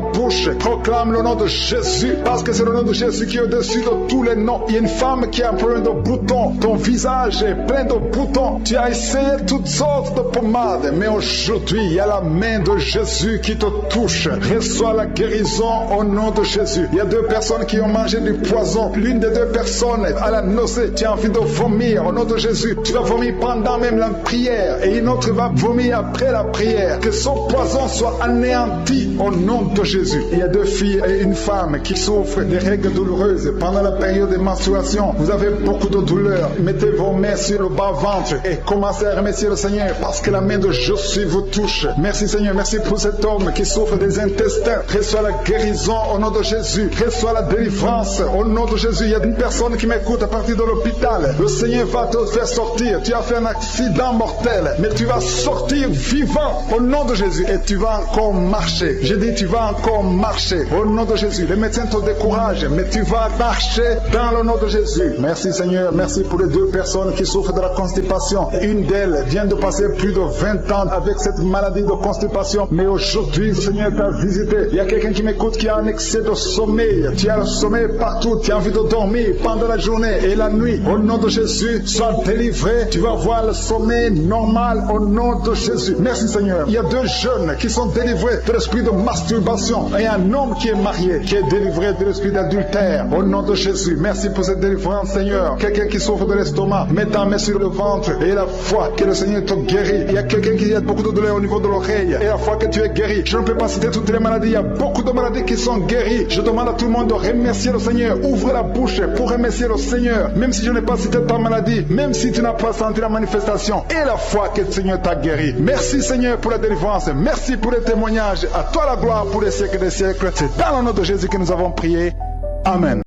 bouche. Proclame le nom de Jésus, parce que c'est le nom de Jésus qui est au-dessus de tous les noms. Il y a une femme qui a un problème de boutons. Ton visage est plein de boutons. Tu as essayé toutes sortes de pommades, mais aujourd'hui, il y a la main de Jésus qui te touche. Reçois la guérison au nom de Jésus. Il y a 2 personnes qui ont mangé du poison. L'une des 2 personnes a la nausée. Tu as envie de vomir au nom de Jésus. Tu vas vomir pendant même la prière, et une autre va vomir après la prière. Que son poison soit anéanti au nom de Jésus. Il y a 2 filles et une femme qui souffrent des règles douloureuses pendant la période de menstruation. Vous avez beaucoup de douleur. Mettez vos mains sur le bas-ventre et commencez à remercier le Seigneur, parce que la main de Jésus vous touche. Merci Seigneur. Merci pour cet homme qui souffre des intestins. Reçois la guérison au nom de Jésus. Reçois la délivrance au nom de Jésus. Il y a une personne qui m'écoute à partir de l'hôpital. Le Seigneur va te faire sortir. Tu as fait un accident mortel, mais tu vas sortir vivant au nom de Jésus, et tu vas encore marcher. Je dis, tu vas encore marcher au nom de Jésus. Les médecins te découragent, mais tu vas marcher dans le nom de Jésus. Merci Seigneur. Merci pour les 2 personnes qui souffrent de la constipation. Une d'elles vient de passer plus de 20 ans avec cette maladie de constipation, mais aujourd'hui le Seigneur t'a visité. Il y a quelqu'un qui m'écoute qui a un excès de sommeil. Tu as le sommeil partout. Tu as envie de dormir pendant la journée et la nuit. Au nom de Jésus, sois délivré. Tu vas voir le sommeil normal au nom de Jésus. Merci Seigneur. Il y a 2 jeunes qui sont délivrés de l'esprit de masturbation, et un homme qui est marié qui est délivré de l'esprit d'adultère au nom de Jésus. Merci pour cette délivrance Seigneur. Quelqu'un qui souffre de l'estomac, mets ta main sur le ventre et la foi que le Seigneur te guérit. Il y a quelqu'un qui a beaucoup de douleur au niveau de l'oreille, et la foi que tu es guéri. Je ne peux pas citer toutes les maladies. Il y a beaucoup de maladies qui sont guéries. Je demande à tout le monde de remercier le Seigneur. Ouvre la bouche pour remercier le Seigneur, même si je n'ai pas cité ta maladie, même si tu n'as pas senti la manifestation, et la foi que le Seigneur t'a guéri. Merci Seigneur pour la délivrance. Merci pour les témoignages. À toi la gloire pour les siècles des siècles. C'est dans le nom de Jésus que nous avons prié. Amen.